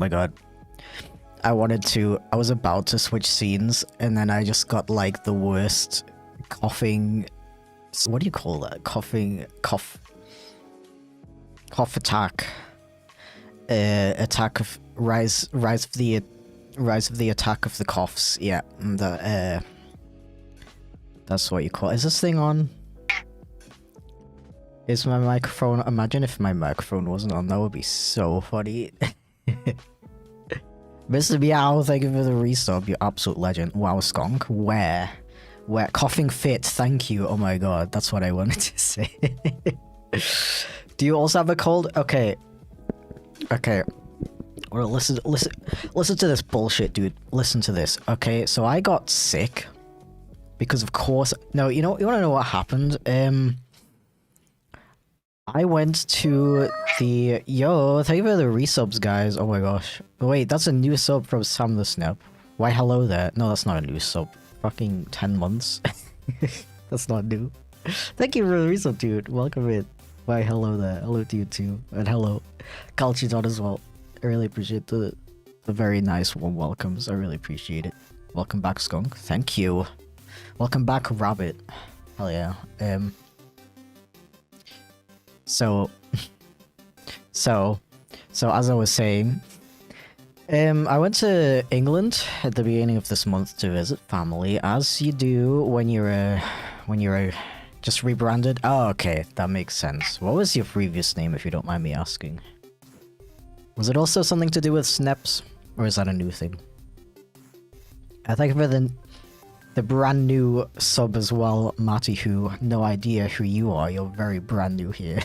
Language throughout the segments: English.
my god. I was about to switch scenes, and then I just got like the worst coughing... What do you call that? Cough attack. Attack of... Rise of the attack of the coughs. Yeah, that's what you call it. Is this thing on? Is my microphone... Imagine if my microphone wasn't on, that would be so funny. Mr. Meow, thank you for the resub, you absolute legend. Wow, Skunk, where? Coughing fit, thank you. Oh my god, that's what I wanted to say. Do you also have a cold? Okay. Well, listen to this bullshit, dude. Listen to this. Okay, so I got sick. Because of course... No, you wanna know what happened? I went to the... Yo, thank you for the resubs, guys. Oh my gosh. Wait, that's a new sub from Sam the Snap. Why hello there? No, that's not a new sub. Fucking 10 months. That's not new. Thank you for the resub, dude. Welcome in. Why hello there. Hello to you too. And hello. Calchidon as well. I really appreciate the very nice warm welcomes. I really appreciate it. Welcome back, Skunk. Thank you. Welcome back, Rabbit. Hell yeah. So as I was saying, I went to England at the beginning of this month to visit family, as you do when you're just rebranded. Oh, okay, that makes sense. What was your previous name, if you don't mind me asking? Was it also something to do with Snaps, or is that a new thing? I thank you for the brand new sub as well, Matty, who no idea who you are. You're very brand new here.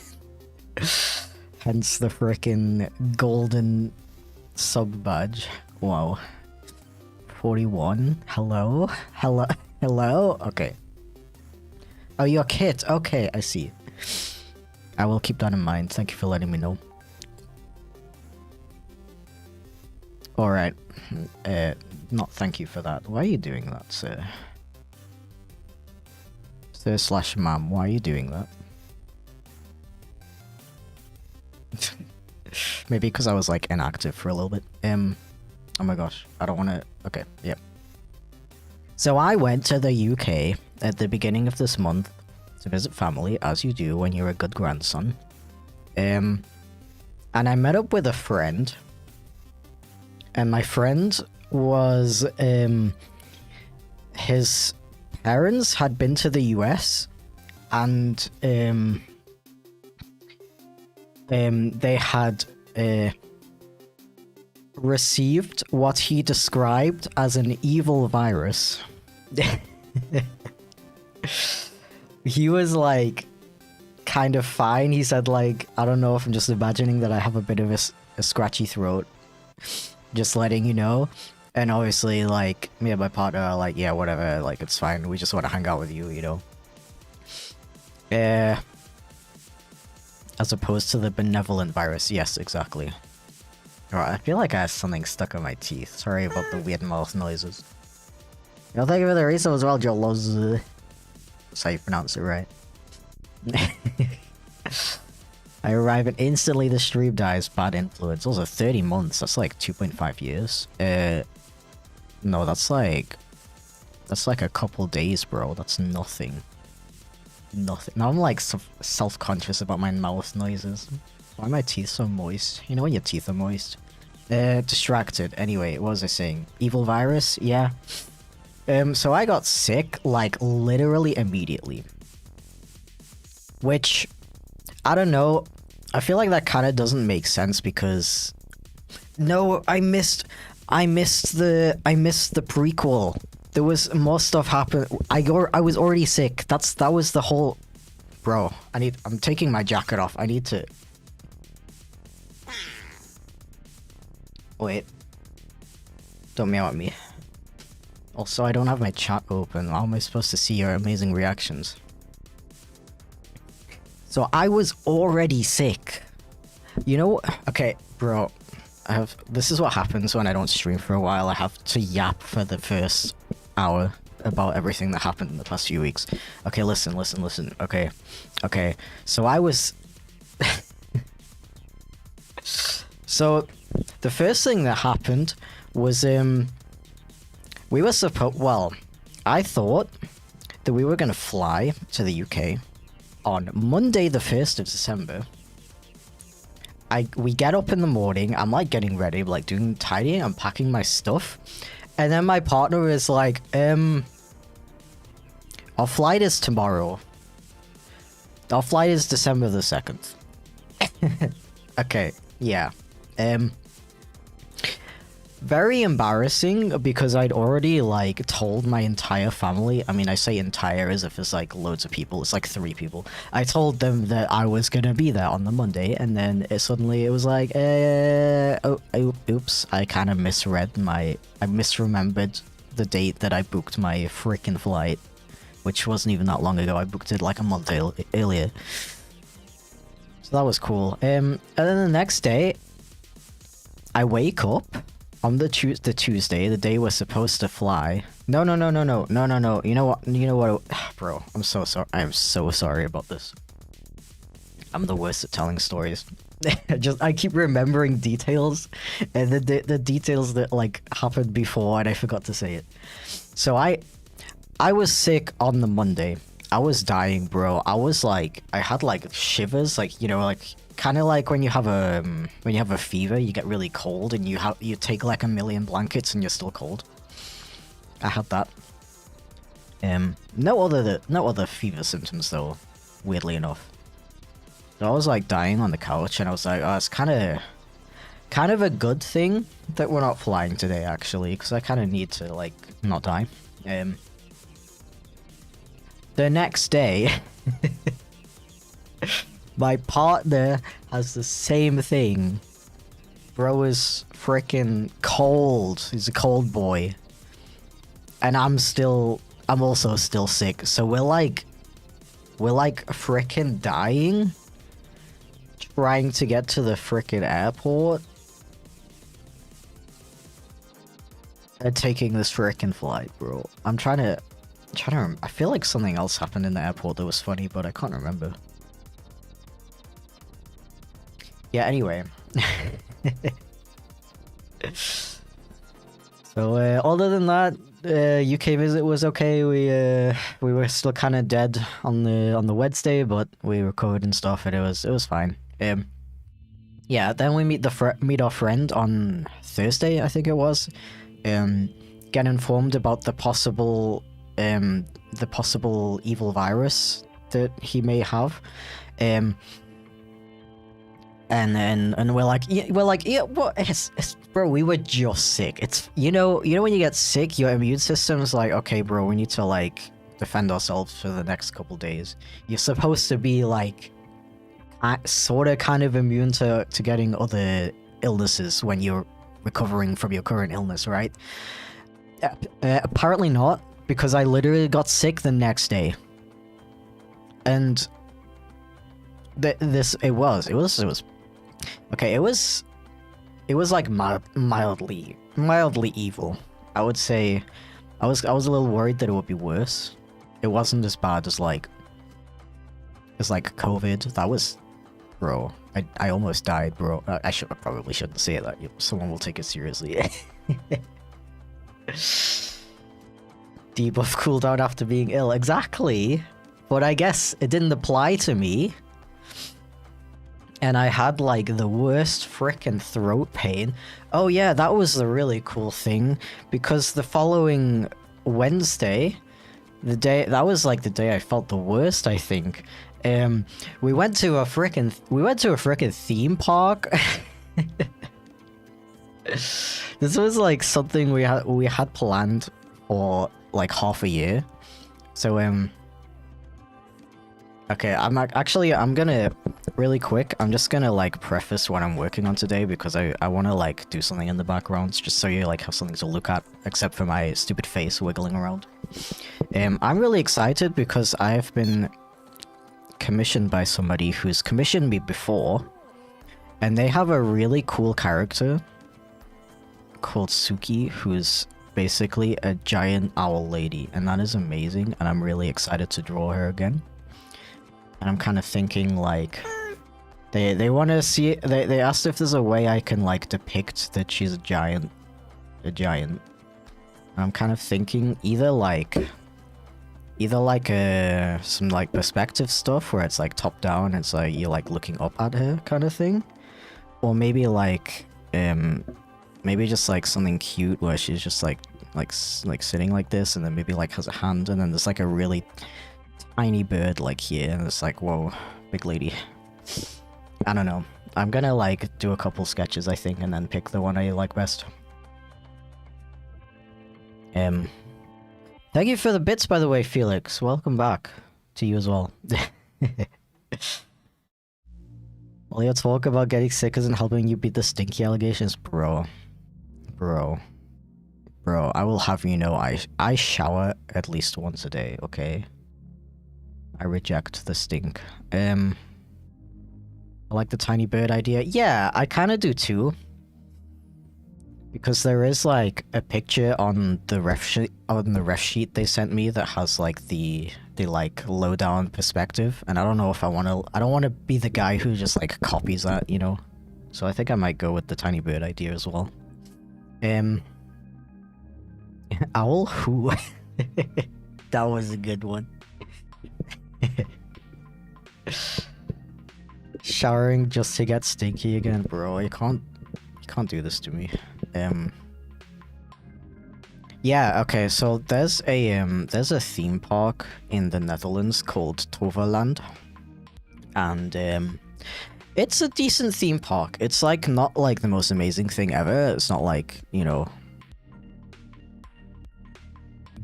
Hence the frickin' golden sub badge. Wow. 41. Hello? Hello? Okay. Oh, you're Kit. Okay, I see. I will keep that in mind. Thank you for letting me know. Alright. Not thank you for that. Why are you doing that, sir? Sir/ma'am, why are you doing that? Maybe because I was like inactive for a little bit. Oh my gosh, I don't want to... Okay, yep. So I went to the UK at the beginning of this month to visit family, as you do when you're a good grandson. And I met up with a friend. And my friend was... his parents had been to the US, and they had received what he described as an evil virus. He was like kind of fine. He said like, I don't know if I'm just imagining that I have a bit of a scratchy throat. Just letting you know. And obviously, like, me and my partner are like, yeah, whatever, like, it's fine. We just want to hang out with you, you know? As opposed to the benevolent virus. Yes, exactly. Alright, I feel like I have something stuck in my teeth. Sorry about the weird mouth noises. You know, thank you for the resub as well, Joe. That's how you pronounce it, right? I arrive and instantly the stream dies. Bad influence. Also 30 months. That's like 2.5 years. No, that's like a couple days, bro. That's nothing. Nothing. Now I'm like self-conscious about my mouth noises. Why are my teeth so moist? You know when your teeth are moist? Distracted. Anyway, what was I saying? Evil virus? Yeah. So I got sick, like, literally immediately. Which, I don't know. I feel like that kind of doesn't make sense because... No, I missed the prequel. There was more stuff happen. I was already sick. That was the whole... Bro, I'm taking my jacket off. I need to... Wait. Don't meow at me. Also, I don't have my chat open. How am I supposed to see your amazing reactions? So I was already sick. You know, okay, bro. This is what happens when I don't stream for a while. I have to yap for the first hour about everything that happened in the past few weeks. Okay, listen. Okay. So I was... So, the first thing that happened was we were well, I thought that we were gonna fly to the UK on Monday the 1st of December. We get up in the morning, I'm like getting ready, like doing tidying, I'm packing my stuff, and then my partner is like, our flight is tomorrow. Our flight is December the 2nd. Okay, yeah. Very embarrassing because I'd already like told my entire family. I mean, I say entire as if it's like loads of people. It's like 3 people. I told them that I was gonna be there on the Monday, and then suddenly it was like, oops, I kind of I misremembered the date that I booked my freaking flight, which wasn't even that long ago. I booked it like a month earlier. So that was cool. And then the next day, I wake up on the Tuesday, the day we're supposed to fly. No. You know what? Bro, I'm so sorry. I am so sorry about this. I'm the worst at telling stories. I keep remembering details, and the details that like happened before, and I forgot to say it. So I was sick on the Monday. I was dying, bro. I had like shivers, like, you know, like kind of like when you have a fever, you get really cold and you take like a million blankets and you're still cold. I had that. No other fever symptoms though, weirdly enough. So I was like dying on the couch, and I was like, oh, it's kind of a good thing that we're not flying today, actually, because I kind of need to like not die. The next day, my partner has the same thing. Bro is freaking cold. He's a cold boy. And I'm also still sick. So we're like freaking dying. Trying to get to the freaking airport. And taking this freaking flight, bro. I'm trying to I feel like something else happened in the airport that was funny, but I can't remember. Yeah, anyway. So, other than that, UK visit was okay. We were still kind of dead on the Wednesday, but we recovered and stuff, and it was fine. Yeah, then we meet our friend on Thursday, I think it was. Get informed about the possible evil virus that he may have, and we're like, yeah, what? Bro, we were just sick. It's you know when you get sick, your immune system's like, okay, bro, we need to like defend ourselves for the next couple days. You're supposed to be like, sort of kind of immune to getting other illnesses when you're recovering from your current illness, right? Apparently not. Because I literally got sick the next day. And it was okay, it was like mildly evil. I would say I was a little worried that it would be worse. It wasn't as bad as like COVID. That was, bro, I almost died, bro. I probably shouldn't say that. Someone will take it seriously. Debuff cooldown after being ill. Exactly. But I guess it didn't apply to me. And I had like the worst frickin' throat pain. Oh yeah, that was the really cool thing. Because the following Wednesday, that was like the day I felt the worst, I think. We went to a frickin' theme park. This was like something we had planned for like half a year. So okay, I'm gonna really quick, I'm just gonna like preface what I'm working on today, because I want to like do something in the background just so you like have something to look at, except for my stupid face wiggling around. I'm really excited because I've been commissioned by somebody who's commissioned me before, and they have a really cool character called Suki, who's basically a giant owl lady, and that is amazing, and I'm really excited to draw her again. And I'm kind of thinking like, They want to see. They asked if there's a way I can like depict that she's a giant. I'm kind of thinking either like some like perspective stuff where it's like top down, it's like you're like looking up at her kind of thing, or maybe like maybe just like something cute where she's just like sitting like this, and then maybe like has a hand, and then there's like a really tiny bird like here, and it's like, whoa, big lady. I don't know. I'm gonna like do a couple sketches, I think, and then pick the one I like best. Thank you for the bits, by the way, Felix. Welcome back to you as well. All your talk about getting sick isn't helping you beat the stinky allegations, bro. Bro, I will have you know I shower at least once a day, okay? I reject the stink. I like the tiny bird idea. Yeah, I kind of do too. Because there is like a picture on the ref sheet they sent me that has like the like low down perspective, and I don't know if I don't want to be the guy who just like copies that, you know. So I think I might go with the tiny bird idea as well. Owl who? That was a good one. Showering just to get stinky again, bro. You can't do this to me. Yeah, okay, so there's a theme park in the Netherlands called Toverland, and it's a decent theme park. It's like not like the most amazing thing ever. It's not like, you know,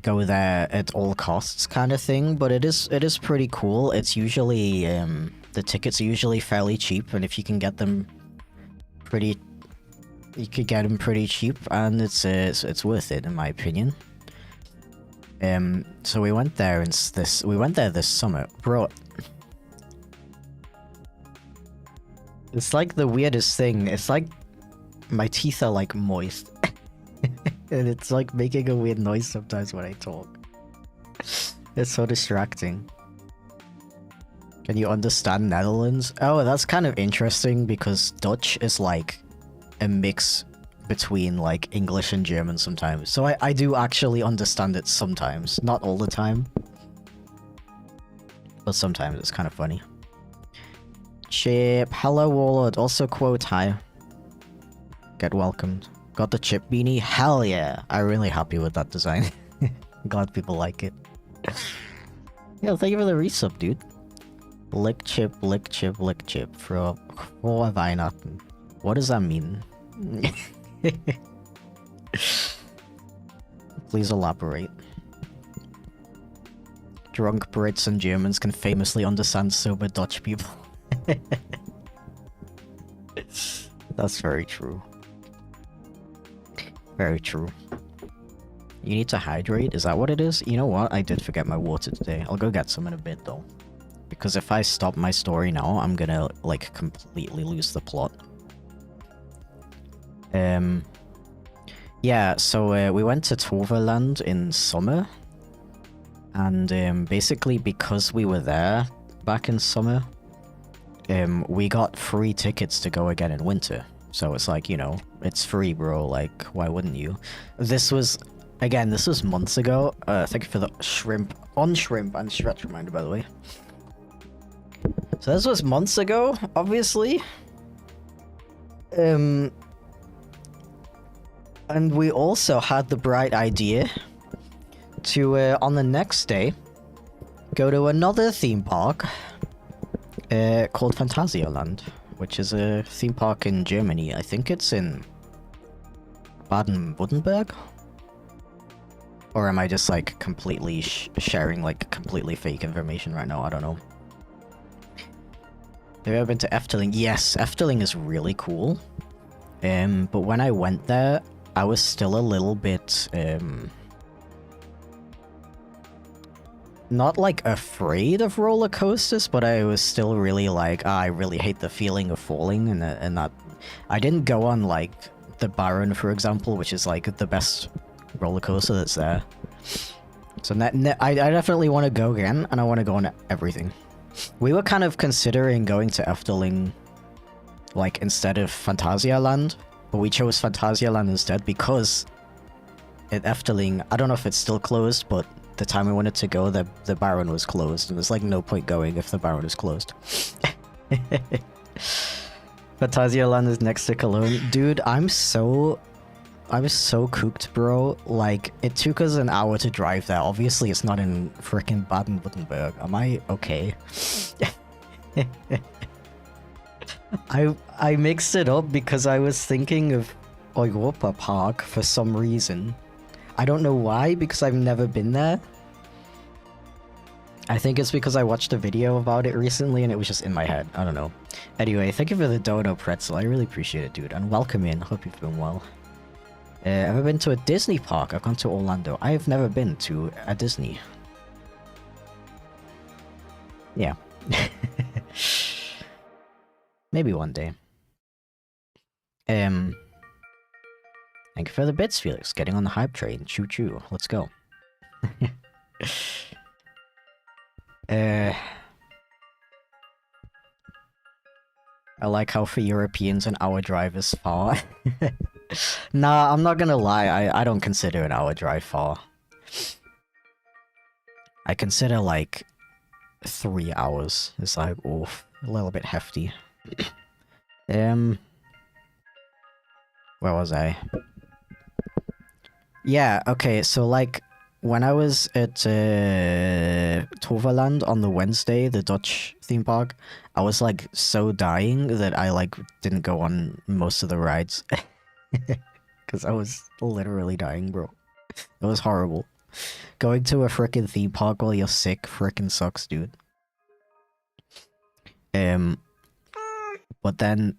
go there at all costs kind of thing, but it is pretty cool. It's usually the tickets are usually fairly cheap, and if you can get them you could get them pretty cheap, and it's worth it in my opinion. So we went there this summer, bro. It's like the weirdest thing. It's like my teeth are like moist, and it's like making a weird noise sometimes when I talk. It's so distracting. Can you understand Netherlands? Oh, that's kind of interesting because Dutch is like a mix between like English and German sometimes. So I do actually understand it sometimes. Not all the time. But sometimes it's kind of funny. Chip, hello Warlord, also quote hi. Get welcomed. Got the chip beanie? Hell yeah! I'm really happy with that design. I'm glad people like it. Yeah, thank you for the resub, dude. Lick chip, lick chip, lick chip for Weihnachten. What does that mean? Please elaborate. Drunk Brits and Germans can famously understand sober Dutch people. That's very true. Very true. You need to hydrate? Is that what it is? You know what? I did forget my water today. I'll go get some in a bit though. Because if I stop my story now, I'm gonna like completely lose the plot. Yeah, so we went to Toverland in summer, and basically because we were there back in summer, we got free tickets to go again in winter. So it's like, you know, it's free, bro, like, why wouldn't you? This was months ago. Thank you for the shrimp and stretch reminder, by the way. So this was months ago, obviously. And we also had the bright idea to, on the next day, go to another theme park called Phantasialand, which is a theme park in Germany. I think it's in Baden-Württemberg? Or am I just, like, completely sharing, like, completely fake information right now? I don't know. Have you ever been to Efteling? Yes, Efteling is really cool. But when I went there, I was still a little bit, not like afraid of roller coasters, but I was still really like, I really hate the feeling of falling, and that I didn't go on like the Baron, for example, which is like the best roller coaster that's there. So I definitely want to go again, and I want to go on everything. We were kind of considering going to Efteling like instead of Phantasialand, but we chose Phantasialand instead because at Efteling, I don't know if it's still closed, but the time we wanted to go, the Baron was closed, and there's like no point going if the Baron is closed. Phantasialand is next to Cologne. Dude, I was so cooked, bro. Like, it took us an hour to drive there. Obviously, it's not in frickin' Baden-Württemberg. Am I okay? I mixed it up because I was thinking of Europa Park for some reason. I don't know why, because I've never been there. I think it's because I watched a video about it recently and it was just in my head. I don't know. Anyway, thank you for the dono pretzel. I really appreciate it, dude. And welcome in. Hope you've been well. Ever been to a Disney park? I've gone to Orlando. I've never been to a Disney. Yeah. Maybe one day. Thank you for the bits, Felix. Getting on the hype train. Choo choo. Let's go. I like how for Europeans an hour drive is far. Nah, I'm not gonna lie, I don't consider an hour drive far. I consider like 3 hours. It's like, oof, a little bit hefty. Where was I? Yeah, okay, so like, when I was at Toverland on the Wednesday, the Dutch theme park, I was like so dying that I like didn't go on most of the rides. Because I was literally dying, bro. It was horrible. Going to a frickin' theme park while you're sick frickin' sucks, dude. But then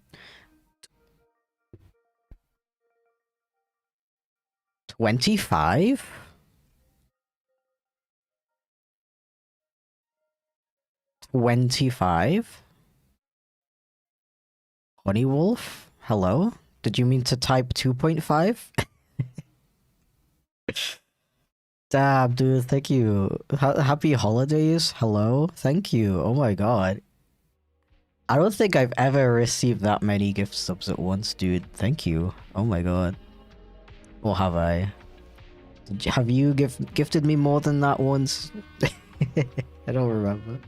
25? 25? Honey Wolf? Hello? Did you mean to type 2.5? Damn, dude, thank you. Happy holidays? Hello? Thank you. Oh my god. I don't think I've ever received that many gift subs at once, dude. Thank you. Oh my god. Or have I? Have you gifted me more than that once? I don't remember.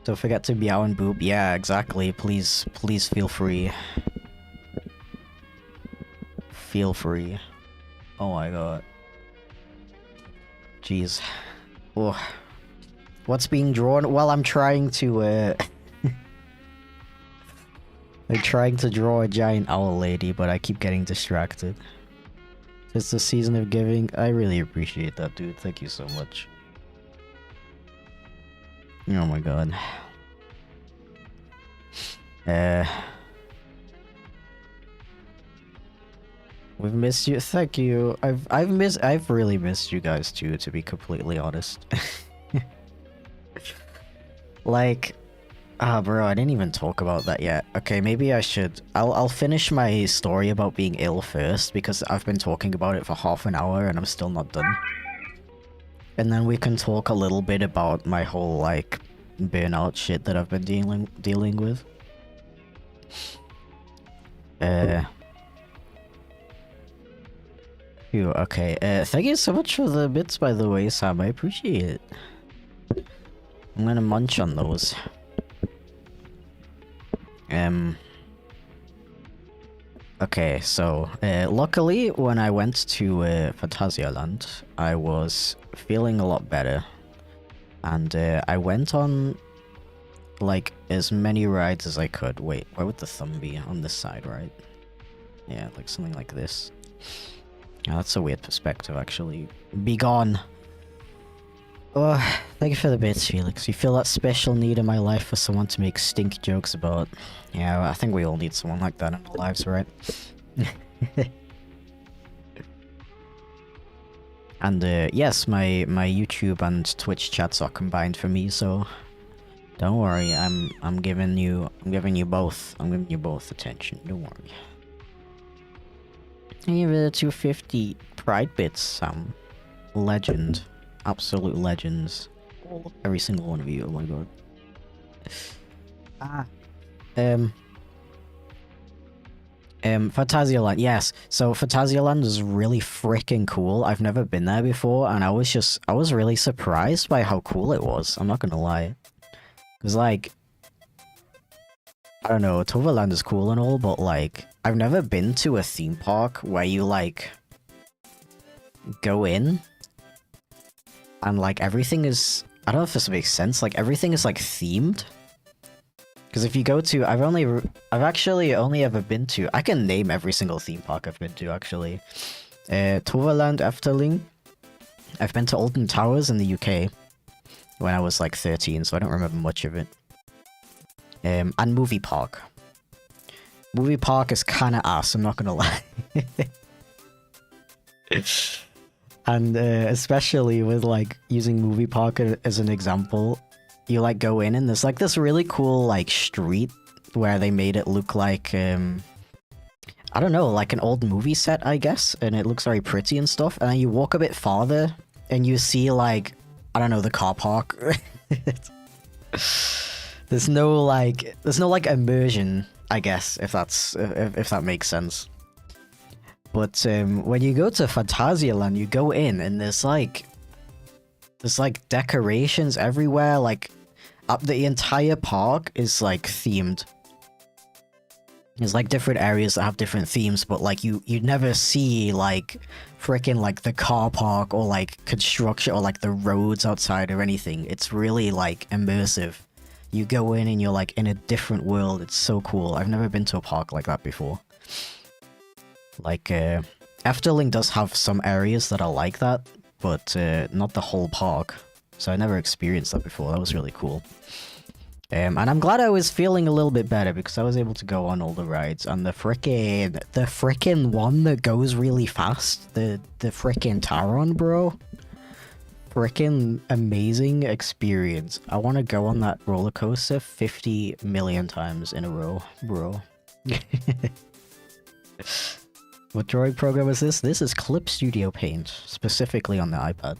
Don't forget to meow and boop. Yeah, exactly. Please feel free. Feel free. Oh my god. Jeez. Oh. What's being drawn? Well, I'm trying to, I'm trying to draw a giant owl lady, but I keep getting distracted. It's the season of giving. I really appreciate that, dude. Thank you so much. Oh my god. We've missed you. Thank you. I've really missed you guys too, to be completely honest. Like, bro, I didn't even talk about that yet. Okay, maybe I should. I'll finish my story about being ill first, because I've been talking about it for half an hour and I'm still not done. And then we can talk a little bit about my whole, like, burnout shit that I've been dealing with. Phew, okay. Thank you so much for the bits, by the way, Sam. I appreciate it. I'm gonna munch on those. Okay, so, luckily, when I went to, Phantasialand, I was feeling a lot better. And, I went on, like, as many rides as I could. Wait, where would the thumb be? On this side, right? Yeah, like something like this. Oh, that's a weird perspective, actually. Be gone! Oh, thank you for the bits, Felix. You feel that special need in my life for someone to make stink jokes about. Yeah, well, I think we all need someone like that in our lives, right? And, yes, my YouTube and Twitch chats are combined for me, so don't worry. I'm giving you both. I'm giving you both attention. Don't worry. Thank you for the 250 pride bits, Sam. Legend. Absolute legends. Every single one of you, oh my god. Ah. Phantasialand, yes. So Phantasialand is really freaking cool. I've never been there before, and I was really surprised by how cool it was. I'm not gonna lie. Cause like, I don't know, Toverland is cool and all, but like, I've never been to a theme park where you like go in and like everything is, I don't know if this makes sense, like everything is like themed. Because if you go to, I've actually only ever been to, I can name every single theme park I've been to actually. Toverland Efteling. I've been to Alton Towers in the UK when I was like 13, so I don't remember much of it. And Movie Park. Movie Park is kinda ass, I'm not gonna lie. And especially with like using Movie Park as an example, you like go in and there's like this really cool like street where they made it look like I don't know, like an old movie set, I guess, and it looks very pretty and stuff. And then you walk a bit farther and you see like, I don't know, the car park. There's no like immersion, I guess, if that makes sense. But when you go to Phantasialand, you go in and there's like decorations everywhere, like the entire park is like themed. There's like different areas that have different themes, but like you'd never see like freaking like the car park or like construction or like the roads outside or anything. It's really like immersive. You go in and you're like in a different world. It's so cool. I've never been to a park like that before. Like Efteling does have some areas that are like that, but not the whole park. So I never experienced that before. That was really cool. And I'm glad I was feeling a little bit better because I was able to go on all the rides. And the frickin' one that goes really fast, the frickin' Taron, bro. Frickin' amazing experience. I want to go on that roller coaster 50 million times in a row, bro. What droid program is this? This is Clip Studio Paint, specifically on the iPad.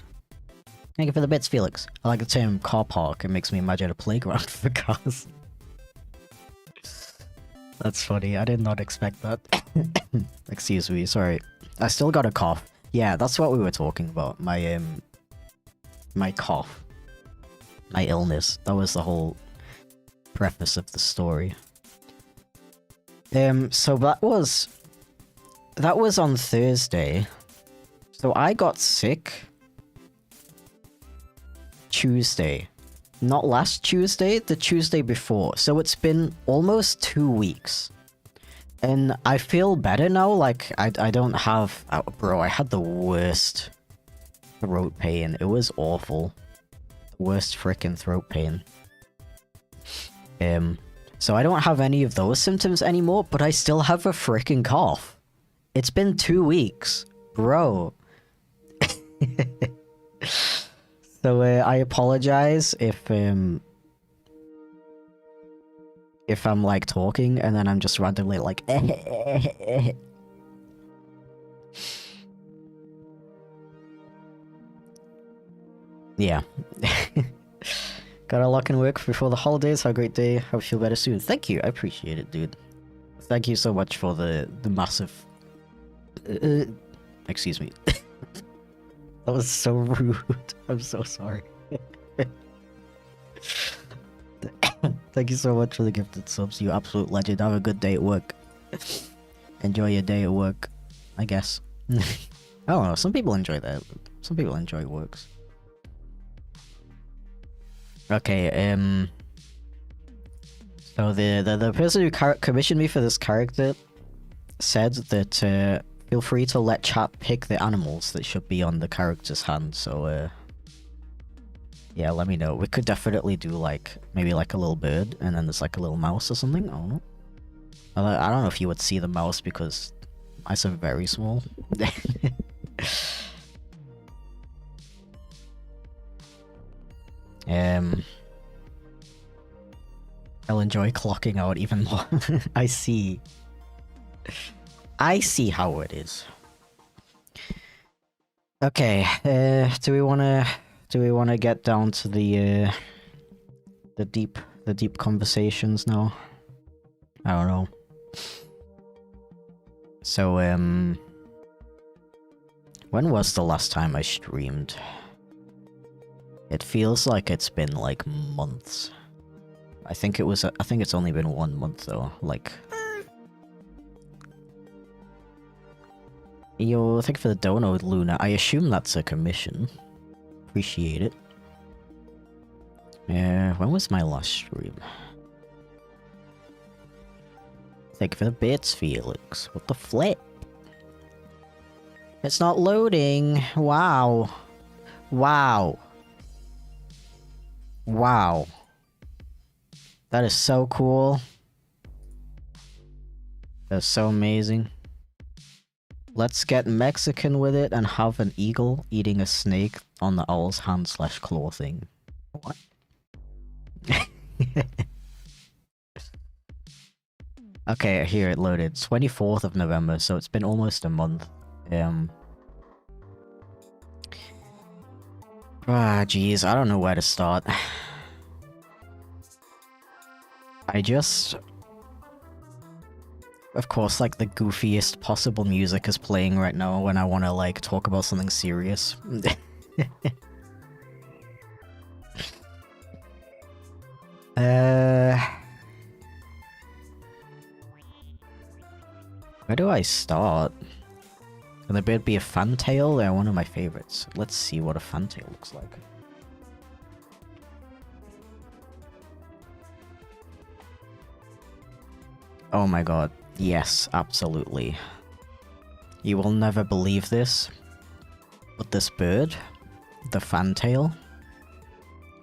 Thank you for the bits, Felix. I like the term car park. It makes me imagine a playground for cars. That's funny. I did not expect that. Excuse me. Sorry. I still got a cough. Yeah, that's what we were talking about. My cough. My illness. That was the whole preface of the story. So that was on Thursday. So I got sick Tuesday. Not last Tuesday, the Tuesday before. So it's been almost 2 weeks. And I feel better now, like I don't have... Oh, bro, I had the worst throat pain. It was awful. The worst frickin' throat pain. So I don't have any of those symptoms anymore, but I still have a frickin' cough. It's been 2 weeks. Bro. So I apologize if I'm like talking and then I'm just randomly like yeah. Gotta lock in work before the holidays. Have a great day. Hope you feel better soon. Thank you. I appreciate it, dude. Thank you so much for the massive excuse me. That was so rude. I'm so sorry. Thank you so much for the gifted subs, you absolute legend. Have a good day at work. Enjoy your day at work, I guess. I don't know, some people enjoy that. Some people enjoy works. Okay, so the person who commissioned me for this character said that feel free to let chat pick the animals that should be on the character's hand, so yeah, let me know. We could definitely do like, maybe like a little bird, and then there's like a little mouse or something, I don't know. I don't know if you would see the mouse because mice are very small. I'll enjoy clocking out even more. I see how it is. Okay, do we wanna get down to the the deep conversations now. I don't know. So, when was the last time I streamed? It feels like it's been, like, months. I think it's only been 1 month, though. Like... Yo, thank you for the dono, Luna. I assume that's a commission. Appreciate it. When was my last stream? Thank you for the bits, Felix. What the flip? It's not loading. Wow. Wow. Wow. That is so cool. That's so amazing. Let's get Mexican with it and have an eagle eating a snake on the owl's hand/claw thing. What? Okay, here it loaded. 24th of November, so it's been almost a month. Jeez, I don't know where to start. Of course, like, the goofiest possible music is playing right now when I want to, like, talk about something serious. Where do I start? Can the bird be a fantail? They're one of my favorites. Let's see what a fantail looks like. Oh my god. Yes, absolutely. You will never believe this, but this bird, the fantail,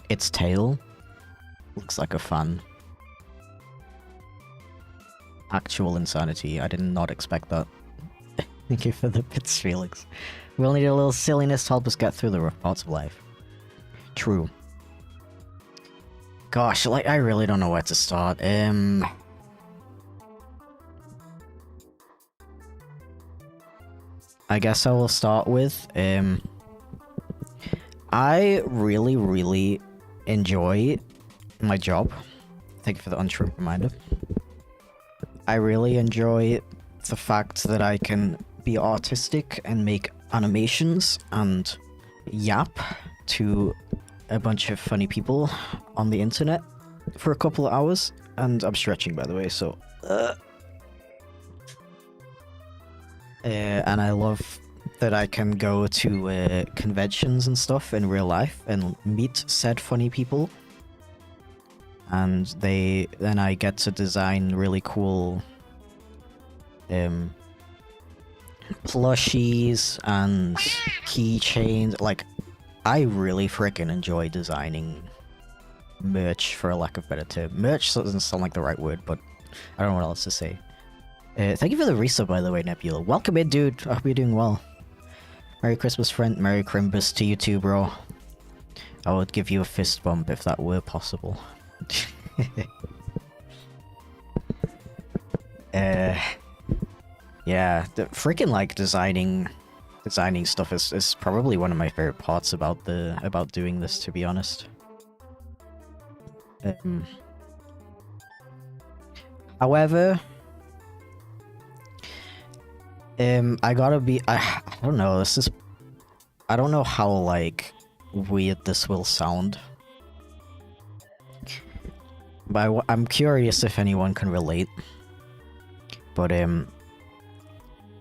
its tail looks like a fan. Actual insanity. I did not expect that. Thank you for the bits, Felix. We'll need a little silliness to help us get through the rough parts of life. True. Gosh, like, I really don't know where to start. I guess I will start with, I really, really enjoy my job. Thank you for the untrue reminder. I really enjoy the fact that I can be artistic and make animations and yap to a bunch of funny people on the internet for a couple of hours. And I'm stretching, by the way, so... and I love that I can go to conventions and stuff in real life and meet said funny people. And then I get to design really cool plushies and keychains. Like, I really freaking enjoy designing merch, for a lack of better term. Merch doesn't sound like the right word, but I don't know what else to say. Thank you for the resub, by the way, Nebula. Welcome in, dude. I hope you're doing well. Merry Christmas, friend. Merry Crimbus to you too, bro. I would give you a fist bump if that were possible. Yeah, the freaking, like, designing stuff is probably one of my favorite parts about doing this, to be honest. However, I don't know, I don't know how, like, weird this will sound. But I'm curious if anyone can relate. But,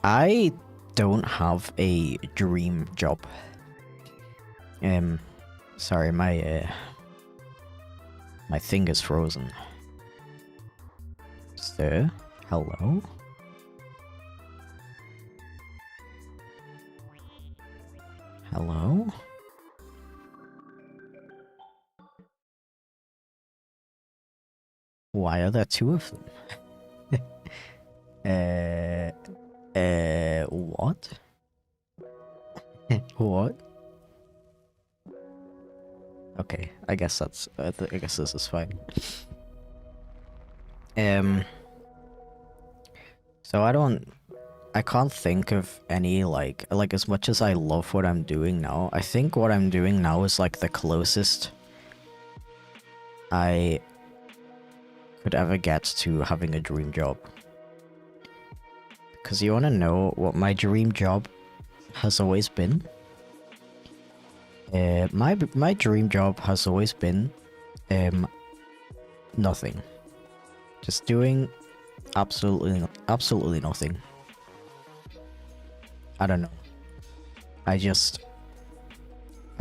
I don't have a dream job. Sorry, my thing is frozen. Sir? Hello? Hello? Why are there two of them? What? What? Okay, I guess that's, I guess this is fine. So I can't think of any, like, as much as I love what I'm doing now, I think what I'm doing now is, like, the closest I could ever get to having a dream job. Because you want to know what my dream job has always been? My dream job has always been nothing. Just doing absolutely nothing. I don't know. I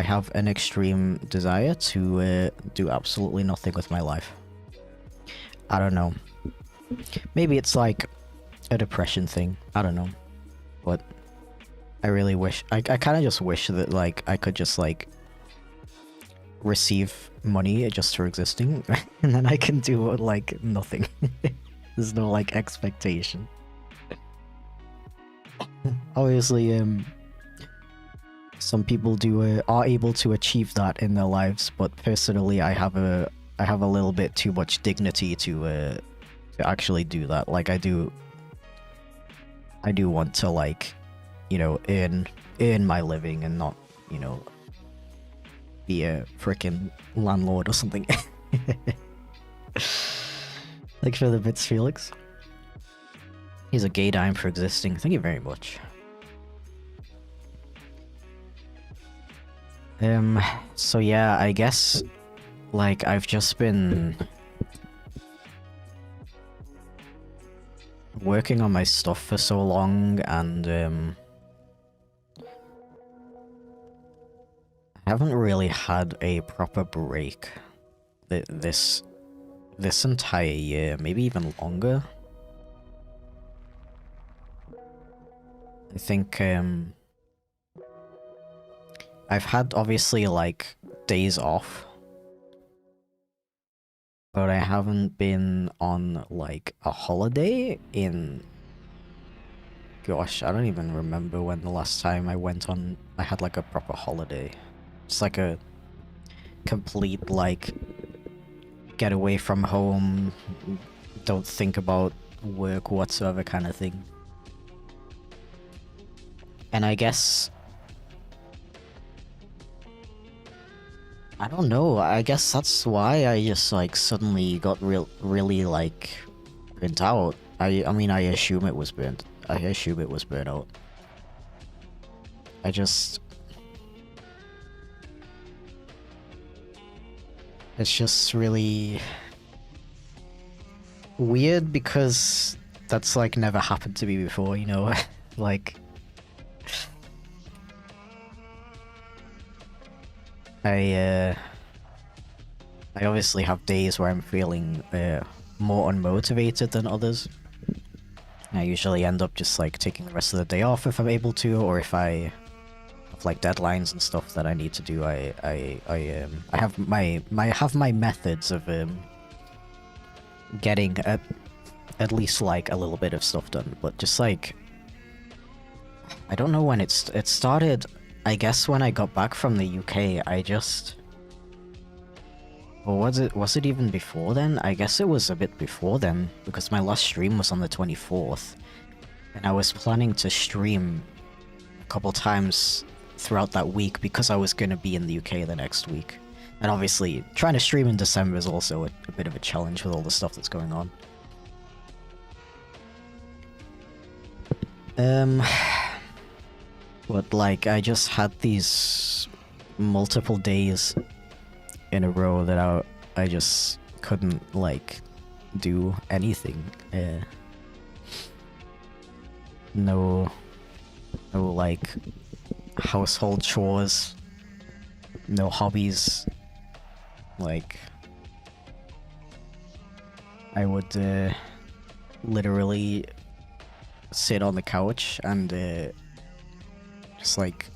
have an extreme desire to do absolutely nothing with my life. I don't know. Maybe it's like a depression thing. I don't know. But I really wish... I kind of just wish that, like, I could just, like, receive money just for existing. And then I can do, like, nothing. There's no, like, expectation. Obviously, some people are able to achieve that in their lives, but personally, I have a little bit too much dignity to actually do that. Like, I do want to, like, you know, earn my living and not, you know, be a freaking landlord or something. Thanks for the bits, Felix. He's a gay dime for existing. Thank you very much. So yeah, I guess, like, I've just been working on my stuff for so long, and I haven't really had a proper break this entire year, maybe even longer. I think I've had, obviously, like, days off, but I haven't been on, like, a holiday in... Gosh, I don't even remember when the last time I had, like, a proper holiday. It's like a complete, like, get away from home, don't think about work whatsoever kind of thing. And I guess... I don't know, I guess that's why I just, like, suddenly got really, like, burnt out. I mean, I assume it was burnt out. I just... It's just really... weird, because that's, like, never happened to me before, you know? Like... I obviously have days where I'm feeling more unmotivated than others. I usually end up just, like, taking the rest of the day off if I'm able to, or if I have, like, deadlines and stuff that I need to do. I have my methods of getting at least, like, a little bit of stuff done, but just, like, I don't know when it started. I guess when I got back from the UK, I just... Or was it even before then? I guess it was a bit before then, because my last stream was on the 24th. And I was planning to stream a couple times throughout that week, because I was going to be in the UK the next week. And obviously, trying to stream in December is also a bit of a challenge with all the stuff that's going on. But, like, I just had these multiple days in a row that I just couldn't, like, do anything. No, like, household chores, no hobbies. Like, I would literally sit on the couch and just, like,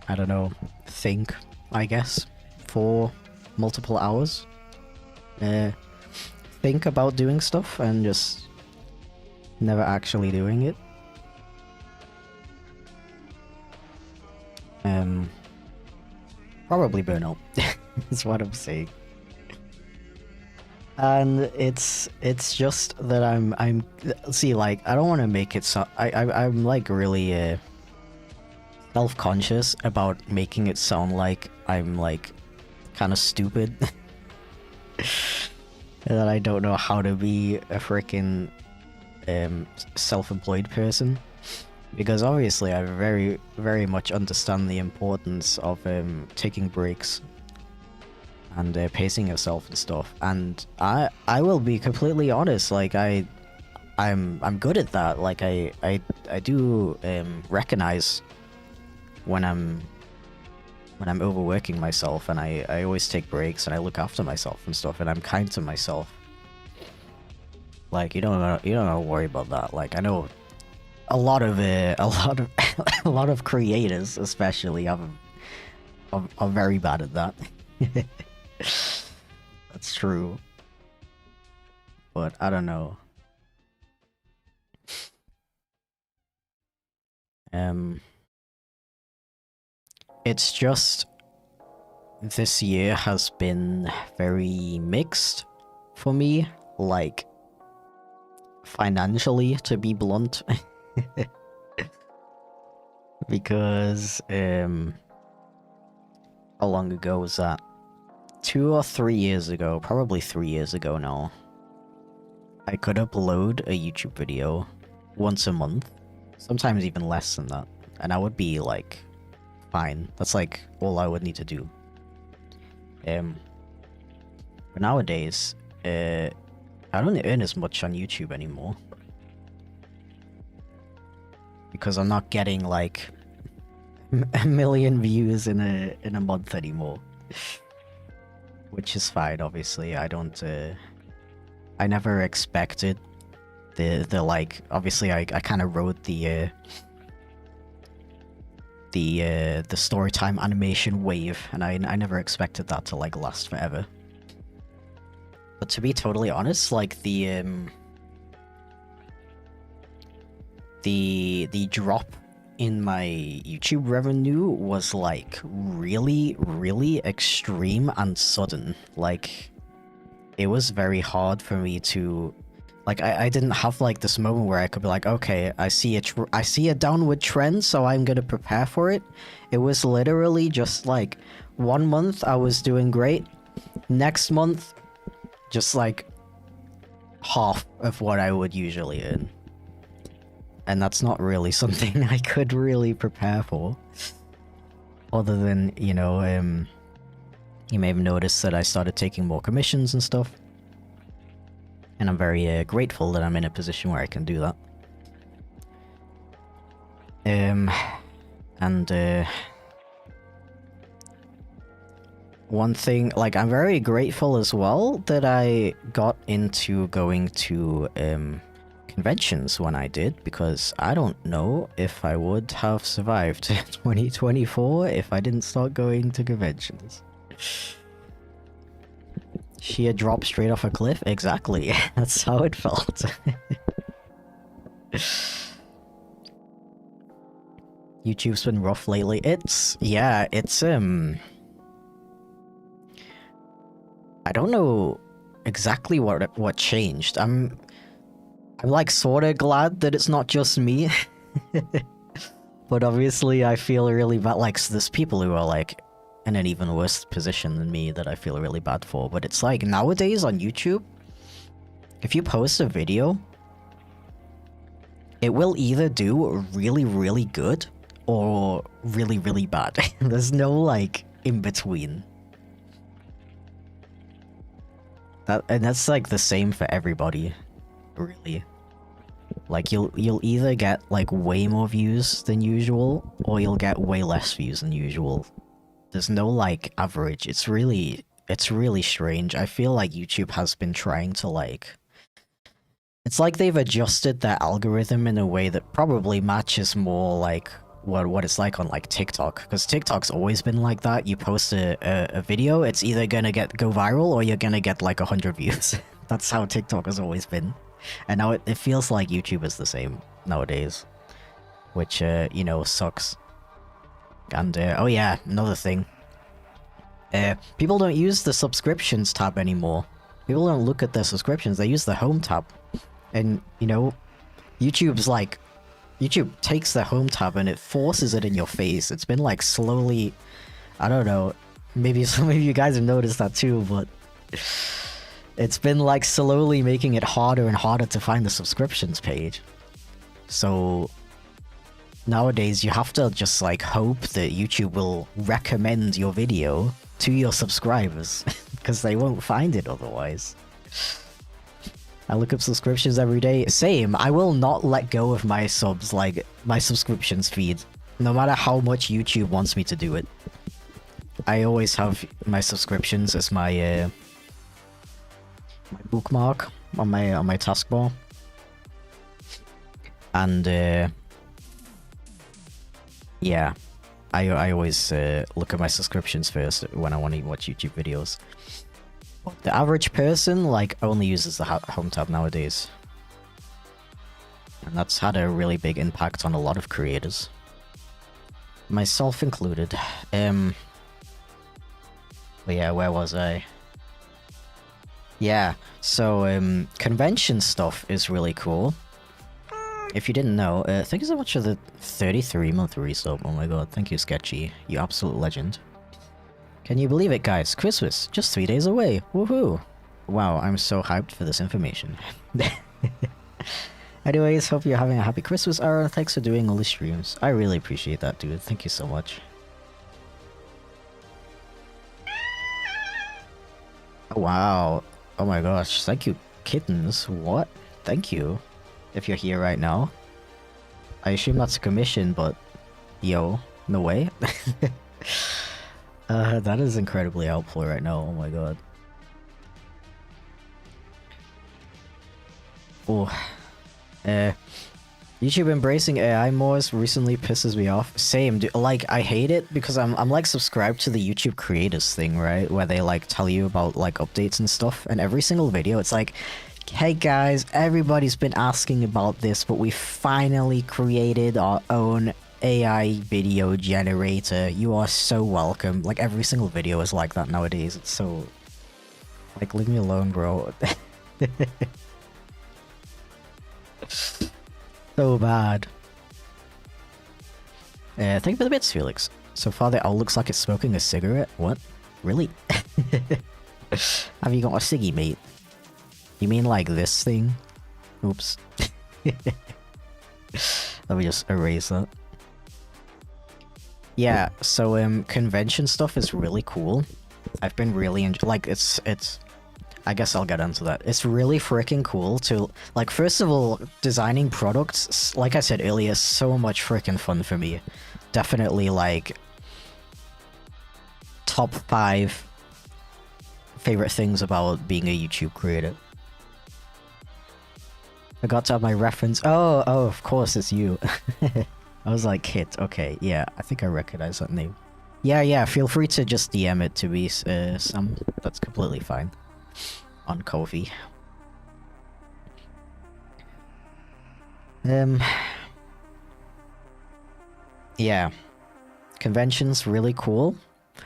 I don't know, think, I guess, for multiple hours. Think about doing stuff and just never actually doing it. Probably burnout, is what I'm saying. And it's just that I'm see, like, I don't want to make it so I'm like really self-conscious about making it sound like I'm, like, kind of stupid. that I don't know how to be a freaking self-employed person. Because obviously I very, very much understand the importance of taking breaks and pacing yourself and stuff. And I will be completely honest, like I'm good at that. Like I do recognize when I'm overworking myself, and I always take breaks and I look after myself and stuff, and I'm kind to myself. Like you don't have to worry about that. Like I know a lot of a lot of creators especially are very bad at that. That's true. But I don't know. It's just this year has been very mixed for me, like financially, to be blunt. Because how long ago was that? 2 or 3 years ago, probably 3 years ago now, I could upload a YouTube video once a month, sometimes even less than that, and I would be like fine. That's like all I would need to do. But nowadays, I don't earn as much on YouTube anymore, because I'm not getting like a million views in a month anymore. Which is fine, obviously. I don't I never expected the like, obviously I kind of rode the storytime animation wave, and I never expected that to like last forever. But to be totally honest, like the drop in my YouTube revenue was like really, really extreme and sudden. Like it was very hard for me to, like, I didn't have like this moment where I could be like, okay, I see a downward trend, so I'm gonna prepare for it. It was literally just like 1 month I was doing great, next month just like half of what I would usually earn. And that's not really something I could really prepare for. Other than, you know, you may have noticed that I started taking more commissions and stuff. And I'm very grateful that I'm in a position where I can do that. One thing, like, I'm very grateful as well that I got into going to conventions when I did, because I don't know if I would have survived 2024 if I didn't start going to conventions. She had dropped straight off a cliff? Exactly. That's how it felt. YouTube's been rough lately. Yeah, it's I don't know exactly what changed. I'm like sorta glad that it's not just me. But obviously I feel really bad. Like, so there's people who are like in an even worse position than me that I feel really bad for. But it's like nowadays on YouTube, if you post a video, it will either do really, really good or really, really bad. There's no like in between. And that's like the same for everybody, really. Like you'll either get like way more views than usual, or you'll get way less views than usual. There's no like average. It's really strange. I feel like YouTube has been trying to like, it's like they've adjusted their algorithm in a way that probably matches more like what it's like on like TikTok, because TikTok's always been like that. You post a video, it's either gonna go viral or you're gonna get like 100 views. That's how TikTok has always been. And now it feels like YouTube is the same nowadays, which you know, sucks. And oh yeah, another thing, people don't use the subscriptions tab anymore. People don't look at their subscriptions, they use the home tab. And you know, YouTube takes the home tab and it forces it in your face. It's been like slowly, I don't know, maybe some of you guys have noticed that too, but It's been like slowly making it harder and harder to find the subscriptions page. So nowadays you have to just like hope that YouTube will recommend your video to your subscribers because they won't find it otherwise. I look up subscriptions every day. Same, I will not let go of my subs, like my subscriptions feed, no matter how much YouTube wants me to do it. I always have my subscriptions as my my bookmark on my taskbar. And yeah, I always look at my subscriptions first when I want to watch YouTube videos. The average person like only uses the home tab nowadays, and that's had a really big impact on a lot of creators, myself included. But yeah, where was I? Yeah, so convention stuff is really cool. If you didn't know, thank you so much for the 33-month resub. Oh my god, thank you, Sketchy. You absolute legend. Can you believe it, guys? Christmas, just 3 days away. Woohoo! Wow, I'm so hyped for this information. Anyways, hope you're having a happy Christmas, Aaron. Thanks for doing all the streams. I really appreciate that, dude. Thank you so much. Oh, wow. Oh my gosh. Thank you, kittens. What? Thank you. If you're here right now. I assume that's a commission, but... Yo, no way. That is incredibly helpful right now. Oh my god. Oh. YouTube embracing AI more recently pisses me off. Same, like, I hate it because I'm like subscribed to the YouTube creators thing, right? Where they like tell you about like updates and stuff, and every single video it's like, hey guys, everybody's been asking about this, but we finally created our own AI video generator. You are so welcome. Like every single video is like that nowadays. It's so... like, leave me alone, bro. So bad. Thank you for the bits, Felix. So far the owl looks like it's smoking a cigarette. What? Really? Have you got a ciggy, mate? You mean like this thing? Oops. Let me just erase that. Yeah, so convention stuff is really cool. I've been really like it's I guess I'll get into that. It's really freaking cool to, like, first of all, designing products, like I said earlier, so much freaking fun for me. Definitely, like, top 5 favorite things about being a YouTube creator. I got to have my reference. Oh, of course, it's you. I was like, Kit, okay, yeah, I think I recognize that name. Yeah, feel free to just DM it to me, Sam. That's completely fine. On Ko-fi. Yeah. Conventions, really cool.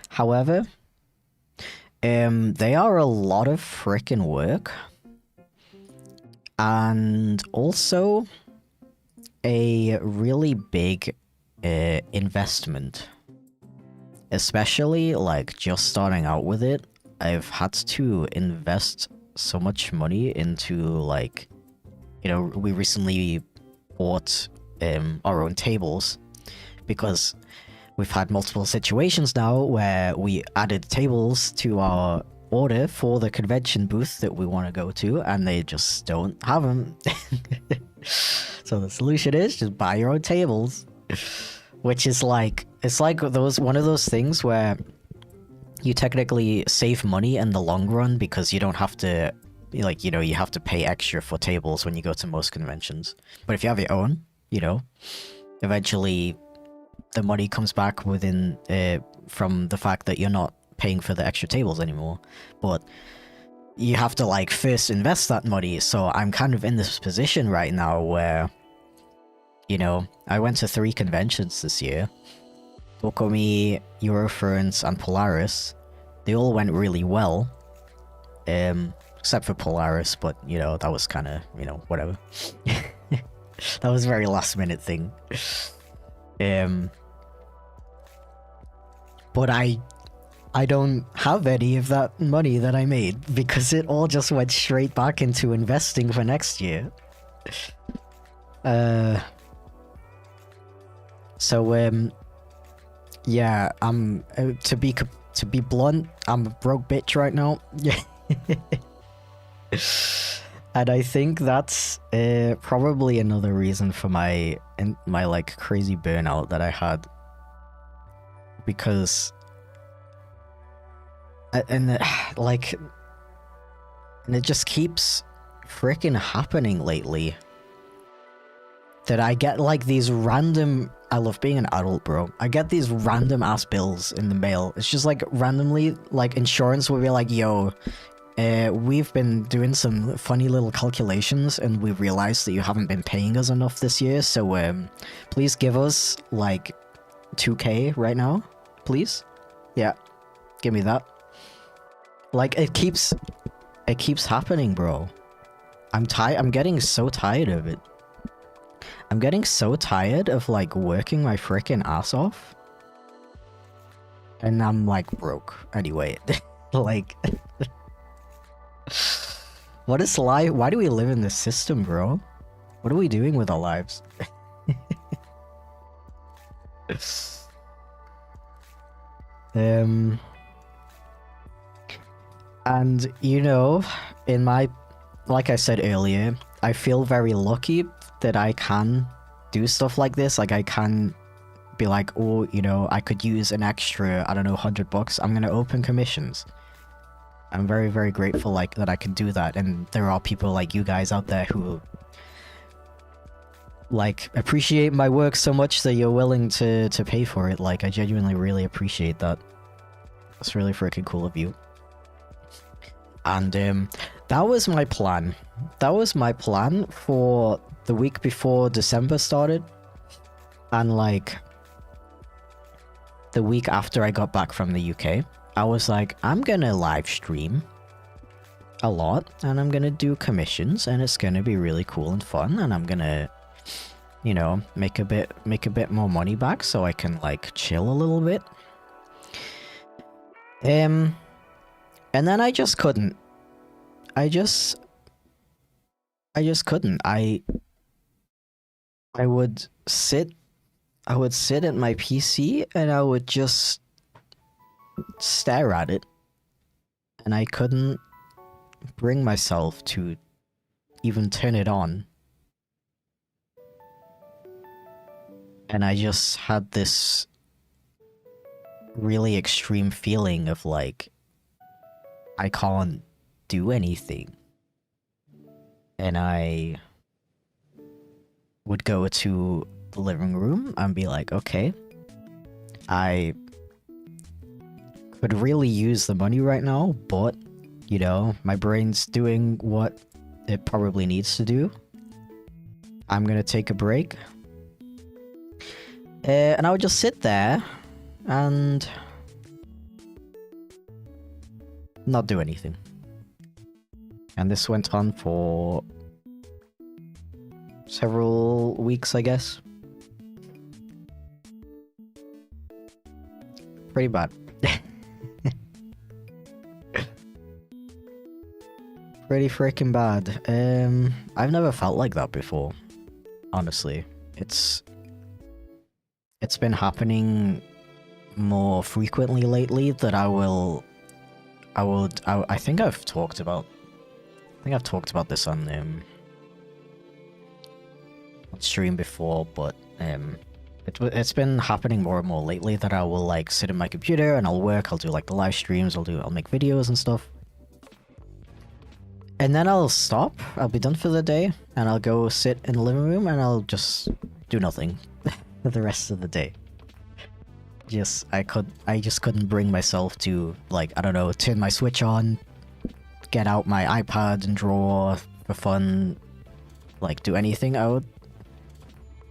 However, they are a lot of frickin' work. And also a really big investment. Especially, like, just starting out with it, I've had to invest so much money into, like, you know, we recently bought our own tables because we've had multiple situations now where we added tables to our order for the convention booth that we want to go to, and they just don't have them. So the solution is just buy your own tables, which is like, it's like one of those things where you technically save money in the long run because you don't have to, like, you know, you have to pay extra for tables when you go to most conventions. But if you have your own, you know, eventually the money comes back within from the fact that you're not paying for the extra tables anymore. But you have to, like, first invest that money. So I'm kind of in this position right now where, you know, I went to 3 conventions this year. Tokomi, Eurofurence, and Polaris. They all went really well. Except for Polaris, but, you know, that was kind of, you know, whatever. That was a very last minute thing. But I I don't have any of that money that I made because it all just went straight back into investing for next year. Yeah, to be blunt, I'm a broke bitch right now. Yeah. And I think that's probably another reason for my like crazy burnout that I had, because and it just keeps freaking happening lately that I get like these random, I love being an adult, bro. I get these random ass bills in the mail. It's just like randomly, like insurance will be like, yo, we've been doing some funny little calculations and we realized that you haven't been paying us enough this year, so please give us like 2K right now, please. Yeah, give me that. Like it keeps happening, bro. I'm getting so tired of it. I'm getting so tired of like working my freaking ass off. And I'm like broke anyway. Like what is life? Why do we live in this system, bro? What are we doing with our lives? And you know, in my, like I said earlier, I feel very lucky that I can do stuff like this. Like I can be like, oh, you know, I could use an extra, I don't know, $100. I'm gonna open commissions. I'm very, very grateful like that I can do that, and there are people like you guys out there who like appreciate my work so much that you're willing to pay for it. Like I genuinely really appreciate that. That's really freaking cool of you. And that was my plan. That was my plan for the week before December started, and like the week after I got back from the UK. I was like, I'm gonna live stream a lot, and I'm gonna do commissions, and it's gonna be really cool and fun, and I'm gonna, you know, make a bit more money back so I can like chill a little bit. And then I just couldn't. I just couldn't. I would sit at my PC and I would just stare at it, and I couldn't bring myself to even turn it on. And I just had this really extreme feeling of like, I can't do anything. And I would go to the living room and be like, okay, I could really use the money right now, but, you know, my brain's doing what it probably needs to do. I'm gonna take a break. And I would just sit there and not do anything. And this went on for several weeks, I guess. Pretty bad. Pretty freaking bad. I've never felt like that before, honestly. It's been happening more frequently lately that I think I've talked about this on stream before, but it's been happening more and more lately that I will like sit in my computer and I'll work, I'll do like the live streams, I'll make videos and stuff. And then I'll stop, I'll be done for the day, and I'll go sit in the living room and I'll just do nothing for the rest of the day. I just couldn't bring myself to, like, I don't know, turn my Switch on, get out my iPad and draw for fun, like do anything. I would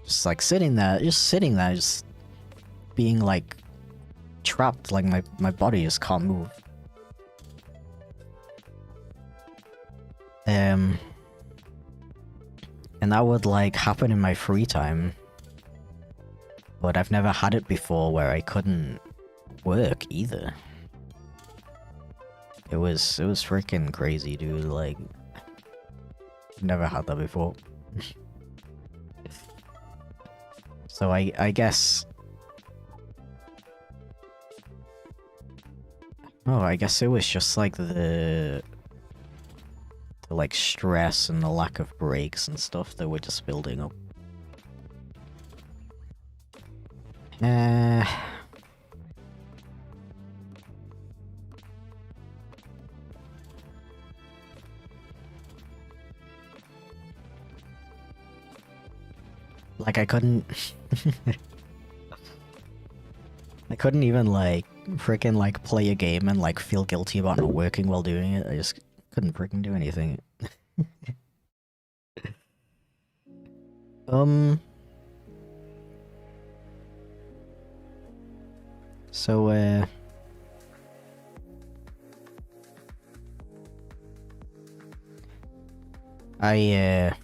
just like sitting there, just being like trapped, like my body just can't move. And that would like happen in my free time. But I've never had it before where I couldn't work either. It was freaking crazy, dude. Like, never had that before. So I guess. Oh, I guess it was just like the like stress and the lack of breaks and stuff that were just building up. Like I couldn't I couldn't even like freaking like play a game and like feel guilty about not working while doing it. I just couldn't freaking do anything. So I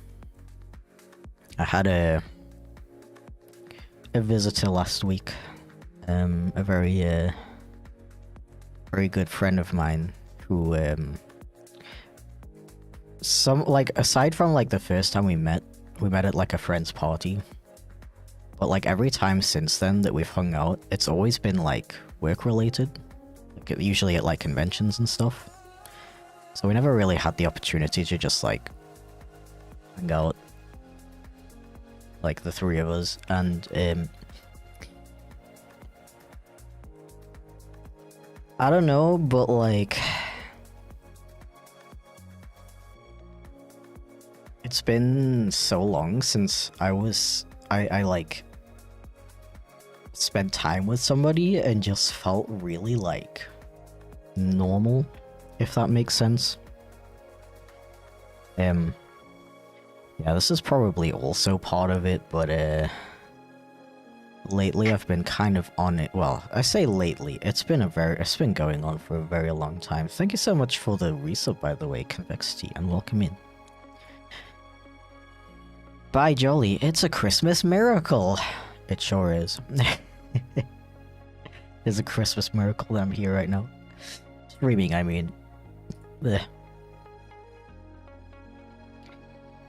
had a visitor last week, a very good friend of mine who aside from like the first time we met at like a friend's party, but like every time since then that we've hung out, it's always been like work related, like usually at like conventions and stuff. So we never really had the opportunity to just like hang out, like the three of us. And I don't know, but like it's been so long since I like spent time with somebody and just felt really like normal, if that makes sense. Yeah, this is probably also part of it, but lately I've been kind of on it. Well, I say lately, it's been going on for a very long time. Thank you so much for the resub, by the way, Convexity, and welcome in. By jolly, it's a Christmas miracle. It sure is. It's a Christmas miracle that I'm here right now. Streaming, I mean. Blech.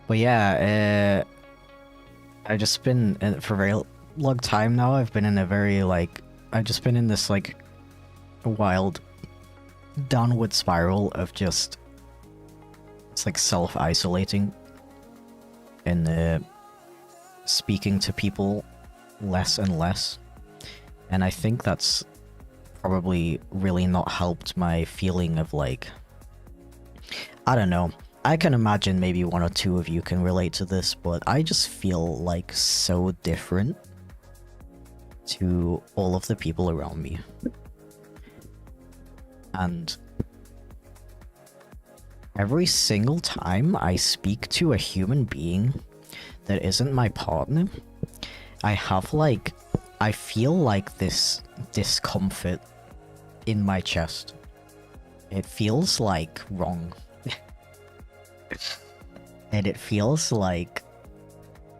But yeah, I've just been, for a very long time now, I've been in a very, like, I've just been in this, like, wild downward spiral of just, it's like self-isolating and speaking to people less and less. And I think that's probably really not helped my feeling of, like, I don't know. I can imagine maybe one or two of you can relate to this, but I just feel like so different to all of the people around me. And every single time I speak to a human being that isn't my partner, I have like, I feel like this discomfort in my chest. It feels like wrong. And it feels like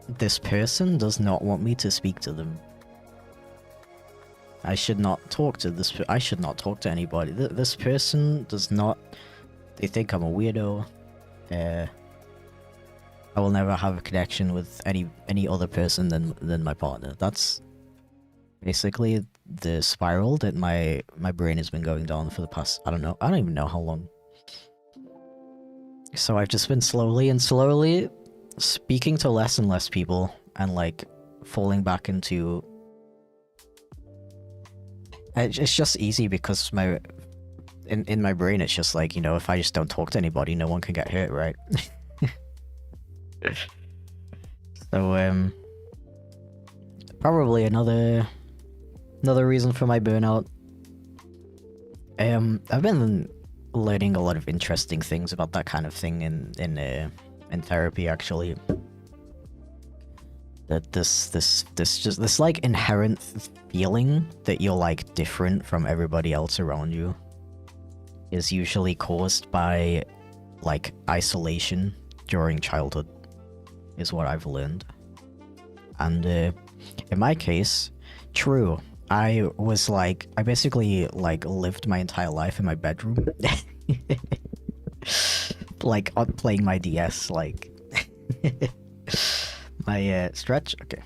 this person does not want me to speak to them. I should not talk to this. I should not talk to anybody. This person does not. They think I'm a weirdo. I will never have a connection with any other person than my partner. That's basically the spiral that my brain has been going down for the past. I don't even know how long. So I've just been slowly speaking to less and less people and like falling back into. It's just easy because in my brain it's just like, you know, if I just don't talk to anybody, no one can get hurt, right? So probably another reason for my burnout. I've been learning a lot of interesting things about that kind of thing in therapy, actually. That this like inherent feeling that you're like different from everybody else around you is usually caused by like isolation during childhood, is what I've learned. And in my case, true, I basically like lived my entire life in my bedroom. Like playing my DS, like my stretch. Okay,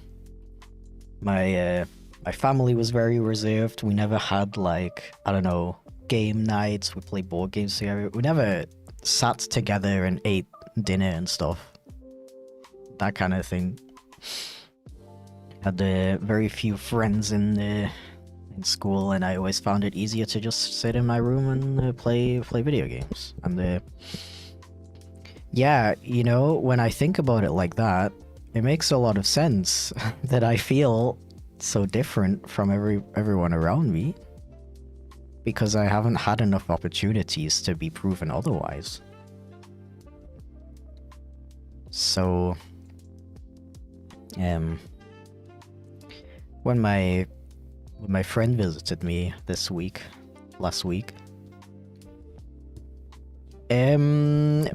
my family was very reserved. We never had like, I don't know, game nights. We played board games together. We never sat together and ate dinner and stuff. That kind of thing. Had very few friends in school, and I always found it easier to just sit in my room and play video games. And yeah, you know, when I think about it like that, it makes a lot of sense that I feel so different from everyone around me, because I haven't had enough opportunities to be proven otherwise. So when my friend visited me last week,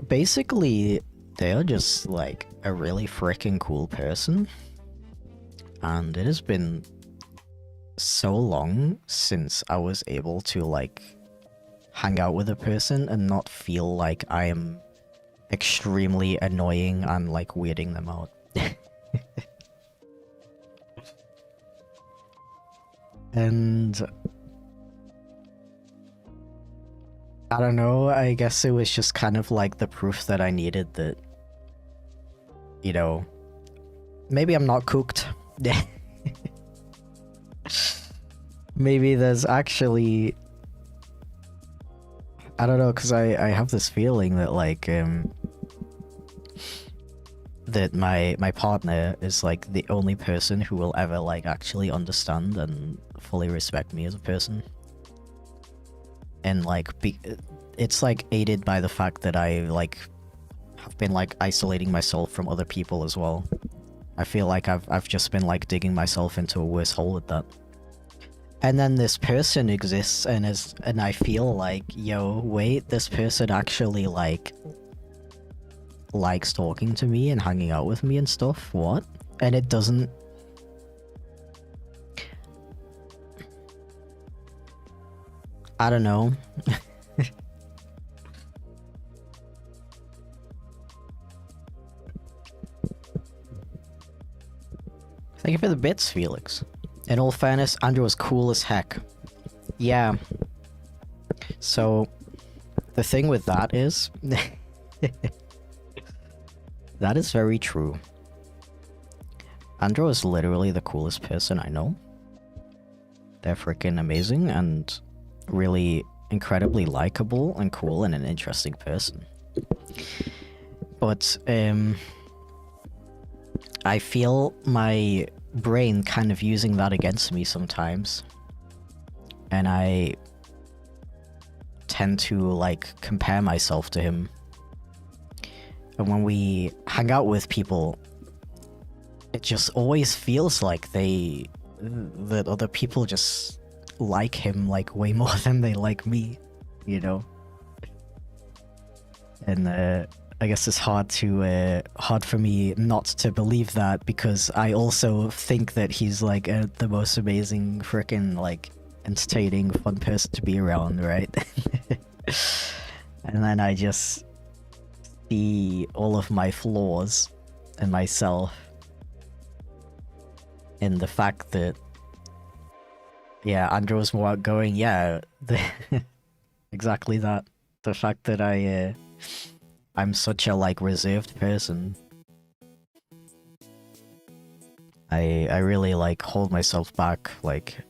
basically they're just like a really freaking cool person, and it has been so long since I was able to like hang out with a person and not feel like I am extremely annoying and like weirding them out. And I don't know, I guess it was just kind of like the proof that I needed that, you know, maybe I'm not cooked. Maybe there's actually, I don't know, because I have this feeling that like that my partner is like the only person who will ever like actually understand and fully respect me as a person. And like it's like aided by the fact that I like have been like isolating myself from other people as well. I feel like I've just been like digging myself into a worse hole with that. And then this person exists and I feel like, yo, wait, this person actually like likes talking to me and hanging out with me and stuff. What? And it doesn't. I don't know. Thank you for the bits, Felix. In all fairness, Andrew was cool as heck. Yeah. So, the thing with that is... that is very true. Andrew is literally the coolest person I know. They're freaking amazing and really incredibly likable and cool and an interesting person. But, I feel my brain kind of using that against me sometimes. And I tend to, like, compare myself to him. And when we hang out with people, it just always feels like that other people just like him, like, way more than they like me, you know? And, I guess it's hard for me not to believe that, because I also think that he's like the most amazing freaking like entertaining fun person to be around, right? And then I just see all of my flaws in myself, in the fact that, yeah, Andrew was more outgoing, yeah, exactly that. The fact that I'm such a like reserved person. I really like hold myself back. Like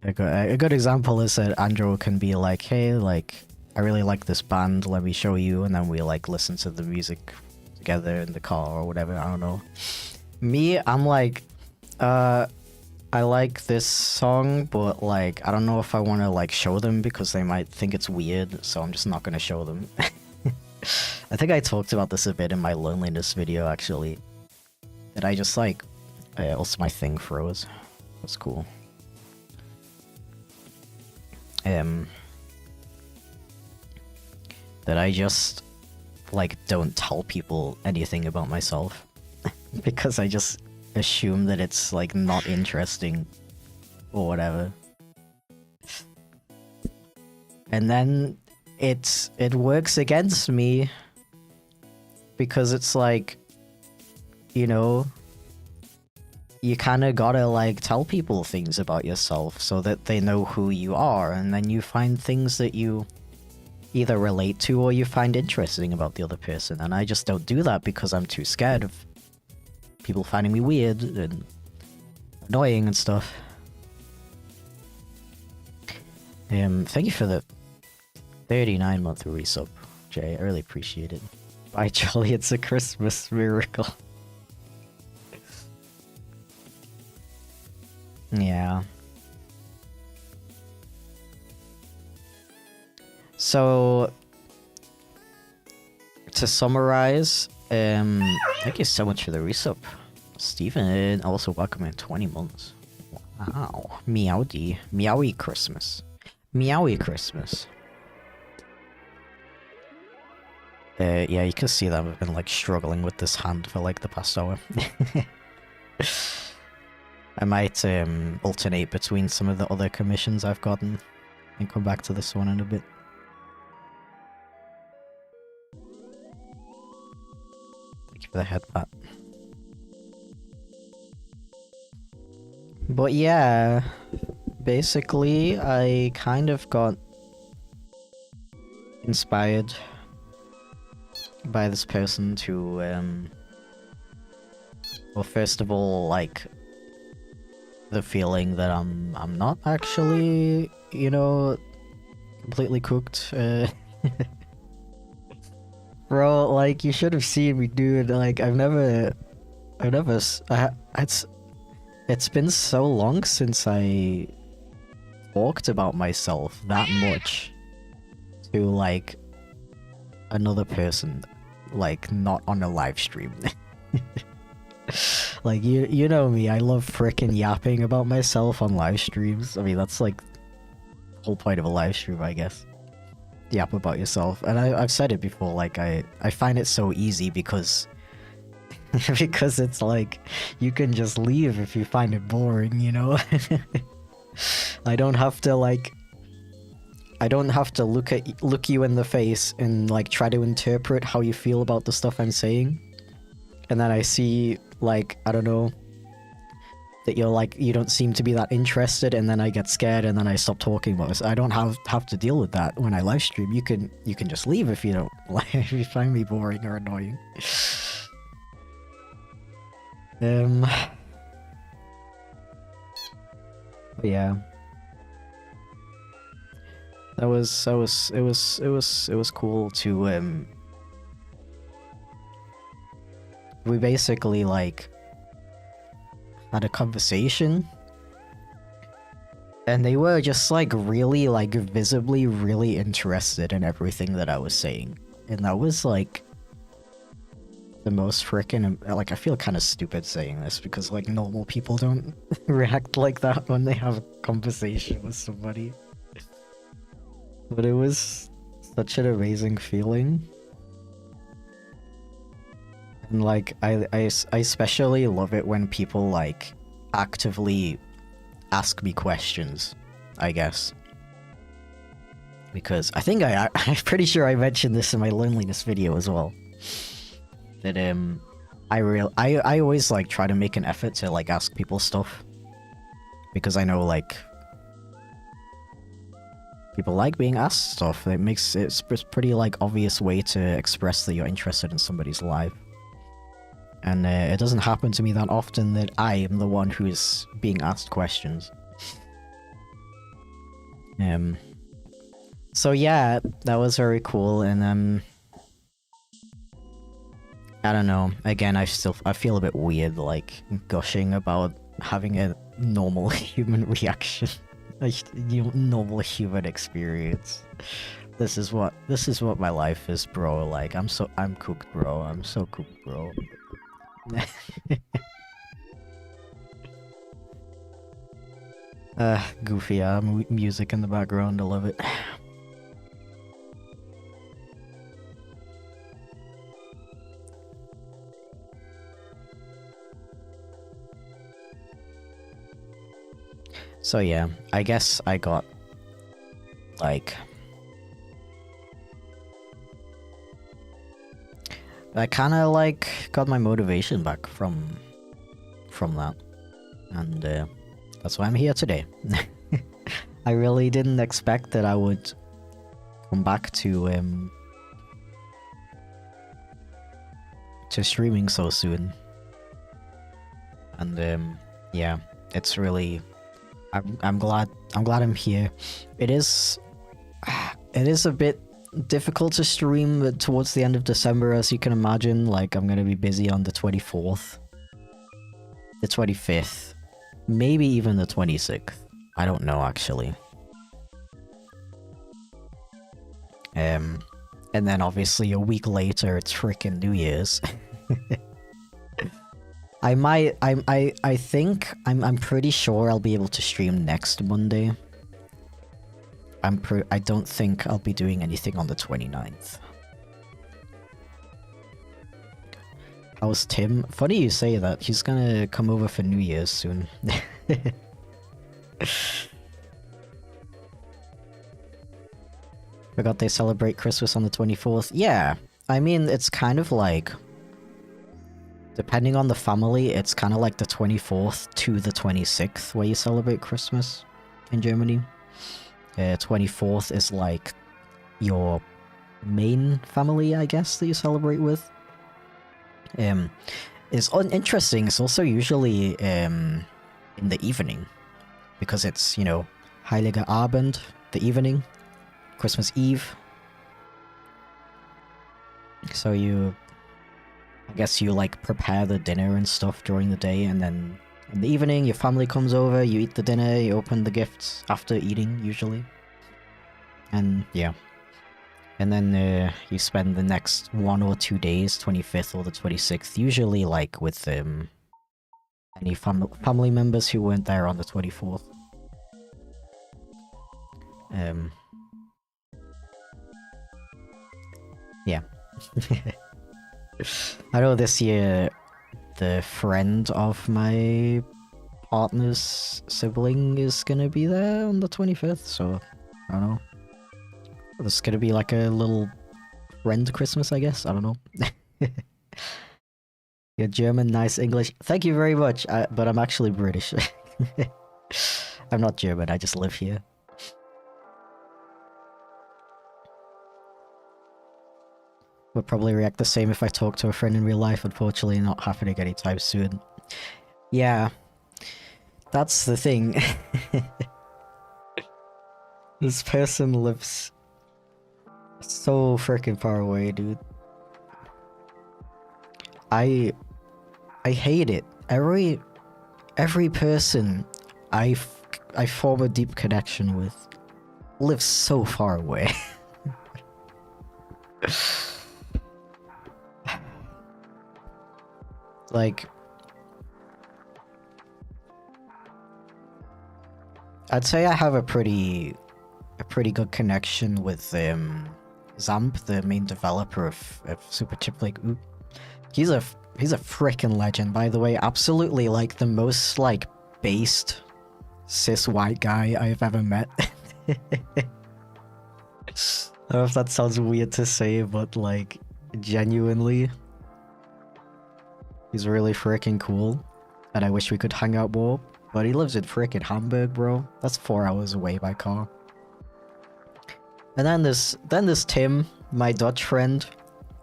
a good example is that Andrew can be like, hey, like I really like this band, let me show you, and then we like listen to the music together in the car or whatever, I don't know. Me, I'm like, I like this song, but like I don't know if I want to like show them because they might think it's weird, so I'm just not gonna show them. I think I talked about this a bit in my loneliness video actually. That I just like, also my thing froze. That's cool. That I just like don't tell people anything about myself because I just assume that it's like not interesting or whatever. And then it works against me because it's like, you know, you kind of gotta like tell people things about yourself so that they know who you are, and then you find things that you either relate to or you find interesting about the other person. And I just don't do that because I'm too scared of people finding me weird and annoying and stuff. Thank you for the 39-month resub, Jay. I really appreciate it. Bye, Charlie. It's a Christmas miracle. Yeah. So, to summarize, thank you so much for the resub, Stephen. Also, welcome in 20 months. Wow. Meowdy. Meowy Christmas. Meowy Christmas. Yeah, you can see that I've been like struggling with this hand for like the past hour. I might alternate between some of the other commissions I've gotten and come back to this one in a bit. Thank you for the head pat. But yeah, basically I kind of got inspired by this person to well, first of all, like the feeling that I'm not actually, you know, completely cooked. Bro, like you should have seen me, dude. Like it's been so long since I talked about myself that much to like another person, like not on a live stream. Like you know me, I love frickin' yapping about myself on live streams. I mean, that's like the whole point of a live stream, I guess. Yap about yourself. And I've said it before, like I find it so easy because because it's like you can just leave if you find it boring, you know? I don't have to like look you in the face and like try to interpret how you feel about the stuff I'm saying. And then I see like, I don't know, that you're like, you don't seem to be that interested, and then I get scared and then I stop talking about this. I don't have to deal with that when I live stream. You can just leave if you don't like, if you find me boring or annoying. But yeah. It was cool to we basically like had a conversation, and they were just like really like visibly really interested in everything that I was saying, and that was like the most frickin' like, I feel kind of stupid saying this because like normal people don't react like that when they have a conversation with somebody, but it was such an amazing feeling. And like I especially love it when people like actively ask me questions, I guess. Because I think I'm pretty sure I mentioned this in my loneliness video as well. That I always like try to make an effort to like ask people stuff. Because I know like people like being asked stuff. It's pretty like obvious way to express that you're interested in somebody's life. And it doesn't happen to me that often that I am the one who is being asked questions. So yeah, that was very cool, and I don't know, again, I feel a bit weird, like, gushing about having a normal human reaction. Like, normal human experience. This is what my life is, bro. Like, I'm cooked, bro. I'm so cooked, bro. Goofy music in the background, I love it. So yeah, I guess I got like I kind of like got my motivation back from that, and that's why I'm here today. I really didn't expect that I would come back to streaming so soon, and yeah, it's really I'm glad I'm here. It is a bit difficult to stream towards the end of December, as you can imagine. Like, I'm gonna be busy on the 24th, the 25th, maybe even the 26th. I don't know, actually. And then obviously a week later, it's freaking New Year's. I think, I'm pretty sure I'll be able to stream next Monday. I don't think I'll be doing anything on the 29th. How's Tim? Funny you say that. He's gonna come over for New Year's soon. Forgot they celebrate Christmas on the 24th. Yeah, I mean, it's kind of like... Depending on the family, it's kind of like the 24th to the 26th where you celebrate Christmas in Germany. 24th is like your main family, I guess, that you celebrate with. It's interesting. It's also usually in the evening, because it's, you know, Heiliger Abend, the evening, Christmas Eve. So I guess you like prepare the dinner and stuff during the day, and then in the evening your family comes over, you eat the dinner, you open the gifts after eating, usually. And yeah. And then you spend the next 1 or 2 days, 25th or the 26th, usually like with any family members who weren't there on the 24th. Yeah. I know this year the friend of my partner's sibling is gonna be there on the 25th, so I don't know. This is gonna be like a little friend Christmas, I guess. I don't know. You're German, nice English. Thank you very much, but I'm actually British. I'm not German, I just live here. Would probably react the same if I talked to a friend in real life. Unfortunately, not happening anytime soon. Yeah, that's the thing. This person lives so freaking far away, dude. I hate it. Every person I form a deep connection with lives so far away. Like, I'd say I have a pretty good connection with Zamp, the main developer of Super Chipflake. He's a freaking legend, by the way. Absolutely, like, the most like based cis white guy I've ever met. I don't know if that sounds weird to say, but like, genuinely, he's really freaking cool, and I wish we could hang out more. But he lives in freaking Hamburg, bro. That's 4 hours away by car. And then there's Tim, my Dutch friend.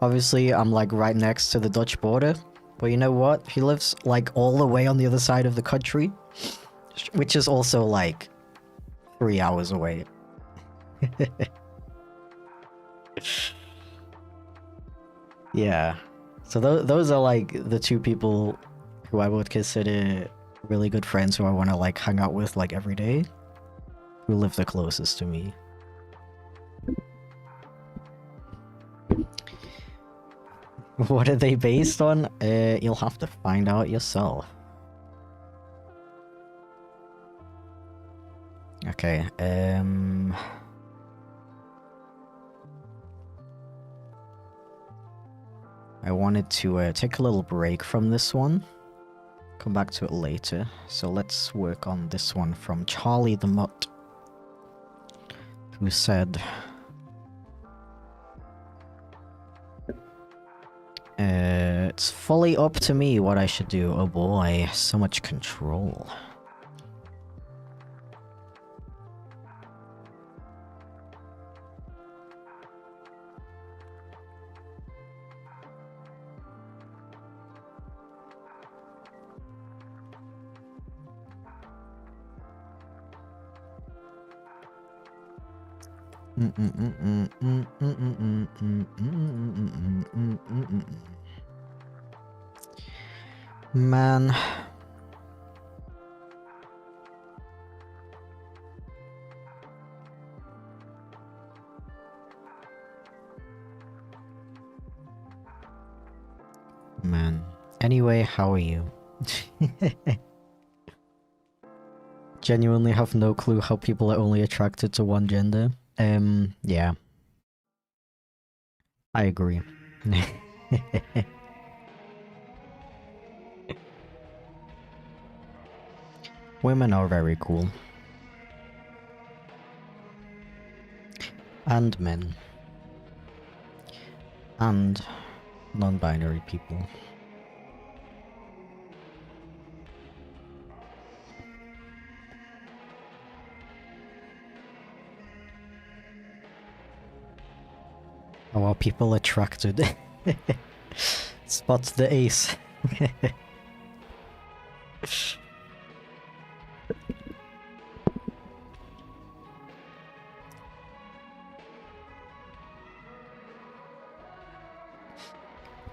Obviously, I'm like right next to the Dutch border. But you know what? He lives like all the way on the other side of the country, which is also like 3 hours away. Yeah. So those are like the two people who I would consider really good friends, who I want to like hang out with like every day, who live the closest to me. What are they based on? You'll have to find out yourself. Okay, I wanted to take a little break from this one. Come back to it later. So let's work on this one from Charlie the Mutt, who said... it's fully up to me what I should do. Oh boy, so much control. Man. Man. Anyway, how are you? Genuinely have no clue how people are only attracted to one gender. Yeah. I agree. Women are very cool. And men. And non-binary people. How are people attracted? Spot the ace.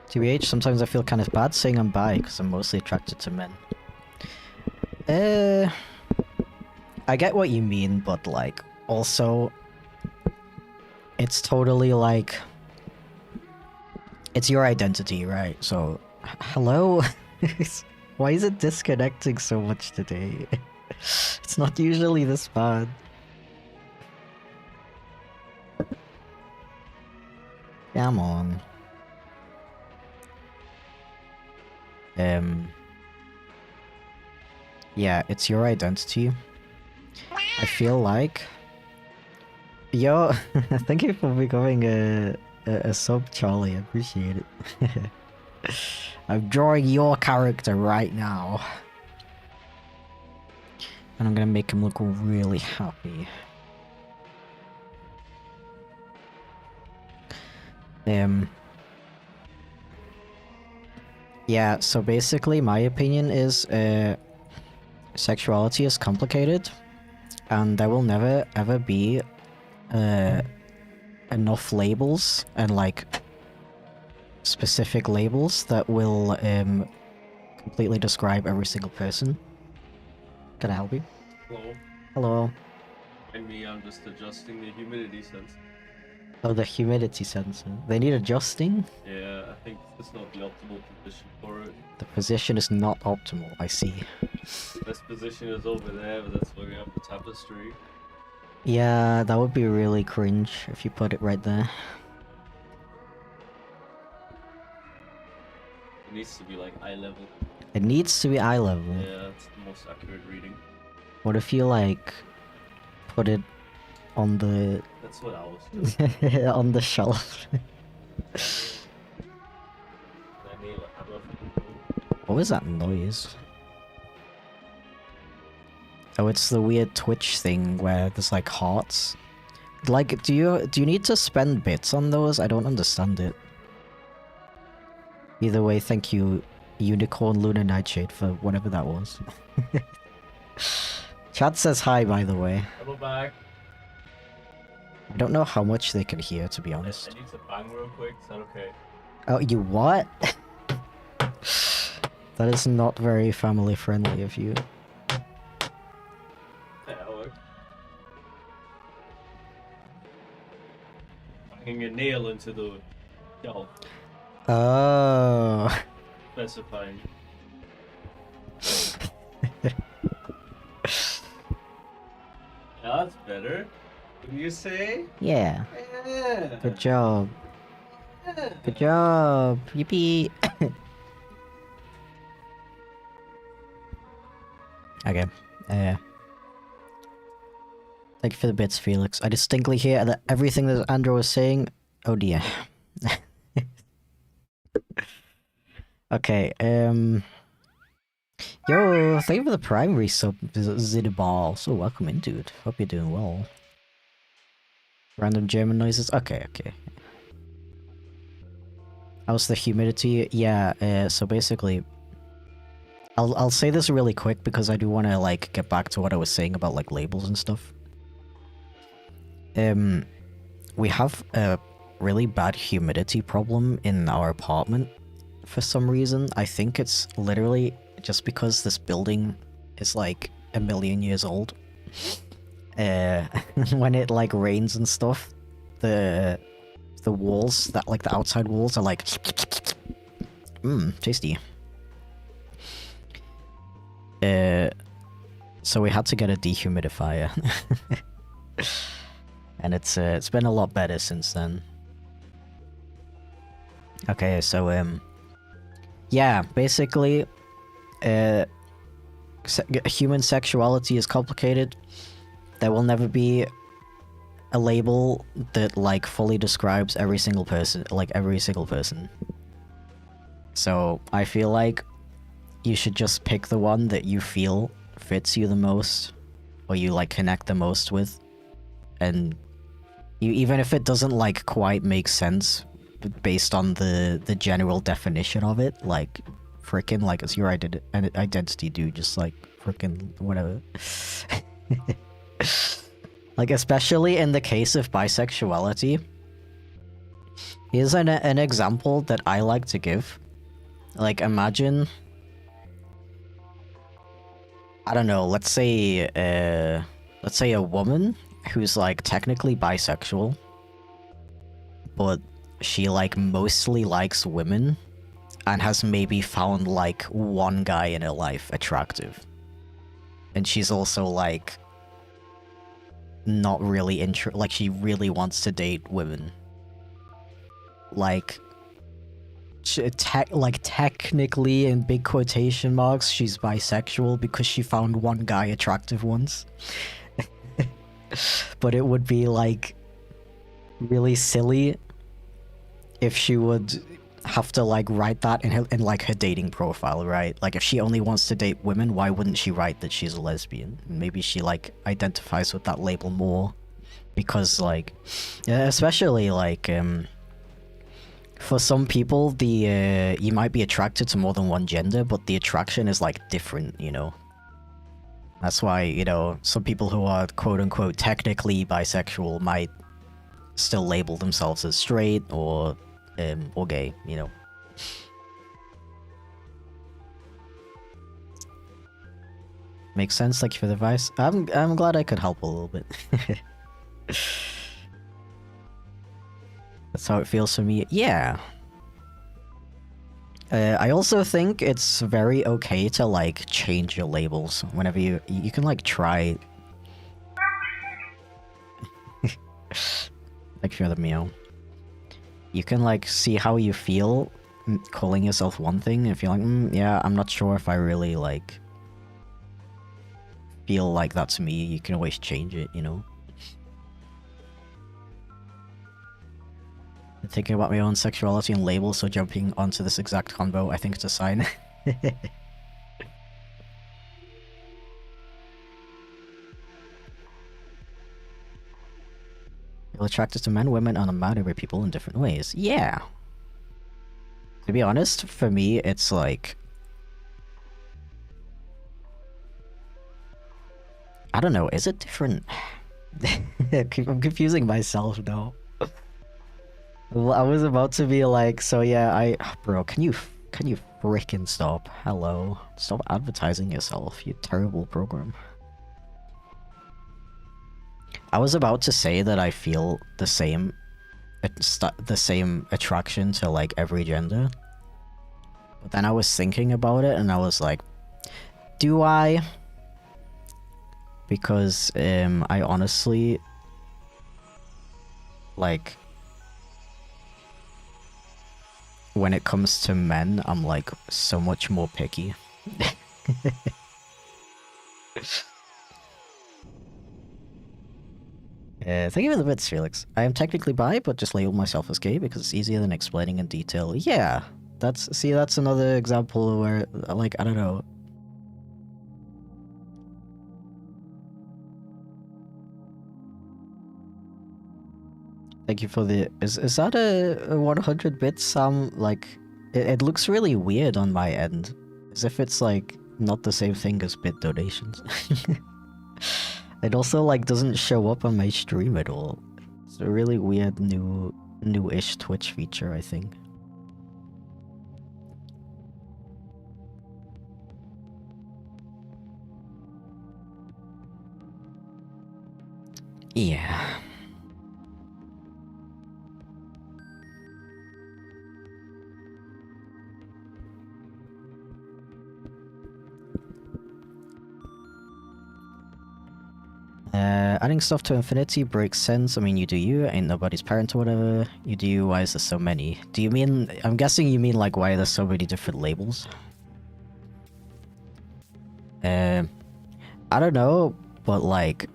TBH, sometimes I feel kind of bad saying I'm bi because I'm mostly attracted to men. I get what you mean, but like, also, it's totally like, it's your identity, right? So, hello? Why is it disconnecting so much today? It's not usually this bad. Come on. Yeah, it's your identity. I feel like... Yo, thank you for becoming a sub, Charlie. I appreciate it. I'm drawing your character right now. And I'm gonna make him look really happy. Yeah, so basically my opinion is sexuality is complicated and there will never ever be enough labels and like specific labels that will completely describe every single person. Can I help you? Hello. Hello. And me, I'm just adjusting the humidity sensor. Oh, the humidity sensor. They need adjusting? Yeah, I think it's not the optimal position for it. The position is not optimal, I see. Best position is over there, but that's where we have the tapestry. Yeah, that would be really cringe if you put it right there. It needs to be like eye level. It needs to be eye level. Yeah, it's the most accurate reading. What if you like put it on the That's what I was doing. on the shelf? What was that noise? Oh, it's the weird Twitch thing where there's like hearts. Like, do you need to spend bits on those? I don't understand it. Either way, thank you, Unicorn Lunar Nightshade, for whatever that was. Chat says hi, by the way. Hello back. I don't know how much they can hear, to be honest. I need to bang real quick, is that okay? Oh, you what? That is not very family friendly of you. Yeah, look. Banging a nail into the shelf. Oh. Specifying. Yeah, that's better. What do you say? Yeah. Yeah. Good job. Yeah. Good job. Yippee. Okay. Thank you for the bits, Felix. I distinctly hear that everything that Andrew was saying. Oh dear. Okay, yo, thank you for the primary sub, Zidball. So welcome in, dude. Hope you're doing well. Random German noises? Okay, okay. How's the humidity? Yeah, so basically... I'll say this really quick because I do want to, like, get back to what I was saying about, like, labels and stuff. We have a really bad humidity problem in our apartment for some reason. I think it's literally just because this building is, like, 1,000,000 years old. When it, like, rains and stuff, the walls, that, like, the outside walls are, like... tasty. So we had to get a dehumidifier. And it's been a lot better since then. Okay, so yeah, basically human sexuality is complicated. There will never be a label that, like, fully describes every single person, So I feel like you should just pick the one that you feel fits you the most, or you, like, connect the most with. And even if it doesn't, like, quite make sense based on the general definition of it, like, frickin', like, it's your identity, dude, just, like, frickin' whatever. Like, especially in the case of bisexuality. Here's an example that I like to give. Like, imagine... I don't know, let's say a woman who's, like, technically bisexual, but she, like, mostly likes women and has maybe found, like, one guy in her life attractive. And she's also, like, not really like, she really wants to date women. Like, technically, in big quotation marks, she's bisexual because she found one guy attractive once. But it would be, like, really silly if she would have to, like, write that in like her dating profile, right? Like, if she only wants to date women, why wouldn't she write that she's a lesbian? Maybe she, like, identifies with that label more because, like, especially, like, for some people, you might be attracted to more than one gender, but the attraction is, like, different, you know? That's why, you know, some people who are quote-unquote technically bisexual might still label themselves as straight or gay, you know? Makes sense, thank you for the advice. I'm glad I could help a little bit. That's how it feels for me. Yeah. I also think it's very okay to, like, change your labels whenever you can, like, try. Like, for the meow. You can, like, see how you feel calling yourself one thing. If you're like, yeah, I'm not sure if I really, like, feel like that's me, you can always change it, you know? Thinking about my own sexuality and labels, so jumping onto this exact combo, I think it's a sign. Feel attracted to men, women, and non-binary people in different ways. Yeah. To be honest, for me, it's like... I don't know, is it different? I'm confusing myself now. I was about to be like, so yeah, bro, can you frickin' stop? Hello. Stop advertising yourself, you terrible program. I was about to say that I feel the same attraction to, like, every gender. But then I was thinking about it and I was like, do I? Because I honestly, like, when it comes to men, I'm, like, so much more picky. Thank you for the bits, Felix. I am technically bi, but just label myself as gay because it's easier than explaining in detail. Yeah. That's another example where, like, I don't know. Thank you for the... Is that a 100 bits, Sam? Like, it looks really weird on my end. As if it's, like, not the same thing as bit donations. It also, like, doesn't show up on my stream at all. It's a really weird new-ish Twitch feature, I think. Yeah. Adding stuff to infinity breaks sense. I mean, you do you, ain't nobody's parent or whatever. You do you, why is there so many? Do you mean... I'm guessing you mean, like, why are there so many different labels? I don't know, but, like,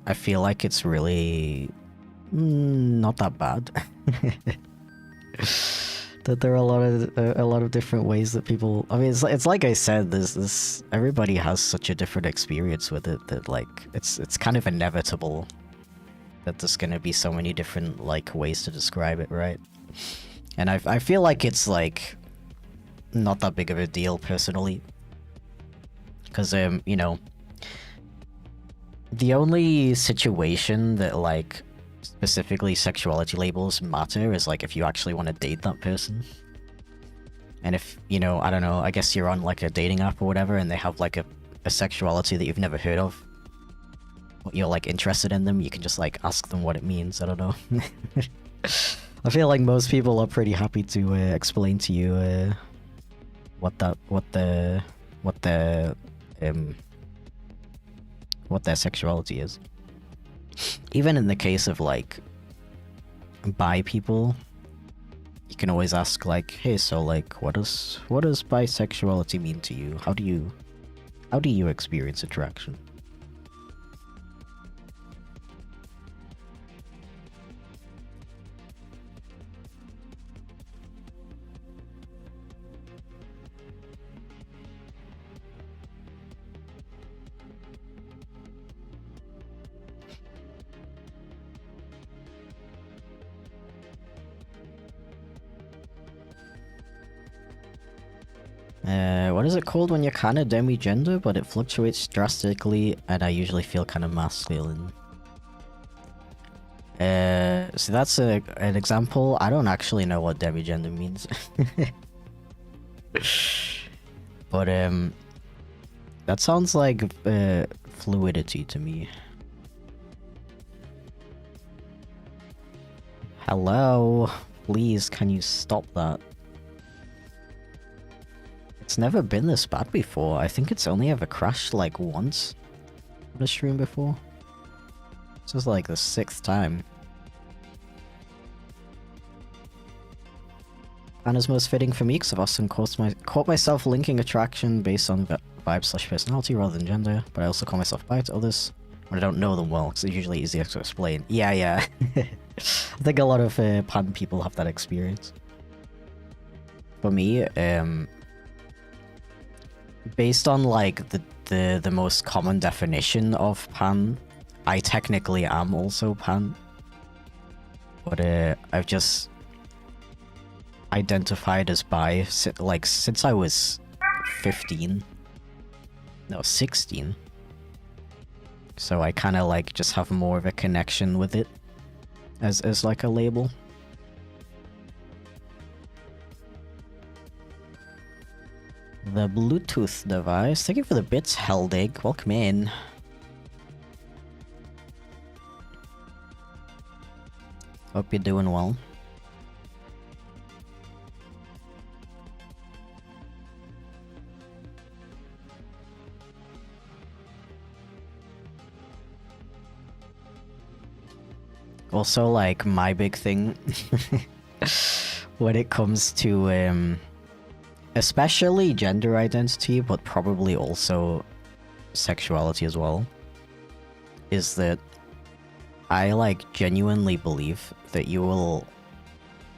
I feel like it's really... not that bad. That there are a lot of different ways that people... I mean, it's like I said, there's this... Everybody has such a different experience with it that, like, it's kind of inevitable that there's gonna be so many different, like, ways to describe it, right? And I feel like it's, like, not that big of a deal, personally. Because, you know... The only situation that, like... specifically sexuality labels matter is like if you actually want to date that person. And if, you know, I don't know, I guess you're on like a dating app or whatever and they have like a sexuality that you've never heard of, but you're like interested in them, you can just like ask them what it means. I don't know. I feel like most people are pretty happy to explain to you what their sexuality is. Even in the case of, like, bi people, you can always ask, like, hey, so, like, what does bisexuality mean to you? How do you experience attraction? What is it called when you're kind of demi-gender, but it fluctuates drastically, and I usually feel kind of masculine? So that's an example. I don't actually know what demi-gender means. But, that sounds like, fluidity to me. Hello? Please, can you stop that? It's never been this bad before. I think it's only ever crashed like once on a stream before. This is like the 6th time. And is most fitting for me because I've often caught myself linking attraction based on vibe/personality rather than gender, but I also call myself bi to others when I don't know them well because it's usually easier to explain. Yeah. I think a lot of pan people have that experience. For me, based on like the most common definition of pan, I technically am also pan. But I've just identified as bi like since I was 15. No, 16. So I kind of like just have more of a connection with it as like a label. The Bluetooth device. Thank you for the bits, Heldig. Welcome in. Hope you're doing well. Also, like, my big thing when it comes to especially gender identity, but probably also sexuality as well, is that I like genuinely believe that you will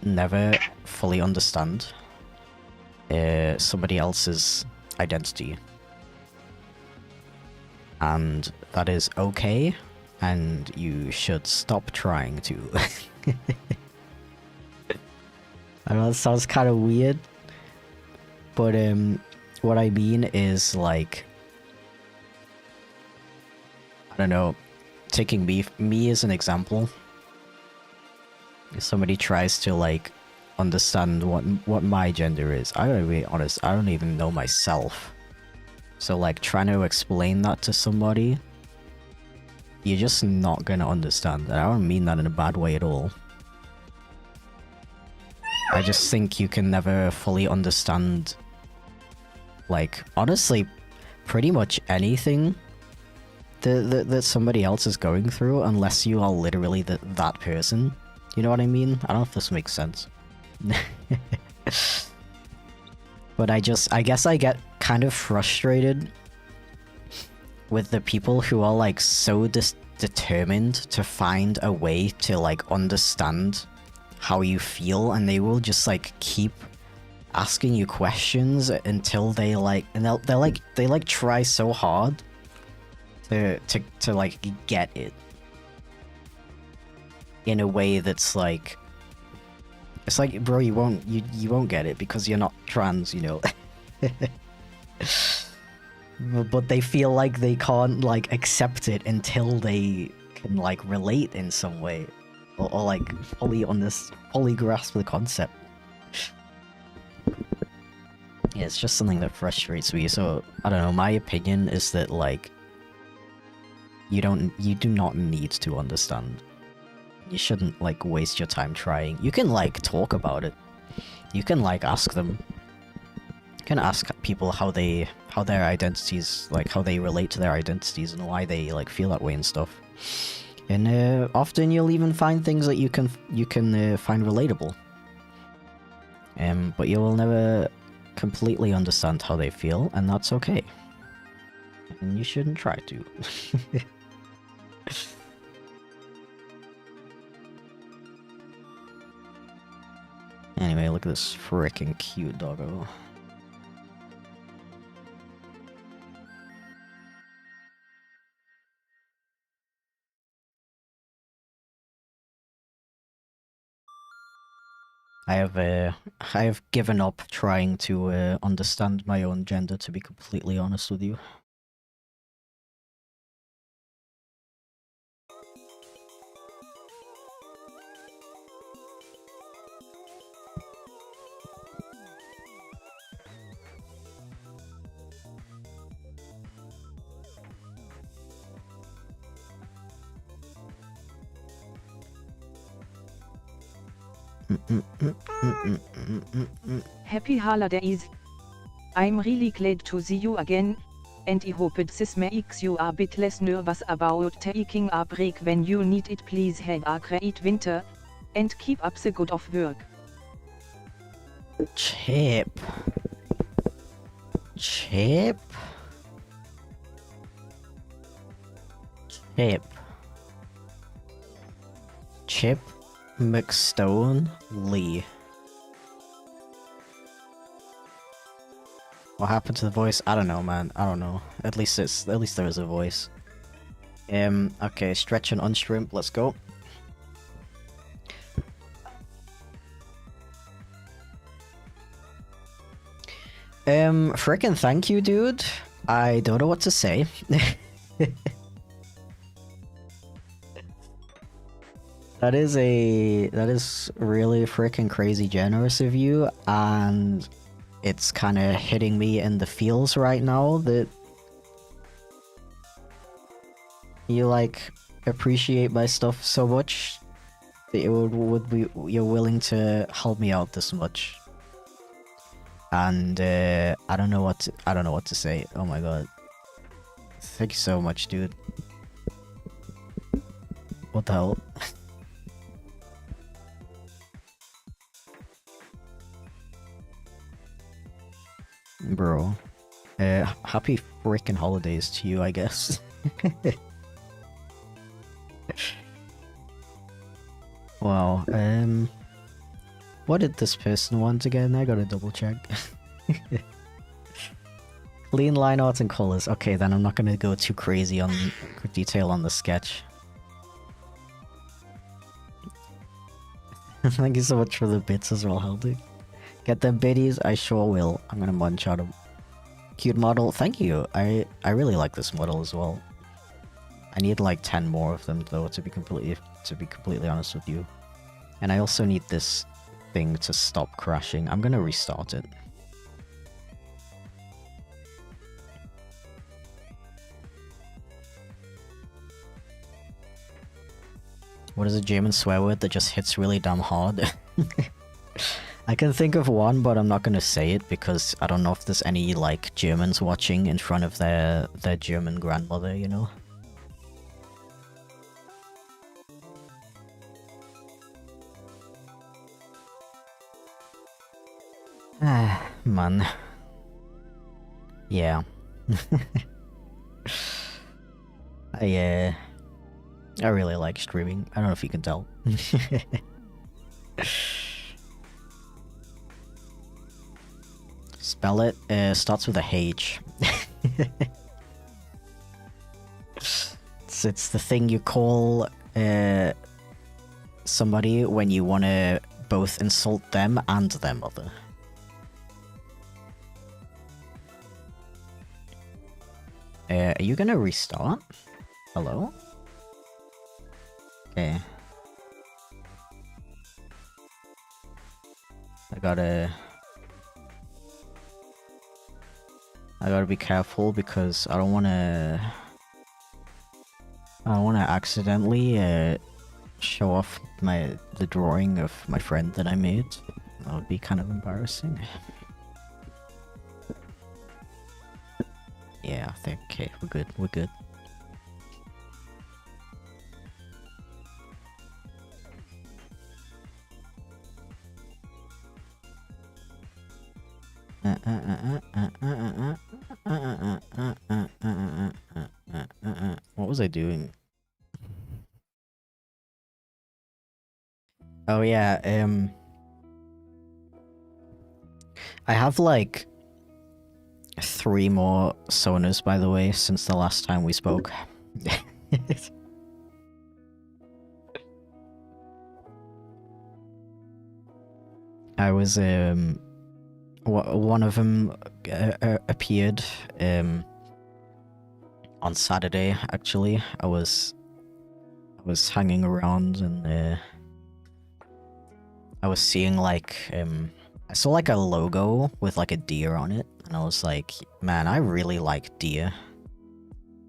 never fully understand somebody else's identity. And that is okay, and you should stop trying to. I know it sounds kind of weird, but what I mean is, like, I don't know, taking me as an example. If somebody tries to, like, understand what my gender is, I gotta be honest, I don't even know myself. So, like, trying to explain that to somebody, you're just not gonna understand. And I don't mean that in a bad way at all. I just think you can never fully understand, like, honestly, pretty much anything that somebody else is going through, unless you are literally that person. You know what I mean? I don't know if this makes sense. But I guess I get kind of frustrated with the people who are, like, so determined to find a way to, like, understand how you feel, and they will just, like, keep asking you questions until they, like, and they like try so hard to like get it in a way that's like, it's like, bro, you won't get it because you're not trans, you know. But they feel like they can't, like, accept it until they can, like, relate in some way, or like fully grasp the concept. Yeah, it's just something that frustrates me. So I don't know, my opinion is that, like, you do not need to understand. You shouldn't, like, waste your time trying. You can, like, talk about it. You can, like, ask them. You can ask people how their identities, like, how they relate to their identities and why they, like, feel that way and stuff. And often you'll even find things that you can find relatable. But you will never completely understand how they feel, and that's okay. And you shouldn't try to. Anyway, look at this freaking cute doggo. I have given up trying to understand my own gender, to be completely honest with you. Happy holidays. I'm really glad to see you again, and I hope this makes you a bit less nervous about taking a break when you need it. Please have a great winter, and keep up the good of work. Chip. Chip? Chip. Chip McStone Lee. What happened to the voice? I don't know, man. I don't know. At least there is a voice. Okay, stretch and unshrimp, let's go. Frickin' thank you, dude. I don't know what to say. That is really freaking crazy generous of you, and it's kind of hitting me in the feels right now that you, like, appreciate my stuff so much that you're willing to help me out this much. And I don't know what to say. Oh my god. Thank you so much, dude. What the hell? Bro. Happy freaking holidays to you, I guess. Wow, what did this person want again? I gotta double check. Clean line art and colors. Okay, then I'm not gonna go too crazy on detail on the sketch. Thank you so much for the bits as well, Heldig. Get them biddies? I sure will. I'm gonna munch on them. Cute model. Thank you. I really like this model as well. I need like 10 more of them though, to be completely honest with you. And I also need this thing to stop crashing. I'm gonna restart it. What is a German swear word that just hits really damn hard? I can think of one, but I'm not gonna say it because I don't know if there's any like Germans watching in front of their German grandmother, you know? Ah, man. Yeah. I really like streaming. I don't know if you can tell. Spell it. Starts with a H. It's the thing you call somebody when you want to both insult them and their mother. Are you gonna restart? Hello? Okay. I gotta be careful because I don't wanna accidentally show off the drawing of my friend that I made. That would be kind of embarrassing. Yeah, I think okay, we're good. We're good. What was I doing? Oh yeah, I have like 3 more sonars, by the way, since the last time we spoke. I was one of them appeared on Saturday. Actually, I was hanging around and I was seeing like I saw like a logo with like a deer on it, and I was like, man, I really like deer.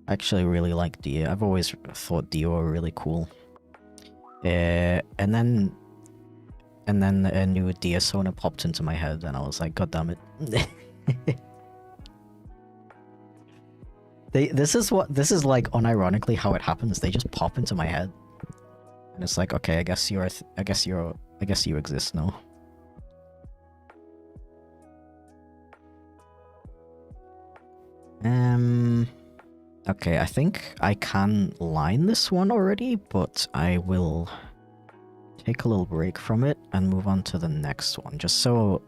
I actually really like deer. I've always thought deer were really cool. And then a new deer sonar popped into my head, and I was like, god damn it. This is like unironically how it happens. They just pop into my head, and it's like, okay, I guess you exist now. Okay, I think I can line this one already, but I will take a little break from it and move on to the next one, just so,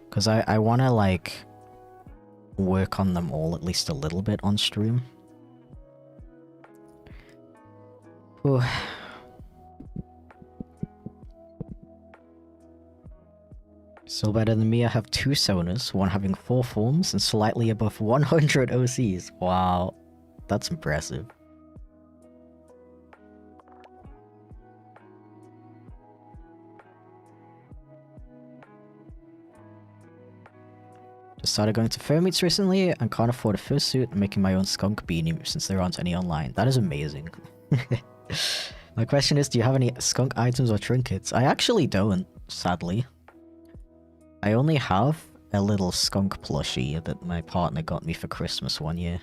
because I want to like work on them all at least a little bit on stream. Whew. Still better than me, I have 2 sonars, one having 4 forms and slightly above 100 OCs. Wow, that's impressive. Just started going to fair meets recently and can't afford a fursuit and making my own skunk beanie since there aren't any online. That is amazing. My question is, do you have any skunk items or trinkets? I actually don't, sadly. I only have a little skunk plushie that my partner got me for Christmas one year.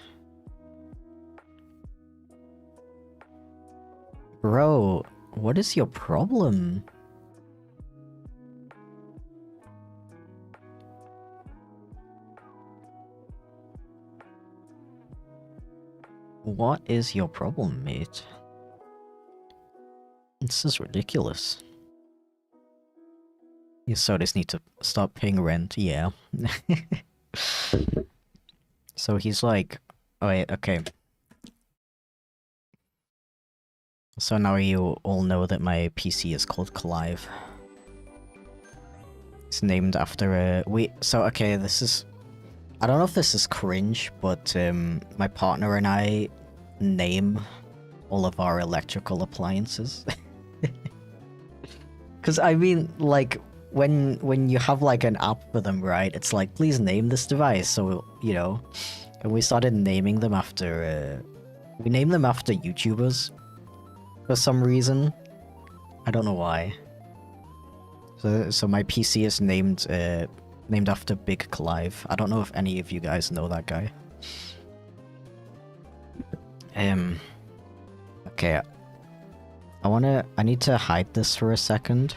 Bro, what is your problem? What is your problem, mate? This is ridiculous. You so just need to stop paying rent, yeah. So he's like, oh wait, okay. So now you all know that my PC is called Clive. It's named after a... So okay, this is... I don't know if this is cringe, but my partner and I name all of our electrical appliances. Because I mean, like, when you have like an app for them, right? It's like, please name this device, so, you know. And we started naming them after... we named them after YouTubers. For some reason. I don't know why. So my PC is named after Big Clive. I don't know if any of you guys know that guy. Okay. I need to hide this for a second.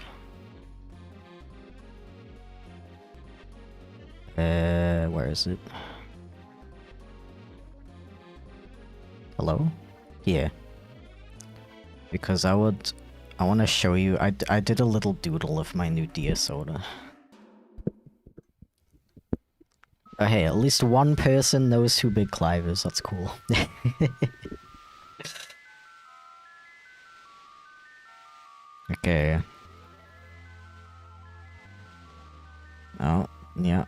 Where is it? Hello? Here. Because I want to show you, I did a little doodle of my new Dia soda. Oh hey, at least one person knows who Big Clive is, that's cool. Okay. Oh, yeah.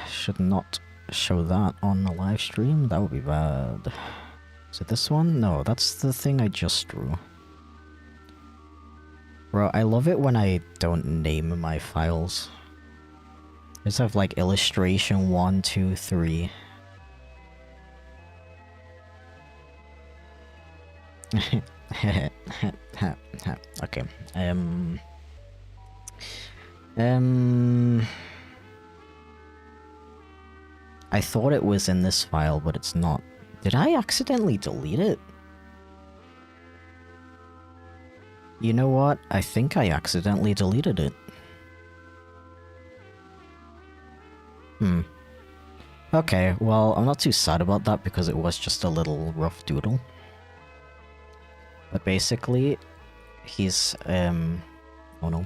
Should not show that on the live stream, that would be bad. Is it this one? No, that's the thing I just drew. Bro, I love it when I don't name my files. I just have like illustration 1, 2, 3. Okay. I thought it was in this file, but it's not. Did I accidentally delete it? You know what? I think I accidentally deleted it. Okay, well, I'm not too sad about that because it was just a little rough doodle. But basically, he's, oh no.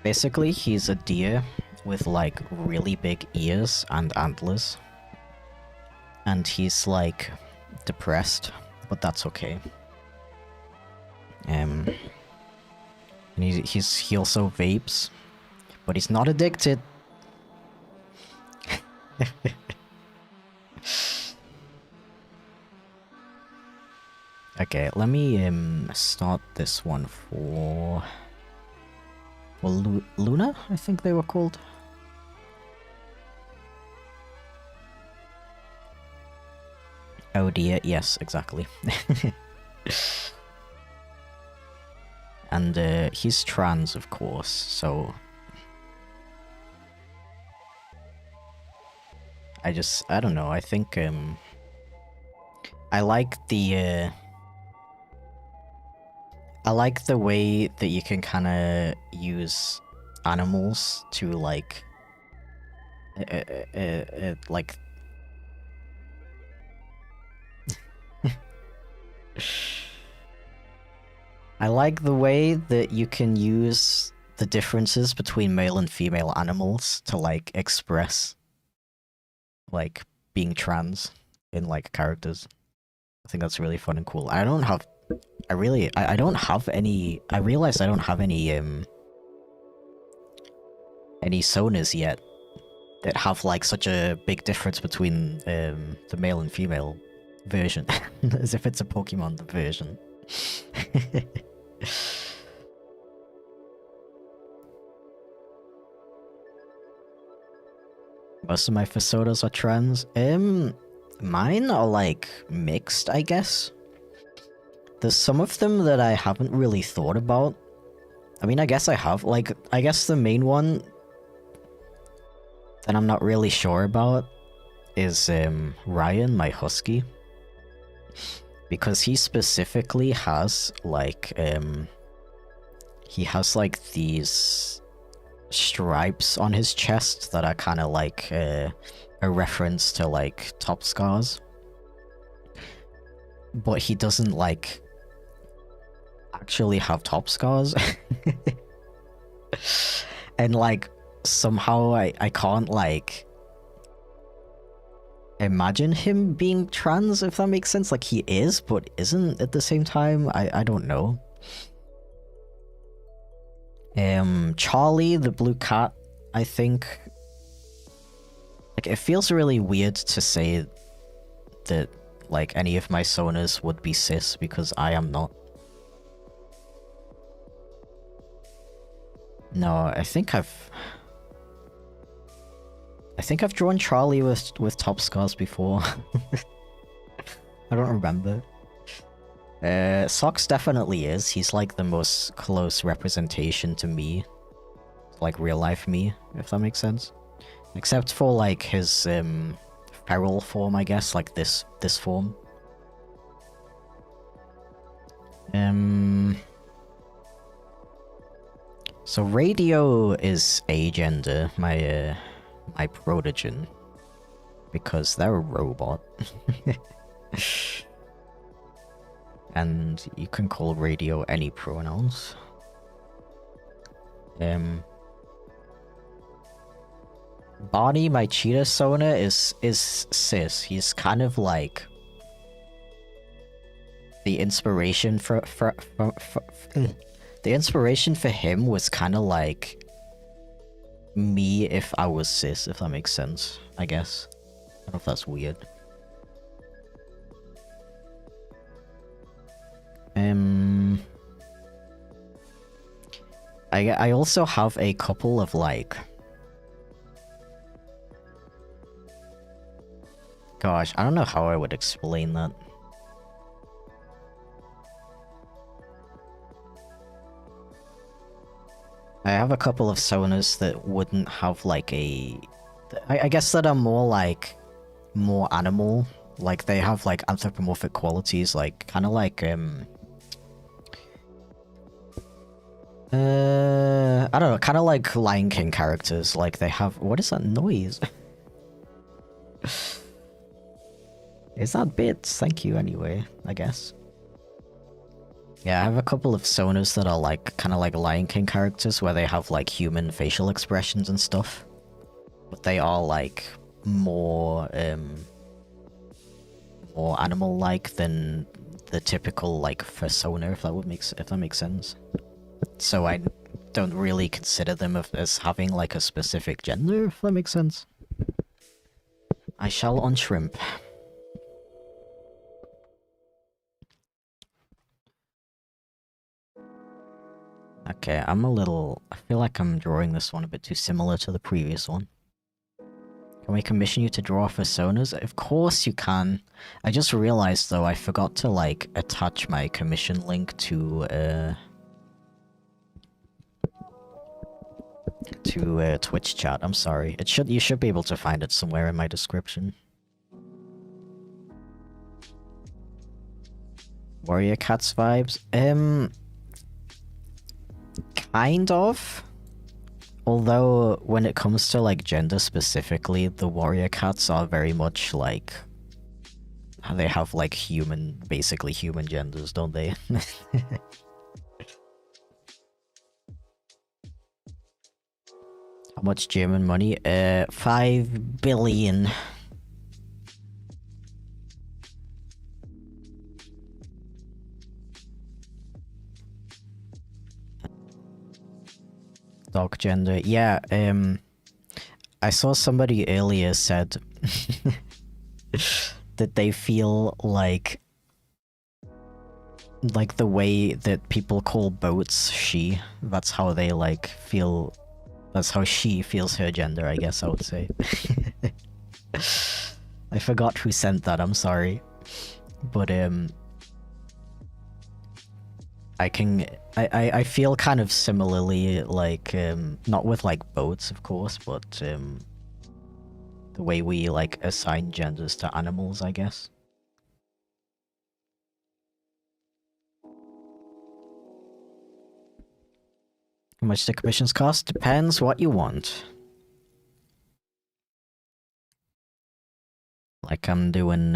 Basically, he's a deer with, like, really big ears and antlers. And he's, like, depressed, but that's okay. And he also vapes, but he's not addicted. Okay, let me start this one for Luna, I think they were called. Oh dear, yes, exactly. And he's trans, of course, so... I don't know, I think, I like the way that you can kinda use animals to, like... like... I like the way that you can use the differences between male and female animals to, like, express, like, being trans in, like, characters. I think that's really fun and cool. I don't have any... I realized I don't have any Sonas yet that have, like, such a big difference between, the male and female version. As if it's a Pokemon version. Most of my Fasodas are trans. Mine are, like, mixed, I guess. There's some of them that I haven't really thought about. I mean, I guess I have. Like, I guess the main one that I'm not really sure about is, Ryan, my husky. Because he specifically has, like, he has, like, these stripes on his chest that are kind of like a reference to, like, top scars. But he doesn't, like, actually have top scars. And, like, somehow I can't like imagine him being trans, if that makes sense. Like he is, but isn't at the same time. I don't know. Charlie the blue cat, I think. Like it feels really weird to say that like any of my soners would be cis because I am not. No, I think I've drawn Charlie with top scars before. I don't remember. Socks definitely is. He's like the most close representation to me. Like real life me, if that makes sense. Except for like his feral form, I guess, like this form. So Radio is agender, my protogen, because they're a robot. And you can call Radio any pronouns. Barney, my cheetah sona, is cis. He's kind of like the inspiration for the inspiration for him was kind of like me if I was cis, if that makes sense, I guess. I don't know if that's weird. I also have a couple of like... Gosh, I don't know how I would explain that. I have a couple of soners that wouldn't have like a... I guess that are more like... more animal. Like they have like anthropomorphic qualities, like kind of like I don't know, kind of like Lion King characters. Like they have... What is that noise? Is that bits? Thank you anyway, I guess. Yeah, I have a couple of soners that are like kind of like Lion King characters where they have like human facial expressions and stuff. But they are like more more animal-like than the typical like persona, if that makes sense. So I don't really consider them as having like a specific gender, if that makes sense. I shall on shrimp. Okay, I feel like I'm drawing this one a bit too similar to the previous one. Can we commission you to draw personas? Of course you can. I just realized though, I forgot to like attach my commission link to Twitch chat. I'm sorry. You should be able to find it somewhere in my description. Warrior Cats vibes? Kind of. Although, when it comes to, like, gender specifically, the warrior cats are very much, like... They have, like, basically human genders, don't they? How much German money? 5 billion. Dog gender. Yeah, I saw somebody earlier said that they feel like the way that people call boats she, that's how they like feel, that's how she feels her gender, I guess I would say. I forgot who sent that, I'm sorry. But I feel kind of similarly, like, not with, like, boats, of course, but, the way we, like, assign genders to animals, I guess. How much the commissions cost? Depends what you want. Like, I'm doing,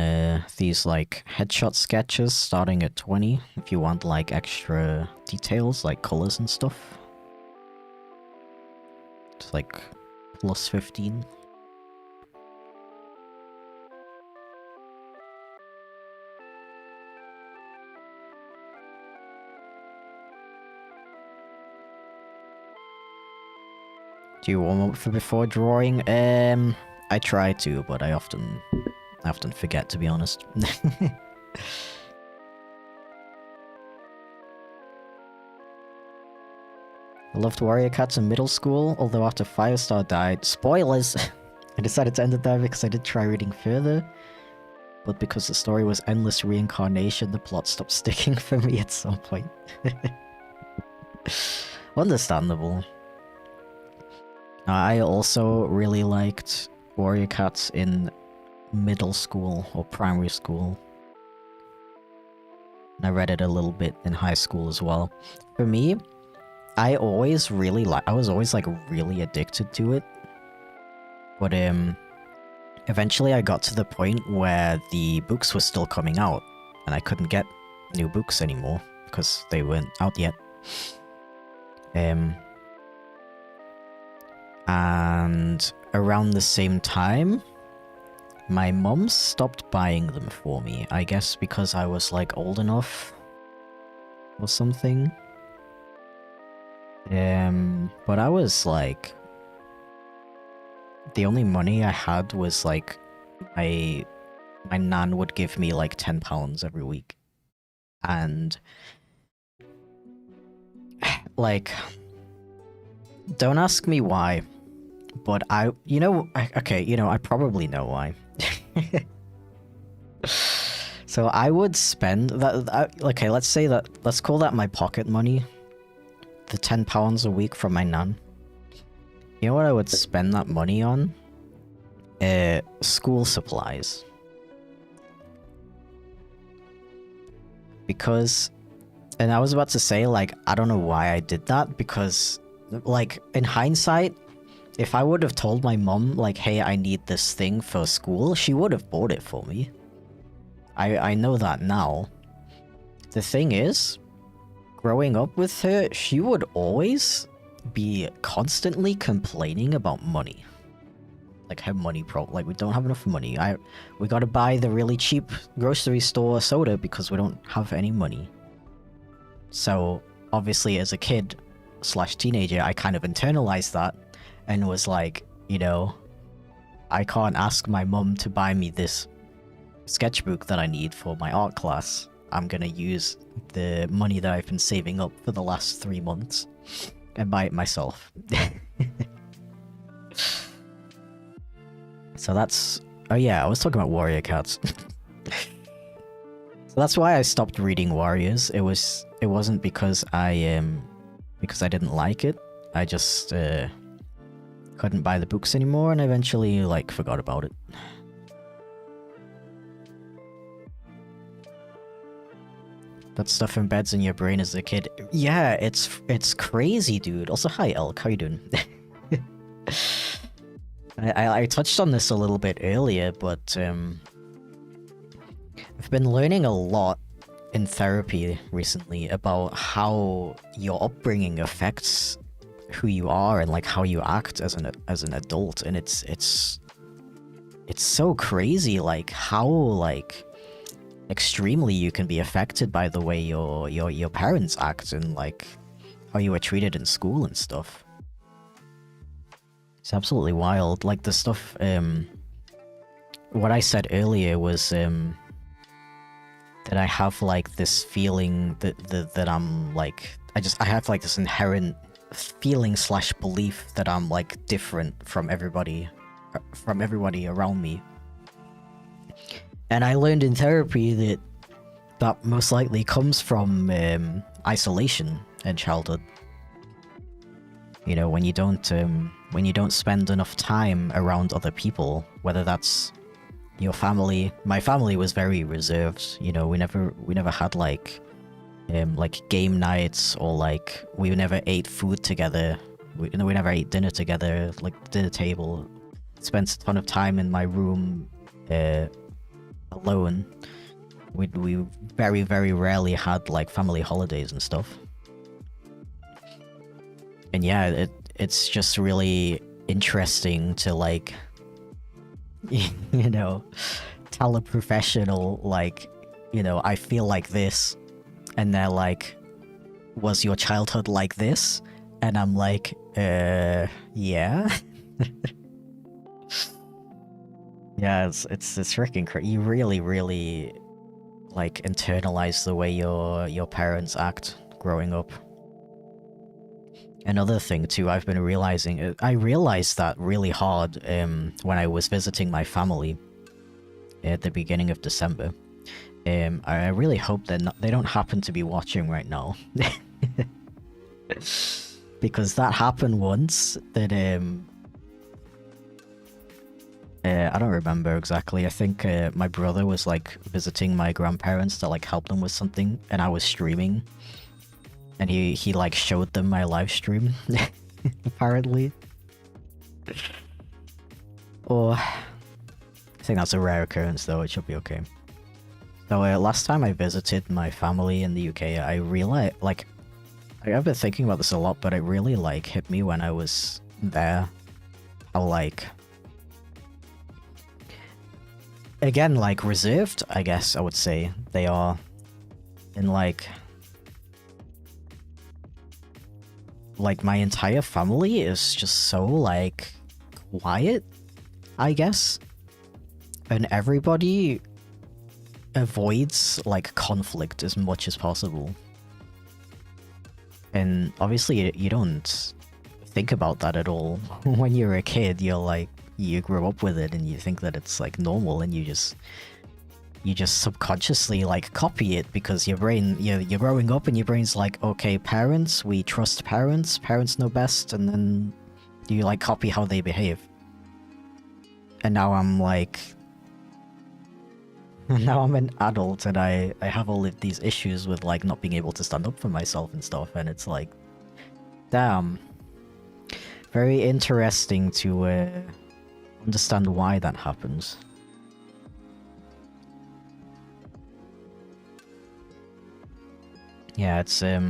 these, like, headshot sketches starting at 20, if you want, like, extra details, like colors and stuff. It's like plus 15. Do you warm up for before drawing? I try to, but I often forget, to be honest. I loved Warrior Cats in middle school, although after Firestar died, spoilers! I decided to end it there because I did try reading further, but because the story was endless reincarnation, the plot stopped sticking for me at some point. Understandable. I also really liked Warrior Cats in middle school or primary school. And I read it a little bit in high school as well. For me, I was always like really addicted to it. But eventually I got to the point where the books were still coming out and I couldn't get new books anymore because they weren't out yet. And around the same time, my mum stopped buying them for me. I guess because I was like old enough or something. But I was like, the only money I had was like my nan would give me like £10 every week. And like, don't ask me why, but I probably know why. So I would spend that, okay, let's call that my pocket money. The £10 a week from my nan. You know what I would spend that money on? School supplies. Because, and I was about to say, like, I don't know why I did that, because, like, in hindsight, if I would have told my mum, like, hey, I need this thing for school, she would have bought it for me. I know that now. The thing is, growing up with her, she would always be constantly complaining about money. Like her money like we don't have enough money. We gotta buy the really cheap grocery store soda because we don't have any money. So obviously as a kid / teenager, I kind of internalized that and was like, you know, I can't ask my mum to buy me this sketchbook that I need for my art class. I'm gonna use the money that I've been saving up for the last 3 months and buy it myself. So that's... oh yeah, I was talking about Warrior Cats. So that's why I stopped reading Warriors. It wasn't because I didn't like it. I just couldn't buy the books anymore and eventually like forgot about it. That stuff embeds in your brain as a kid. Yeah, it's crazy, dude. Also, hi Elk, how you doing? I touched on this a little bit earlier, but I've been learning a lot in therapy recently about how your upbringing affects who you are and like how you act as an adult, and it's so crazy, like how like extremely you can be affected by the way your parents act and like how you were treated in school and stuff. It's absolutely wild. Like the stuff what I said earlier was that I have like this feeling that I'm like I have like this inherent feeling / belief that I'm like different from everybody around me. And I learned in therapy that most likely comes from isolation in childhood. You know, when you don't spend enough time around other people, whether that's your family. My family was very reserved. You know, we never had like game nights, or like we never ate food together. We never ate dinner together, like dinner table. Spent a ton of time in my room alone. We very, very rarely had like family holidays and stuff. And yeah, it's just really interesting to like, you know, tell a professional like, you know, I feel like this, and they're like, was your childhood like this? And I'm like, yeah. Yeah, it's freaking you really like internalize the way your parents act growing up. Another thing too, I've been realizing, I realized that really hard when I was visiting my family at the beginning of December. I really hope they don't happen to be watching right now. Because that happened once, that I don't remember exactly. I think my brother was like visiting my grandparents to like help them with something, and I was streaming, and he like showed them my live stream, apparently. Or I think that's a rare occurrence though. It should be okay. So last time I visited my family in the UK, I realized like I've been thinking about this a lot, but it really like hit me when I was there. How like, again, like reserved, I guess I would say they are in like my entire family is just so like quiet, I guess, and everybody avoids like conflict as much as possible. And obviously you don't think about that at all. When you're a kid, you're like, you grow up with it and you think that it's like normal, and you just subconsciously like copy it because your brain, you're growing up and your brain's like, okay, parents, we trust parents know best, and then you like copy how they behave. And now I'm like, now I'm an adult and I have all of these issues with like not being able to stand up for myself and stuff, and it's like, damn, very interesting to understand why that happens. Yeah, it's it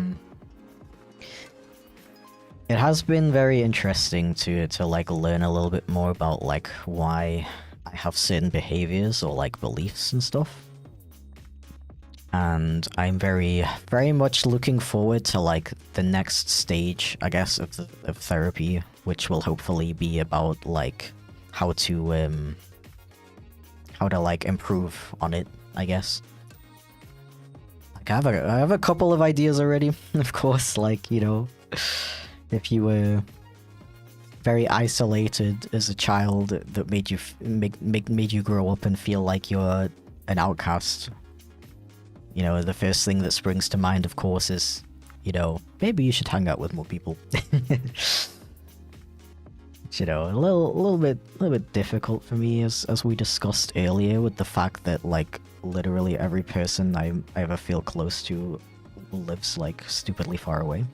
has been very interesting to like learn a little bit more about like why I have certain behaviors or like beliefs and stuff. And I'm very much looking forward to like the next stage, I guess, of therapy, which will hopefully be about like how to like improve on it, I guess. Like I have a couple of ideas already, of course, like, you know, if you were very isolated as a child that made you made you grow up and feel like you're an outcast, you know, the first thing that springs to mind, of course, is, you know, maybe you should hang out with more people. You know, a little bit difficult for me, as we discussed earlier, with the fact that like literally every person I ever feel close to lives like stupidly far away.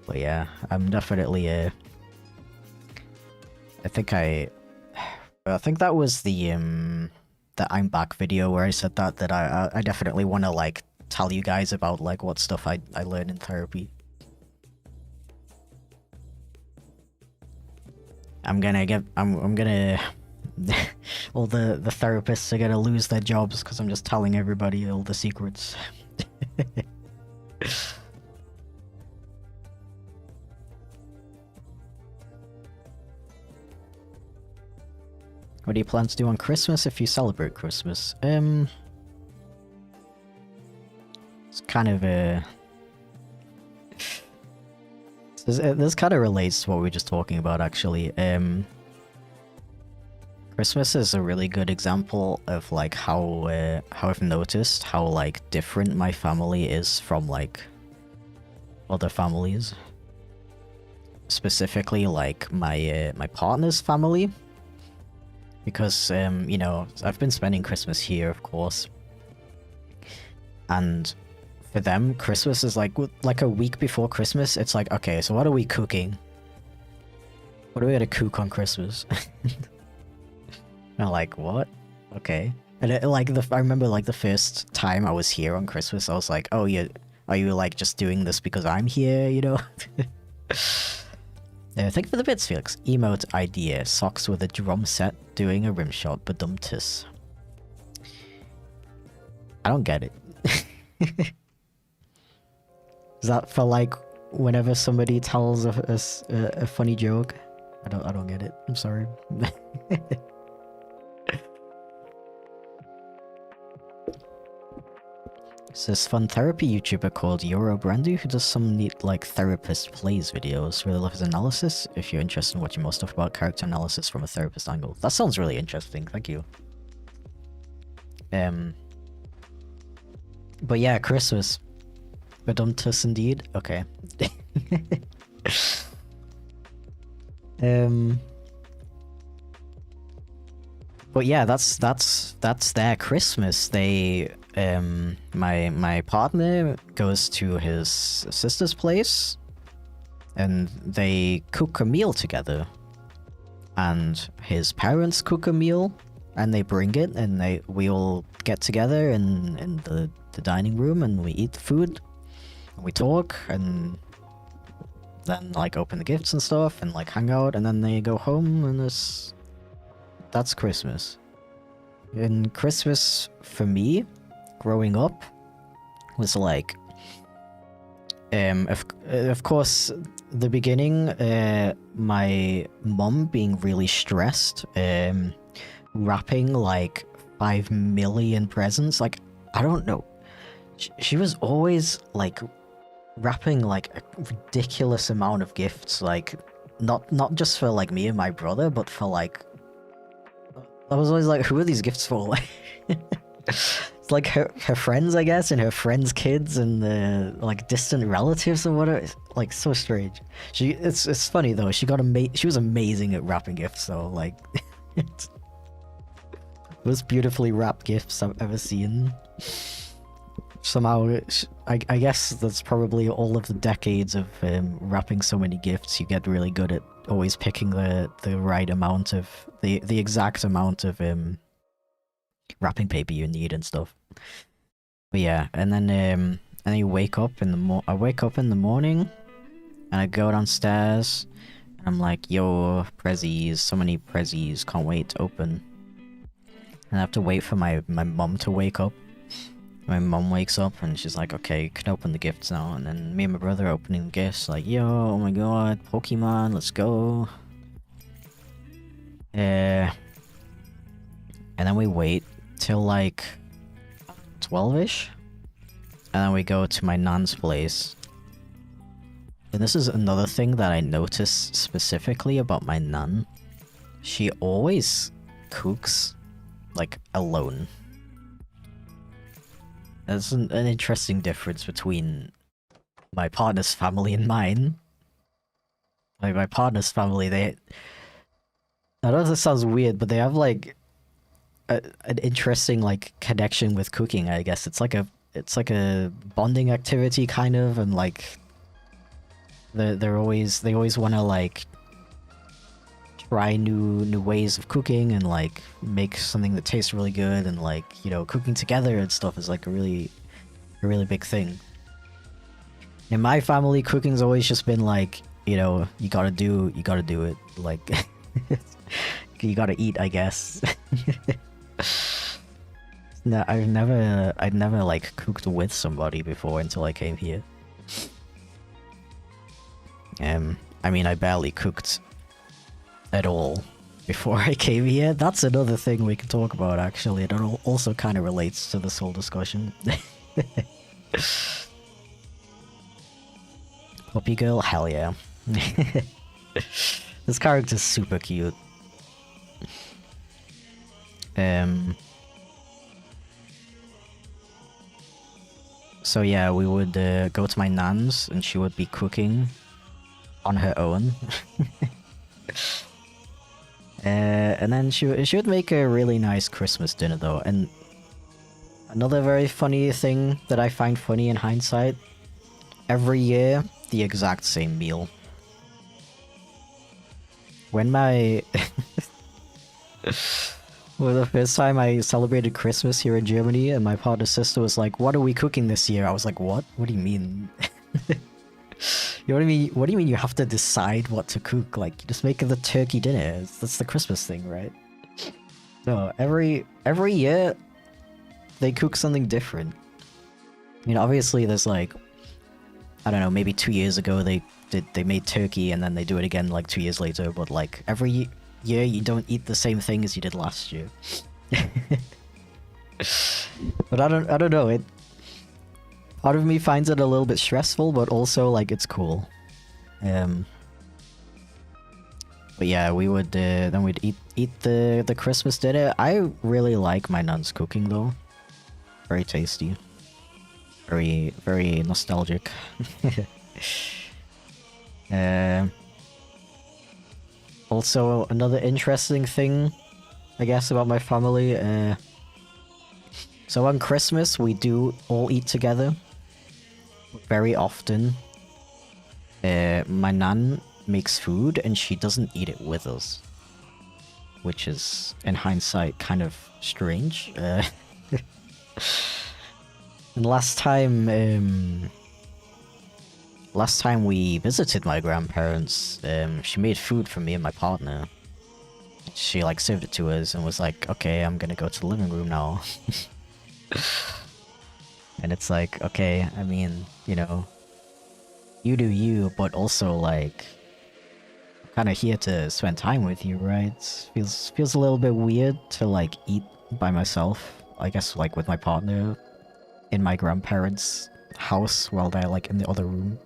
But yeah, I'm definitely I think that was the I'm back video where I said that I definitely want to like tell you guys about like what stuff I learned in therapy. I'm gonna all the therapists are gonna lose their jobs because I'm just telling everybody all the secrets. What do you plan to do on Christmas if you celebrate Christmas? It's kind of a... This kind of relates to what we were just talking about, actually. Christmas is a really good example of like how I've noticed how like different my family is from like other families. Specifically, like my partner's family. Because, you know, I've been spending Christmas here, of course. And for them, Christmas is like a week before Christmas. It's like, okay, so what are we cooking? What are we gonna cook on Christmas? I'm like, what? Okay. And it, like, I remember like the first time I was here on Christmas, I was like, oh, yeah, are you like just doing this because I'm here, you know? Thank you for the bits, Felix. Emote idea. Socks with a drum set doing a rim shot, but dumtus. I don't get it. Is that for like whenever somebody tells a funny joke? I don't get it. I'm sorry. There's this fun therapy YouTuber called Eurobrandy who does some neat like therapist plays videos. Really love his analysis. If you're interested in watching more stuff about character analysis from a therapist angle, that sounds really interesting. Thank you. But yeah, Christmas. Bedumtus indeed. Okay. But yeah, that's their Christmas. They my partner goes to his sister's place and they cook a meal together. And his parents cook a meal and they bring it and we all get together in the dining room and we eat the food and we talk and then like open the gifts and stuff and like hang out and then they go home and that's Christmas. And Christmas for me growing up was like of course the beginning, my mum being really stressed, wrapping like 5 million presents. Like, I don't know. She was always like wrapping like a ridiculous amount of gifts, like not just for like me and my brother, but for like I was always like, who are these gifts for? It's like her friends, I guess, and her friends' kids and like distant relatives and whatever. It's, like, so strange. It's funny though. She was amazing at wrapping gifts though. Like, it's most beautifully wrapped gifts I've ever seen. Somehow, I guess that's probably all of the decades of wrapping so many gifts. You get really good at always picking the right amount of the exact amount of wrapping paper you need and stuff. But yeah, and then you wake up in the I wake up in the morning and I go downstairs and I'm like, yo, prezzies, so many prezzies, can't wait to open. And I have to wait for my mum to wake up. My mum wakes up and she's like, okay, you can open the gifts now. And then me and my brother are opening the gifts, like, yo, oh my god, Pokemon, let's go. And then we wait till like 12ish. And then we go to my nan's place. And this is another thing that I notice specifically about my nan. She always cooks, like, alone. There's an interesting difference between my partner's family and mine. Like, my partner's family, I don't know if this sounds weird, but they have, like, an interesting, like, connection with cooking, I guess. It's like a bonding activity, kind of, and, like, they always want to, like, try new ways of cooking and like make something that tastes really good, and like, you know, cooking together and stuff is like a really big thing. In my family, cooking's always just been like, you know, you gotta do it, like you gotta eat, I guess. No, I'd never like cooked with somebody before until I came here. I mean, I barely cooked at all before I came here. That's another thing we can talk about, actually. It also kind of relates to this whole discussion. Puppy girl? Hell yeah. This character's super cute. So yeah, we would go to my nan's and she would be cooking on her own. And then she would make a really nice Christmas dinner though. And another very funny thing that I find funny in hindsight, every year the exact same meal. When my well, the first time I celebrated Christmas here in Germany and my partner's sister was like, what are we cooking this year? I was like, what do you mean? You know what I mean? What do you mean you have to decide what to cook? Like, you just make the turkey dinner. That's the Christmas thing, right? No, every year they cook something different. I mean, obviously there's like, I don't know, maybe 2 years ago they made turkey and then they do it again like 2 years later, but like every year you don't eat the same thing as you did last year. But I don't know, it part of me finds it a little bit stressful, but also like it's cool. But yeah, we would then we'd eat the Christmas dinner. I really like my nan's cooking though. Very tasty. Very nostalgic. Also, another interesting thing, I guess, about my family. So on Christmas, we do all eat together. Very often. My nan makes food and she doesn't eat it with us. Which is, in hindsight, kind of strange. And last time we visited my grandparents, she made food for me and my partner. She like served it to us and was like, okay, I'm gonna go to the living room now. And it's like, okay, I mean, you know, you do you, but also like, I'm kind of here to spend time with you, right? Feels a little bit weird to like eat by myself, I guess, like with my partner in my grandparents' house while they're like in the other room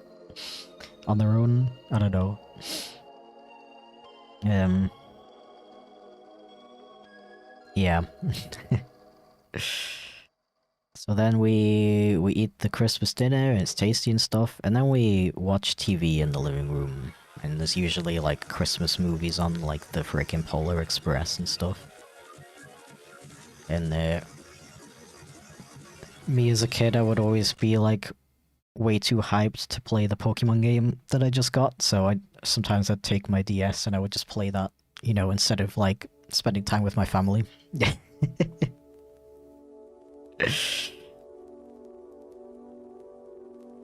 on their own. I don't know. Yeah. So then we eat the Christmas dinner and it's tasty and stuff, and then we watch TV in the living room, and there's usually like Christmas movies on, like the freaking Polar Express and stuff. And me as a kid, I would always be like way too hyped to play the Pokemon game that I just got, so sometimes I'd take my DS and I would just play that, you know, instead of like spending time with my family.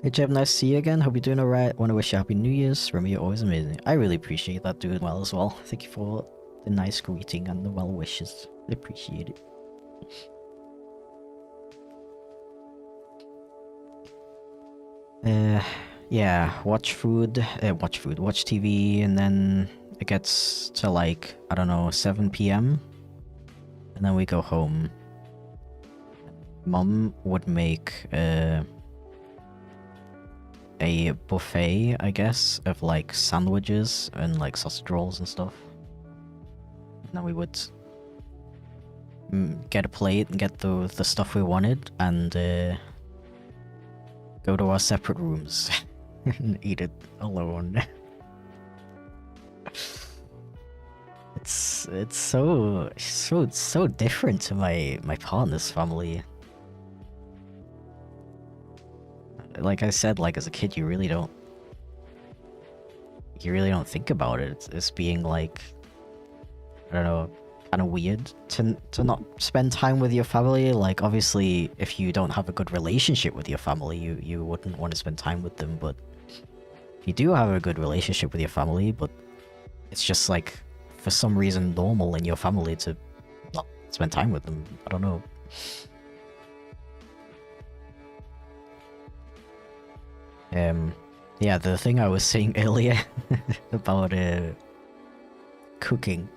Hey Jeb, nice to see you again. Hope you're doing alright. Want to wish you Happy New Year's. Remember, you're always amazing. I really appreciate that, doing well as well. Thank you for the nice greeting and the well wishes. I appreciate it. Yeah, watch TV, and then it gets to like, I don't know, 7 PM, and then we go home. Mum would make a buffet, I guess, of like sandwiches and like sausage rolls and stuff. And then we would get a plate and get the stuff we wanted and go to our separate rooms and eat it alone. It's so different to my partner's family. Like I said, like as a kid, you really don't think about it. It's being like, I don't know, kind of weird to not spend time with your family. Like obviously, if you don't have a good relationship with your family, you wouldn't want to spend time with them. But if you do have a good relationship with your family, but it's just like for some reason normal in your family to not spend time with them. I don't know. Yeah, the thing I was saying earlier about cooking.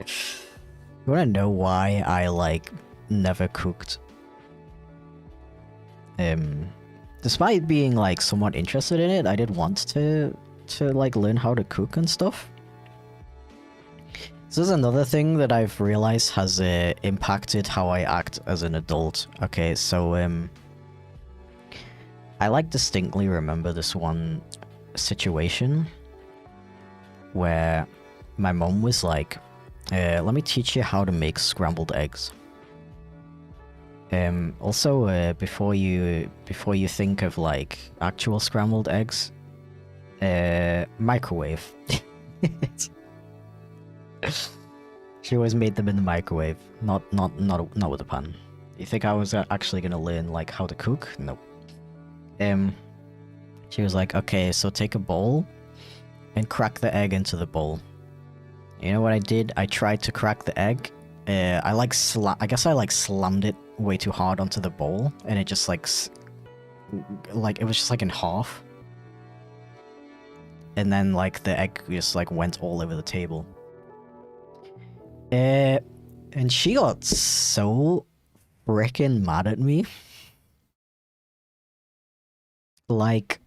You wanna know why I like never cooked? Despite being like somewhat interested in it, I did want to like learn how to cook and stuff. This is another thing that I've realized has impacted how I act as an adult. Okay, so I like distinctly remember this one situation where my mom was like, let me teach you how to make scrambled eggs. Also, before you think of like actual scrambled eggs, microwave. She always made them in the microwave, not with a pan. You think I was actually gonna learn like how to cook? Nope. She was like, okay, so take a bowl and crack the egg into the bowl. You know what I did? I tried to crack the egg. I guess I like slammed it way too hard onto the bowl, and it just like it was just like in half. And then like the egg just like went all over the table. And she got so freaking mad at me. Like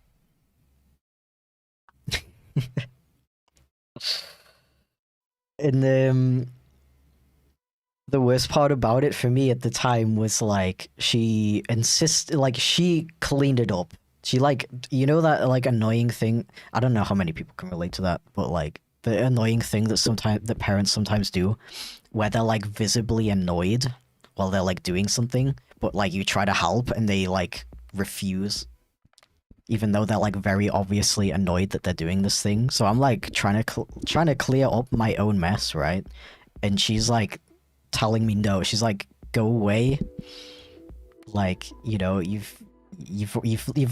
and the worst part about it for me at the time was like she cleaned it up. She like, you know that like annoying thing, I don't know how many people can relate to that, but like the annoying thing that parents sometimes do where they're like visibly annoyed while they're like doing something, but like you try to help and they like refuse, even though they're like very obviously annoyed that they're doing this thing. So I'm like trying to clear up my own mess, right? And she's like telling me no. She's like, go away. Like, you know, you've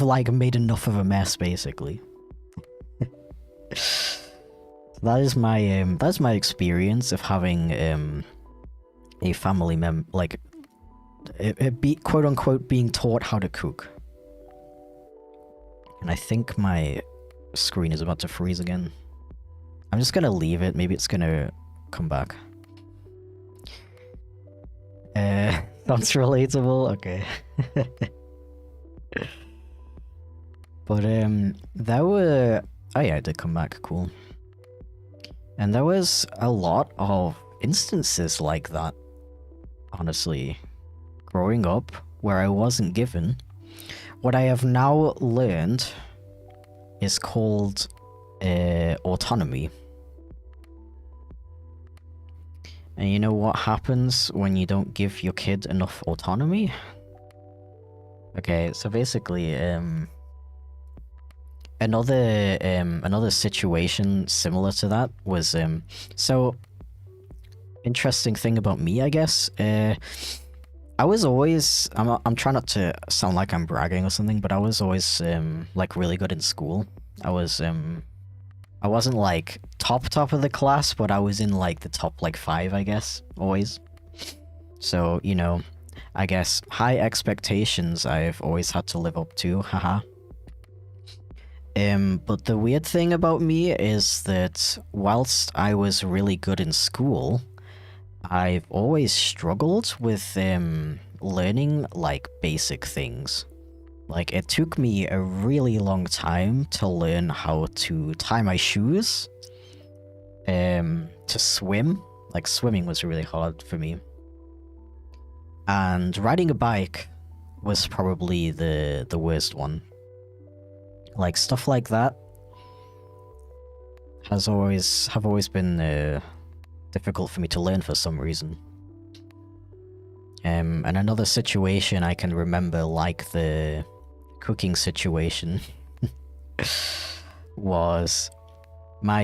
like made enough of a mess, basically. That's my experience of having a family member, like quote unquote being taught how to cook. And I think my screen is about to freeze again. I'm just gonna leave it. Maybe it's gonna come back. Sounds relatable. Okay. But there were, oh yeah, it did come back. Cool. And there was a lot of instances like that, honestly, growing up, where I wasn't given. What I have now learned is called autonomy. And you know what happens when you don't give your kid enough autonomy? Okay, so basically, another situation similar to that was so interesting thing about me, I guess. I was always, I'm trying not to sound like I'm bragging or something, but I was always like really good in school. I wasn't like top of the class, but I was in like the top like 5, I guess, always. So, you know, I guess high expectations I've always had to live up to, haha. But the weird thing about me is that whilst I was really good in school, I've always struggled with learning like basic things. Like it took me a really long time to learn how to tie my shoes, to swim. Like swimming was really hard for me. And riding a bike was probably the worst one. Like stuff like that have always been difficult for me to learn for some reason. And another situation I can remember, like the cooking situation, was my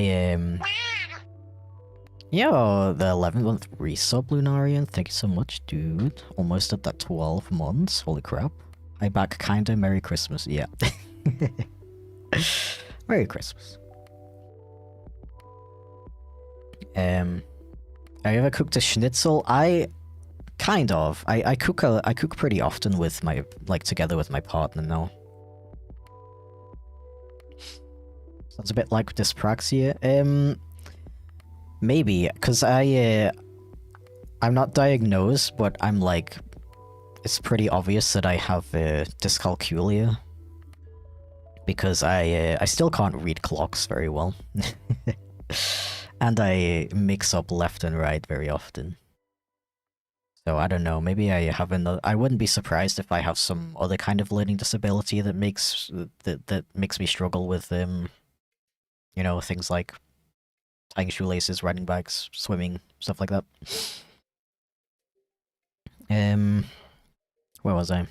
yo, the 11th month resub, Lunarian. Thank you so much, dude. Almost at that 12 months. Holy crap. Hi back, kinda. Merry Christmas. Yeah. Merry Christmas. Have you ever cooked a schnitzel? I cook pretty often with my, like, together with my partner now. Sounds a bit like dyspraxia. Maybe, because I'm not diagnosed, but I'm like, it's pretty obvious that I have dyscalculia. Because I still can't read clocks very well. And I mix up left and right very often. So I don't know, maybe I have another, I wouldn't be surprised if I have some other kind of learning disability that makes me struggle with you know, things like tying shoelaces, riding bikes, swimming, stuff like that. Where was I?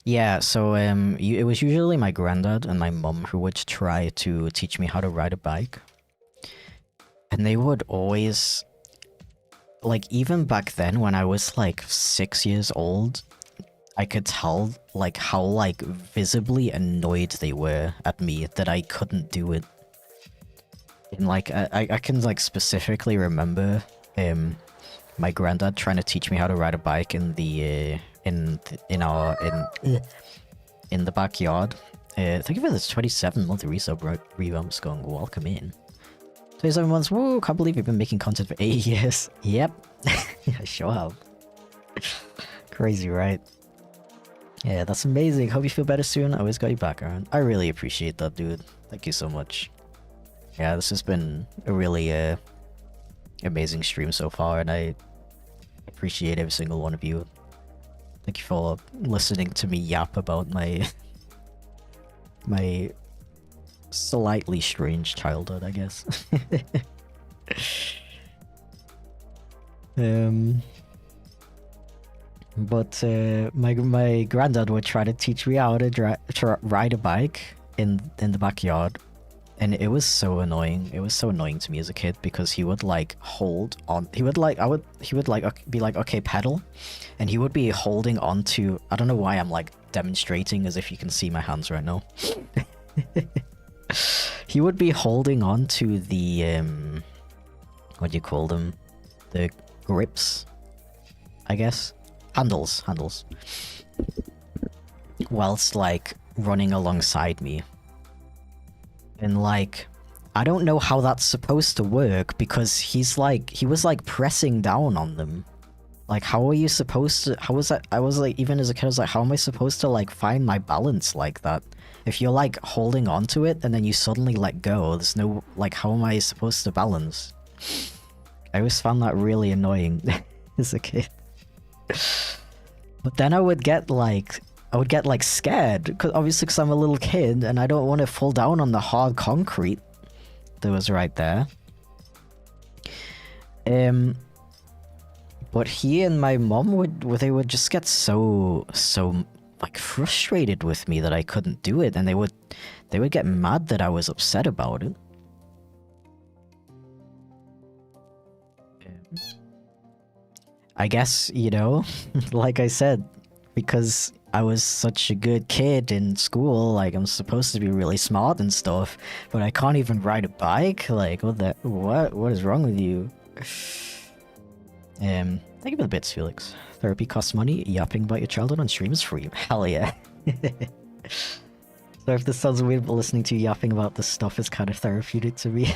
Yeah, so it was usually my granddad and my mum who would try to teach me how to ride a bike. And they would always, like, even back then when I was like 6 years old, I could tell like how like visibly annoyed they were at me that I couldn't do it. And like I can like specifically remember my granddad trying to teach me how to ride a bike in the in the backyard. Thank you for this 27-month resub revamps going. Welcome in. 27 months. Whoa! Can't believe you've been making content for 8 years. Yep, I sure have. Crazy, right? Yeah, that's amazing. Hope you feel better soon. I always got your back, Aaron. I really appreciate that, dude. Thank you so much. Yeah, this has been a really amazing stream so far, and I appreciate every single one of you. Thank you for listening to me yap about my my slightly strange childhood, I guess. But my granddad would try to teach me how to ride a bike in the backyard, and it was so annoying. It was so annoying to me as a kid because he would like hold on. He would like be like, okay, pedal, and he would be holding on to. I don't know why I'm like demonstrating as if you can see my hands right now. He would be holding on to the what do you call them? The grips, I guess. Handles. Whilst like running alongside me. And like, I don't know how that's supposed to work because he was like pressing down on them. Like, how are you supposed to, how was that? I was like, even as a kid, I was like, how am I supposed to like find my balance like that? If you're like holding on to it and then you suddenly let go, there's no, like, how am I supposed to balance? I always found that really annoying as a kid. But then I would get like scared, because I'm a little kid and I don't want to fall down on the hard concrete that was right there. But he and my mom would just get so like frustrated with me that I couldn't do it, and they would get mad that I was upset about it. I guess, you know, like I said, because I was such a good kid in school, like I'm supposed to be really smart and stuff, but I can't even ride a bike. Like, what is wrong with you? Thank you for the bits, Felix. Therapy costs money. Yapping about your childhood on stream is free. Hell yeah. So if this sounds weird, but listening to you yapping about this stuff is kind of therapeutic to me.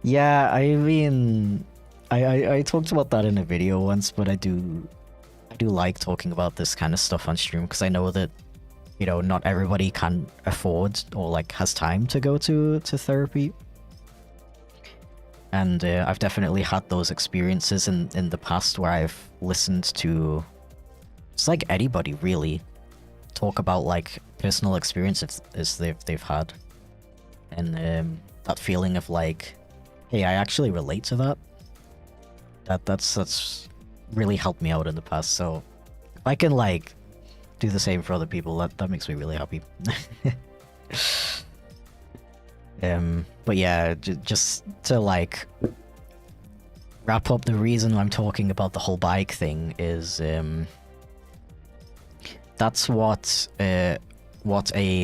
Yeah, I mean, I talked about that in a video once, but I do like talking about this kind of stuff on stream because I know that, you know, not everybody can afford or like has time to go to therapy. And I've definitely had those experiences in the past where I've listened to just like anybody really talk about like personal experiences they've had, and that feeling of like, hey, I actually relate to that. That's really helped me out in the past. So if I can like do the same for other people, that makes me really happy. But yeah, just to like wrap up, the reason I'm talking about the whole bike thing is that's what a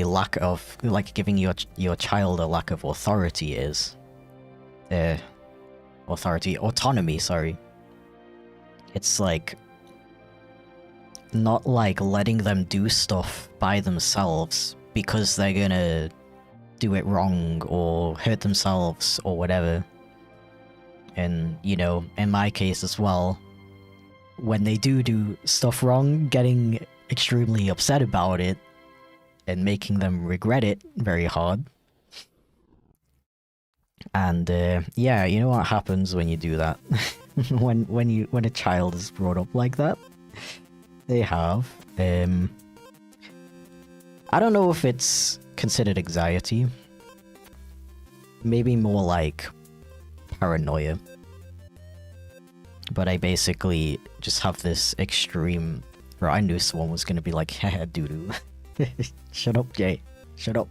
lack of, like, giving your child a lack of authority is. Autonomy, sorry. It's like not like letting them do stuff by themselves because they're gonna do it wrong or hurt themselves or whatever. And, you know, in my case as well, when they do stuff wrong, getting extremely upset about it and making them regret it very hard. And yeah, you know what happens when you do that? when a child is brought up like that, they have I don't know if it's considered anxiety, maybe more like paranoia, but I basically just have this extreme where I knew someone was gonna be like, haha, doo-doo. Shut up, Jay. Shut up.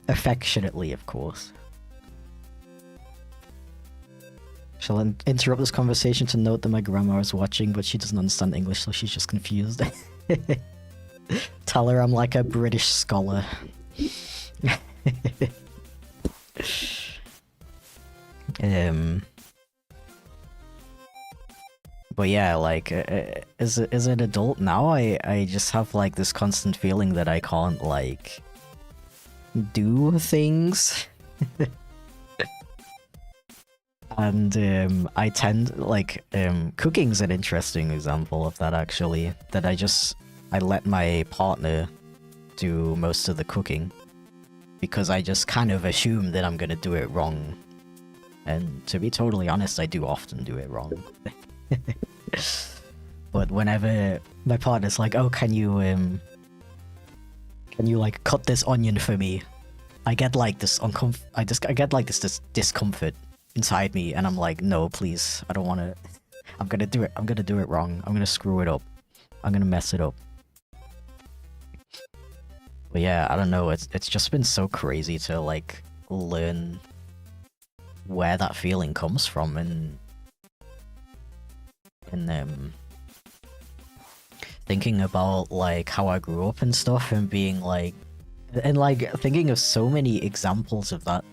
Affectionately, of course. Shall interrupt this conversation to note that my grandma is watching, but she doesn't understand English, so she's just confused. Tell her I'm like a British scholar. But yeah, like, as an adult now, I just have like this constant feeling that I can't like do things. And I tend like cooking's an interesting example of that actually. That I let my partner do most of the cooking because I just kind of assume that I'm gonna do it wrong. And to be totally honest, I do often do it wrong. But whenever my partner's like, "Oh, can you like cut this onion for me?" I get like this I get like this discomfort inside me, and I'm like, "No, please, I don't want to. I'm gonna do it wrong. I'm gonna screw it up. I'm gonna mess it up." But yeah, I don't know. It's just been so crazy to like learn where that feeling comes from, and thinking about like how I grew up and stuff, and being like, and like thinking of so many examples of that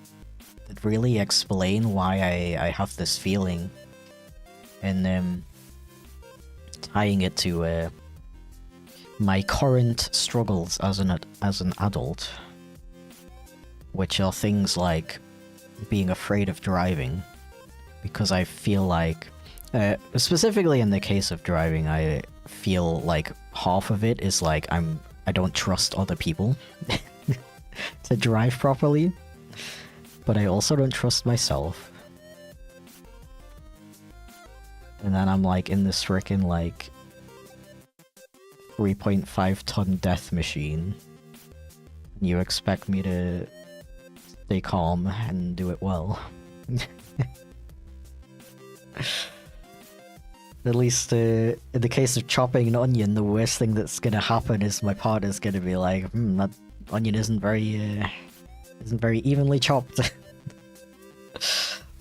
that really explain why I have this feeling, and tying it to my current struggles as an adult, which are things like being afraid of driving, because I feel like, specifically in the case of driving, I feel like half of it is like I don't trust other people to drive properly, but I also don't trust myself. And then I'm like in this frickin' like 3.5 ton death machine. You expect me to stay calm and do it well. At least in the case of chopping an onion, the worst thing that's gonna happen is my partner's gonna be like, that onion isn't very evenly chopped.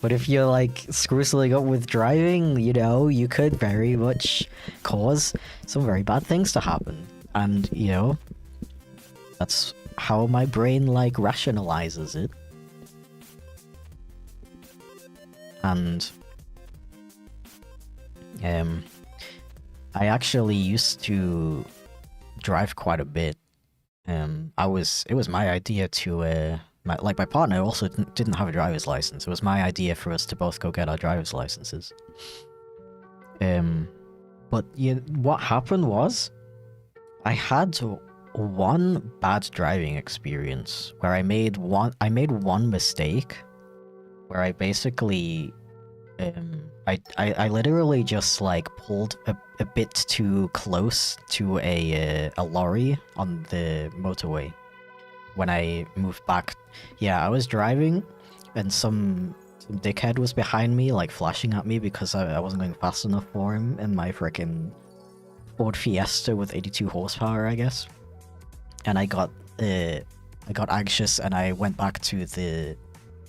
But if you're like screwing up with driving, you know, you could very much cause some very bad things to happen. And, you know, that's how my brain like rationalizes it. And I actually used to drive quite a bit. It was my idea to my partner also didn't have a driver's license. It was my idea for us to both go get our driver's licenses. But what happened was, I had one bad driving experience where I made one mistake, where I basically I literally just like pulled a bit too close to a lorry on the motorway. When I moved back, yeah, I was driving, and some dickhead was behind me, like flashing at me because I wasn't going fast enough for him in my frickin' Ford Fiesta with 82 horsepower, I guess. And I got anxious, and I went back to the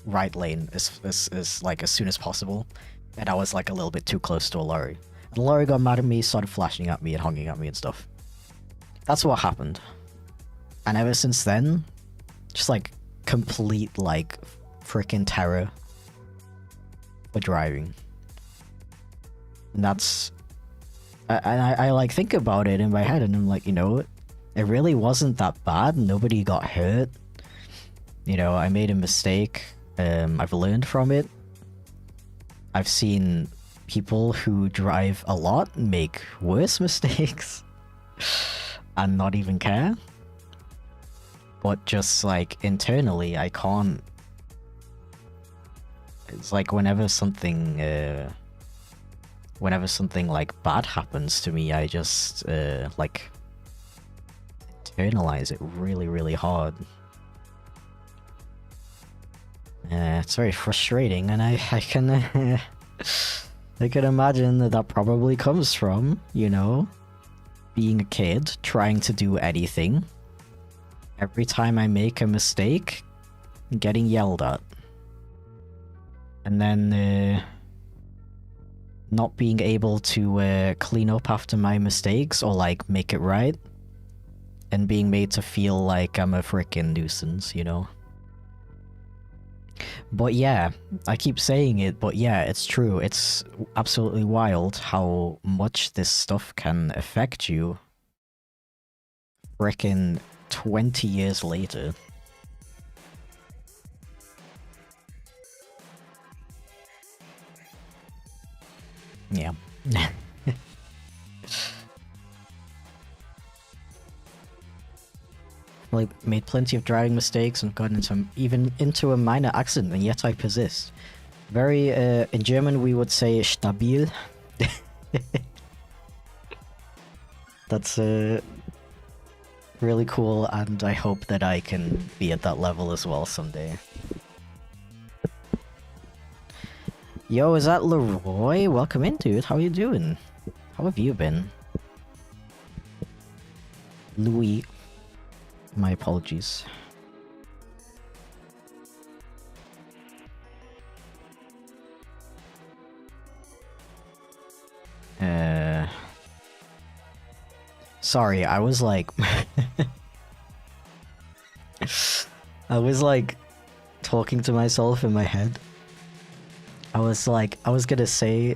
right lane as soon as possible, and I was like a little bit too close to a lorry. And the lorry got mad at me, started flashing at me and honking at me and stuff. That's what happened. And ever since then, just like complete like freaking terror for driving. And that's, I like think about it in my head, and I'm like, you know, it really wasn't that bad. Nobody got hurt. You know, I made a mistake. I've learned from it. I've seen people who drive a lot make worse mistakes and not even care. But just like internally, I can't. It's like whenever something like bad happens to me, I just like internalize it really, really hard. It's very frustrating, and I can I can imagine that probably comes from, you know, being a kid trying to do anything. Every time I make a mistake, getting yelled at. And then not being able to clean up after my mistakes or like make it right, and being made to feel like I'm a freaking nuisance, you know? But yeah, I keep saying it, but yeah, it's true. It's absolutely wild how much this stuff can affect you freaking 20 years later. Yeah. Like, made plenty of driving mistakes and gotten even into a minor accident, and yet I persist. Very, in German we would say stabil. That's, really cool, and I hope that I can be at that level as well someday. Yo, is that Leroy? Welcome in, dude. How are you doing? How have you been? Louis. My apologies. Sorry, I was like... I was like... talking to myself in my head. I was like, I was gonna say...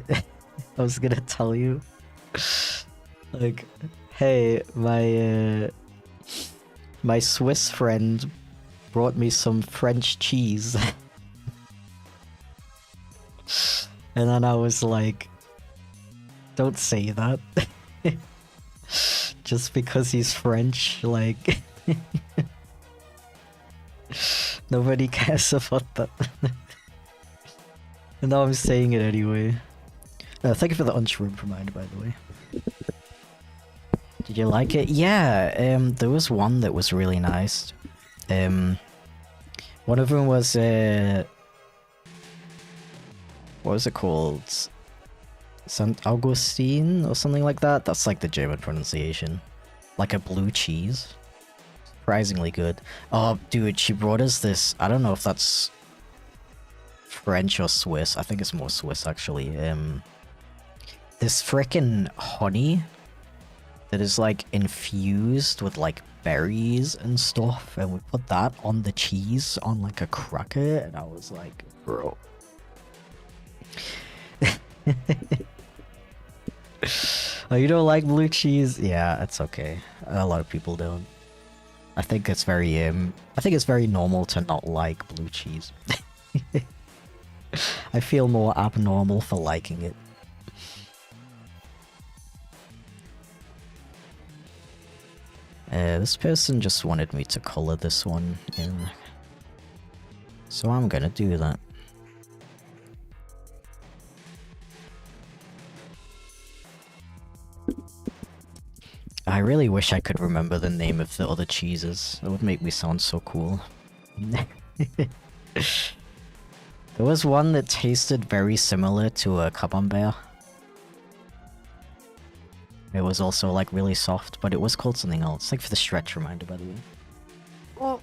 I was gonna tell you... like, hey, my Swiss friend brought me some French cheese. And then I was like, don't say that. Just because he's French, like... nobody cares about that. And now I'm saying it anyway. Thank you for the unshroomed reminder, by the way. Did you like it? Yeah, there was one that was really nice. One of them was, what was it called? St. Augustine or something like that? That's like the German pronunciation. Like a blue cheese. Surprisingly good. Oh, dude, she brought us this. I don't know if that's French or Swiss. I think it's more Swiss, actually. This frickin' honey that is like infused with like berries and stuff, and we put that on the cheese on like a cracker, and I was like, bro. Oh, you don't like blue cheese? Yeah, it's okay. A lot of people don't. I think it's very normal to not like blue cheese. I feel more abnormal for liking it. This person just wanted me to color this one in. So I'm gonna do that. I really wish I could remember the name of the other cheeses. That would make me sound so cool. There was one that tasted very similar to a camembert. It was also like really soft, but it was called something else. Like for the stretch reminder, by the way. Oh.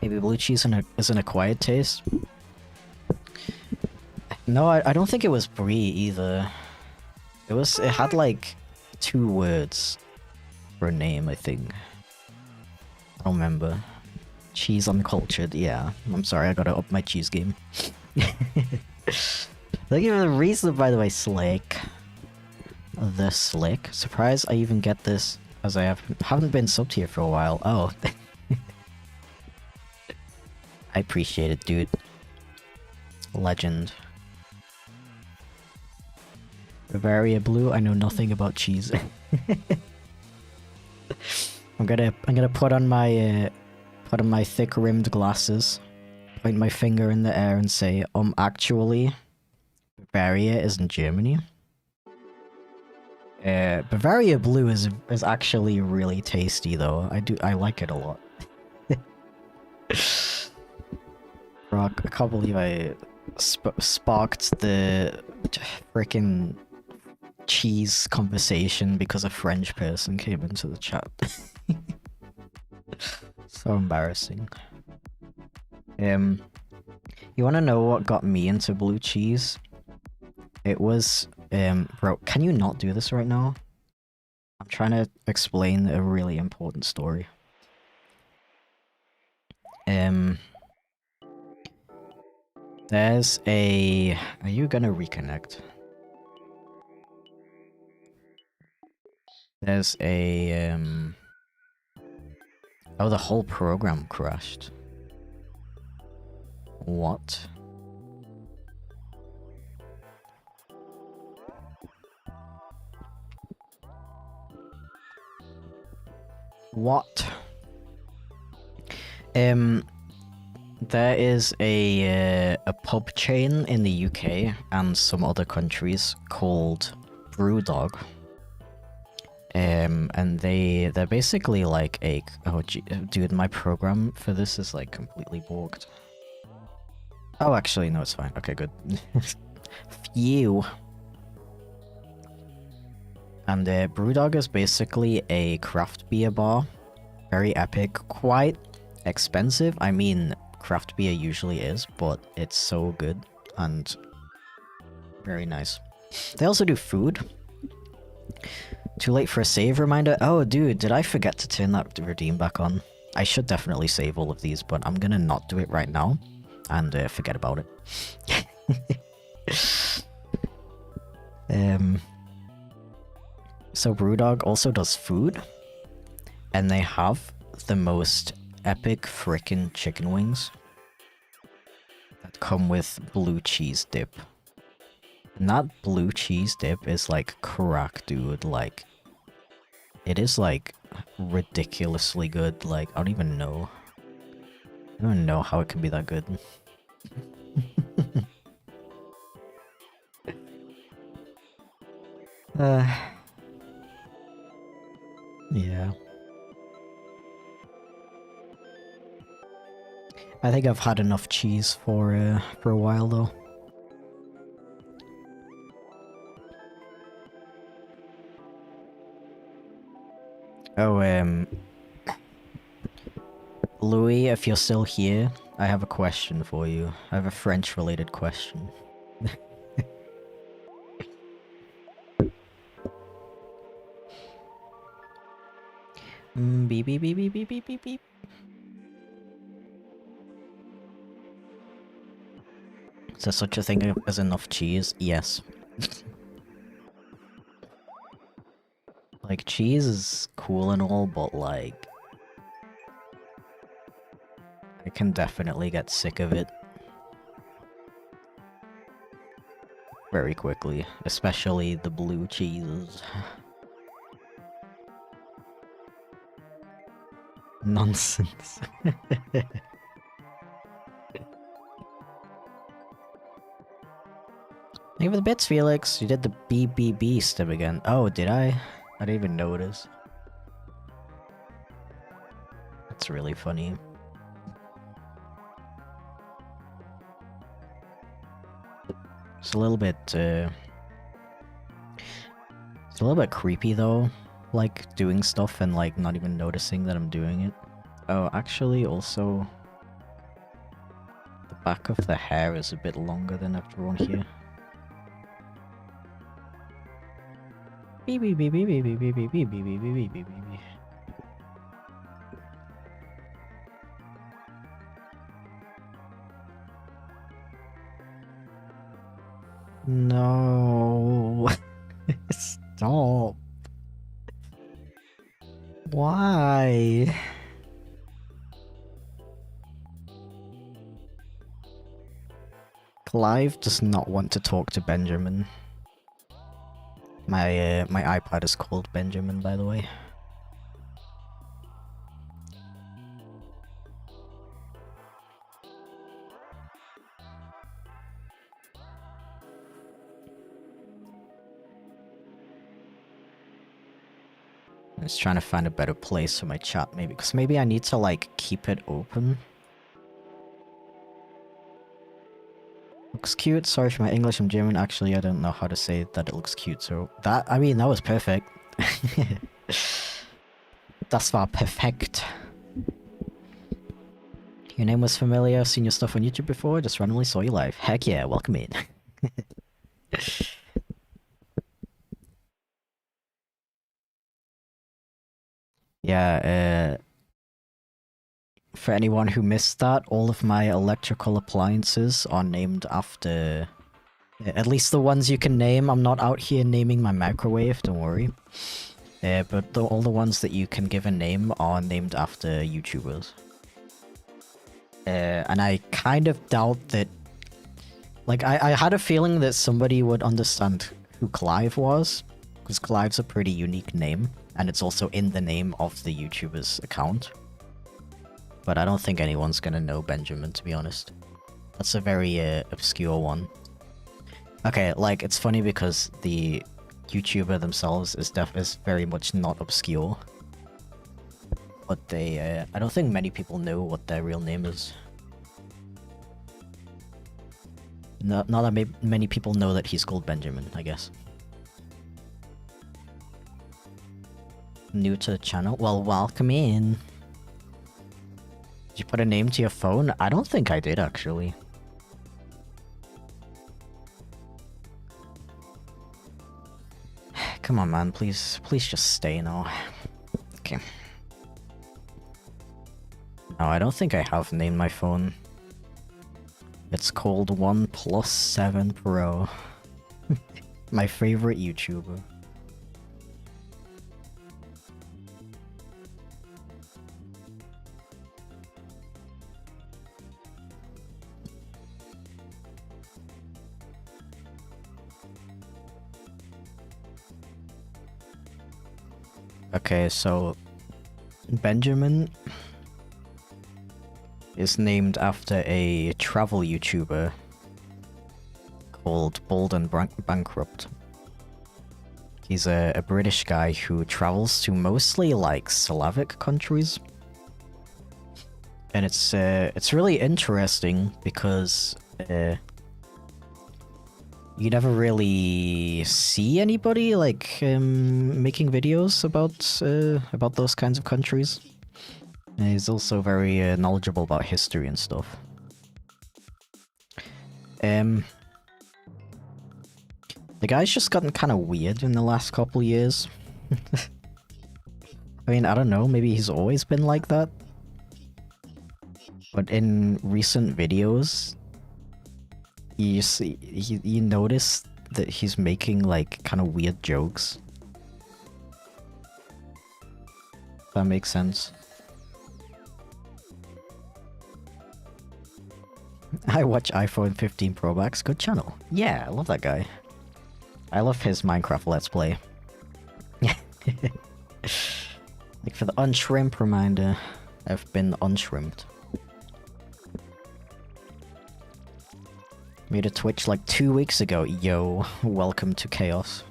Maybe blue cheese is an acquired taste. No, I don't think it was brie either. It had like 2 words for a name, I think. I don't remember. Cheese uncultured, yeah. I'm sorry, I gotta up my cheese game. Thank you for the reason, by the way, Slick. The Slick. Surprised I even get this, as I haven't been subbed here for a while. Oh. I appreciate it, dude. Legend. Bavaria Blue, I know nothing about cheese. I'm gonna put on my thick rimmed glasses, point my finger in the air and say, actually, Bavaria is in Germany. Bavaria Blue is actually really tasty though. I like it a lot. Rock, I can't believe I sparked the frickin' cheese conversation because a French person came into the chat. So embarrassing. You wanna know what got me into blue cheese? It was, bro, can you not do this right now? I'm trying to explain a really important story. There's a... Are you gonna reconnect? There's a, Oh, the whole program crashed. What? What? There is a pub chain in the UK and some other countries called Brewdog. And they're basically like a... Oh, dude, my program for this is like completely borked. Oh, actually, no, it's fine. Okay, good. Phew. And Brewdog is basically a craft beer bar. Very epic. Quite expensive. I mean, craft beer usually is, but it's so good and very nice. They also do food. Too late for a save reminder? Oh, dude, did I forget to turn that redeem back on? I should definitely save all of these, but I'm gonna not do it right now and forget about it. So Brewdog also does food, and they have the most epic frickin' chicken wings that come with blue cheese dip. And that blue cheese dip is like crack, dude. Like, it is like ridiculously good. Like, I don't even know. I don't know how it can be that good. Yeah. I think I've had enough cheese for a while though. Oh, Louis, if you're still here, I have a question for you. I have a French-related question. Beep beep beep beep beep beep beep beep. Is there such a thing as enough cheese? Yes. Like, cheese is cool and all, but like... I can definitely get sick of it. Very quickly. Especially the blue cheese. Nonsense. Thank you for the bits, Felix. You did the BBB step again. Oh, did I? I didn't even notice. That's really funny. It's a little bit, it's a little bit creepy though, like doing stuff and like not even noticing that I'm doing it. Oh, actually also, the back of the hair is a bit longer than everyone here. Beep beep beep beep beep beep beep beep beep beep beep beep beep beep. No. Stop. Why? Clive does not want to talk to Benjamin. My iPad is called Benjamin, by the way. I'm just trying to find a better place for my chat, maybe, because maybe I need to, like, keep it open. Looks cute. Sorry for my English, I'm German. Actually, I don't know how to say that it looks cute, so that, I mean, that was perfect. Das war perfekt. Your name was familiar, seen your stuff on YouTube before, just randomly saw you live. Heck yeah, welcome in. Yeah, for anyone who missed that, all of my electrical appliances are named after... At least the ones you can name. I'm not out here naming my microwave, don't worry. But all the ones that you can give a name are named after YouTubers. And I kind of doubt that... Like, I had a feeling that somebody would understand who Clive was, because Clive's a pretty unique name, and it's also in the name of the YouTuber's account. But I don't think anyone's gonna know Benjamin, to be honest. That's a very obscure one. Okay, like, it's funny because the YouTuber themselves is very much not obscure. But they, I don't think many people know what their real name is. Not that many people know that he's called Benjamin, I guess. New to the channel? Well, welcome in. Did you put a name to your phone? I don't think I did, actually. Come on, man, please just stay now. Okay. No, I don't think I have named my phone. It's called OnePlus 7 Pro. My favorite YouTuber. Okay, so Benjamin is named after a travel YouTuber called Bald and Bankrupt. He's a British guy who travels to mostly like Slavic countries. And it's really interesting because you never really see anybody like making videos about those kinds of countries. And he's also very knowledgeable about history and stuff. The guy's just gotten kind of weird in the last couple years. I mean, I don't know, maybe he's always been like that. But in recent videos, you notice that he's making like kind of weird jokes. If that makes sense. I watch iPhone 15 Pro Max, good channel. Yeah, I love that guy. I love his Minecraft Let's Play. Like for the unshrimp reminder, I've been unshrimped. Made a Twitch like 2 weeks ago. Yo, welcome to chaos.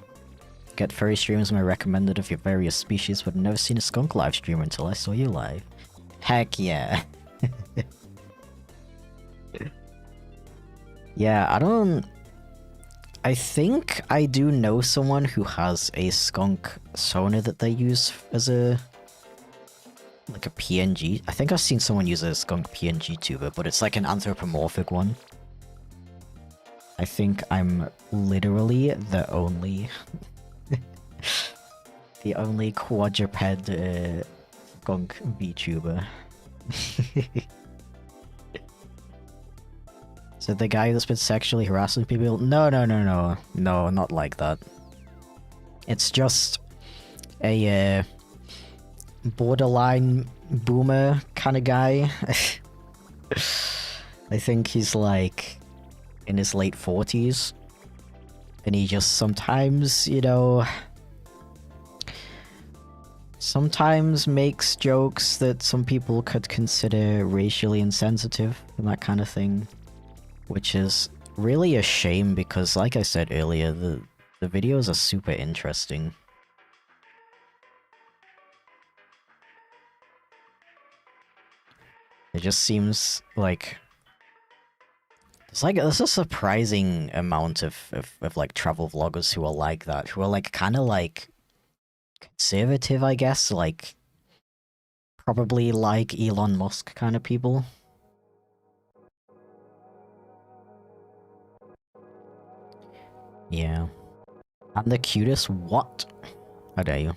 Get furry streams when I recommended of your various species, but I've never seen a skunk live stream until I saw you live. Heck yeah. Yeah, I think I do know someone who has a skunk Sona that they use as like a PNG. I think I've seen someone use a skunk PNG tuber, but it's like an anthropomorphic one. I think I'm literally the only the only quadruped skunk VTuber. So the guy that's been sexually harassing people? No, not like that. It's just a borderline boomer kind of guy. I think he's like in his late 40s. And he just sometimes, you know, sometimes makes jokes that some people could consider racially insensitive and that kind of thing. Which is really a shame because, like I said earlier, the videos are super interesting. It just seems like there's a surprising amount of like travel vloggers who are like that, who are like kind of like conservative, I guess, like probably like Elon Musk kind of people. Yeah. I'm the cutest? What? How dare you?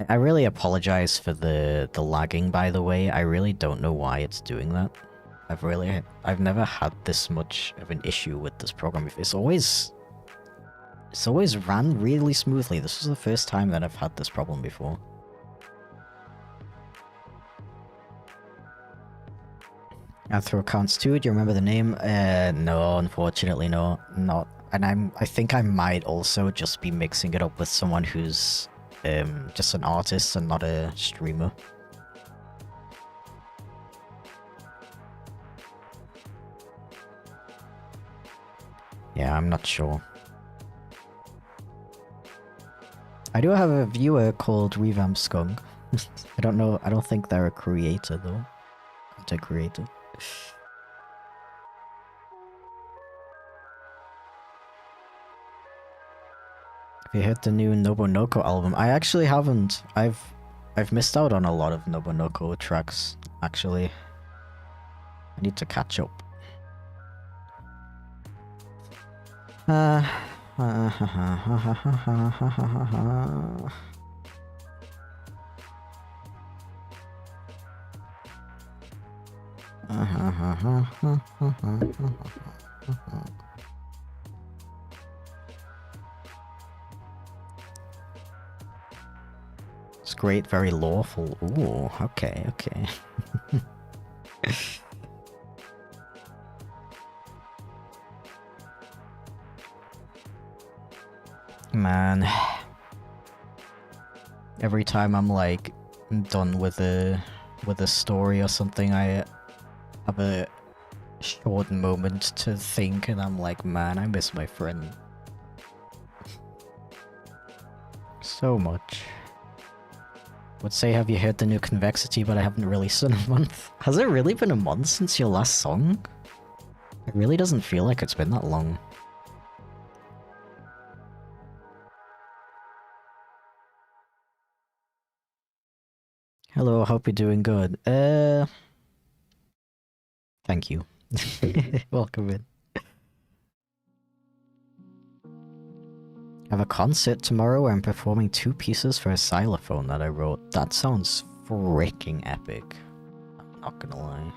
I really apologize for the lagging, by the way. I really don't know why it's doing that. I've never had this much of an issue with this program before. It's always ran really smoothly. This is the first time that I've had this problem before. Anthro counts too. Do you remember the name? No, unfortunately, no, not. And I think I might also just be mixing it up with someone who's just an artist and not a streamer. Yeah, I'm not sure. I do have a viewer called Revamp Skunk. I don't know. I don't think they're a creator though. Content creator. Have you heard the new Nobunoko album? I actually haven't. I've missed out on a lot of Nobunoko tracks, actually. I need to catch up. It's great, very lawful. Ooh, okay, okay. Man. Every time I'm like done with a story or something, I have a short moment to think and I'm like, man, I miss my friend so much. Would say, have you heard the new Convexity, but I haven't released in a month. Has it really been a month since your last song? It really doesn't feel like it's been that long. Hello, hope you're doing good. Thank you. Welcome in. I have a concert tomorrow where I'm performing 2 pieces for a xylophone that I wrote. That sounds freaking epic. I'm not gonna lie.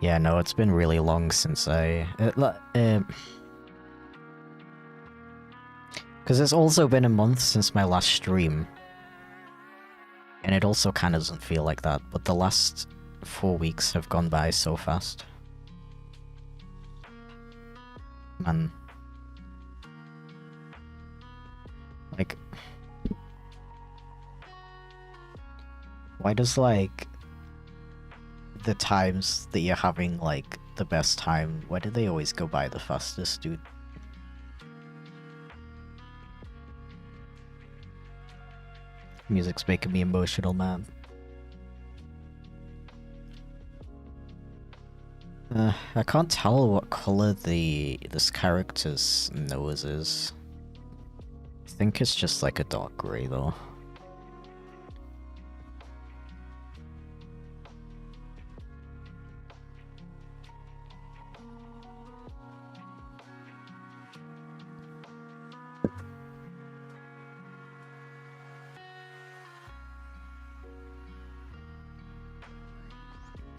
Yeah, no, it's been really long since I... Because it's also been a month since my last stream. And it also kind of doesn't feel like that, but the last 4 weeks have gone by so fast. Man. Like... Why does, like... the times that you're having, like, the best time, why do they always go by the fastest, dude? Music's making me emotional, man. I can't tell what color this character's nose is. I think it's just like a dark gray, though.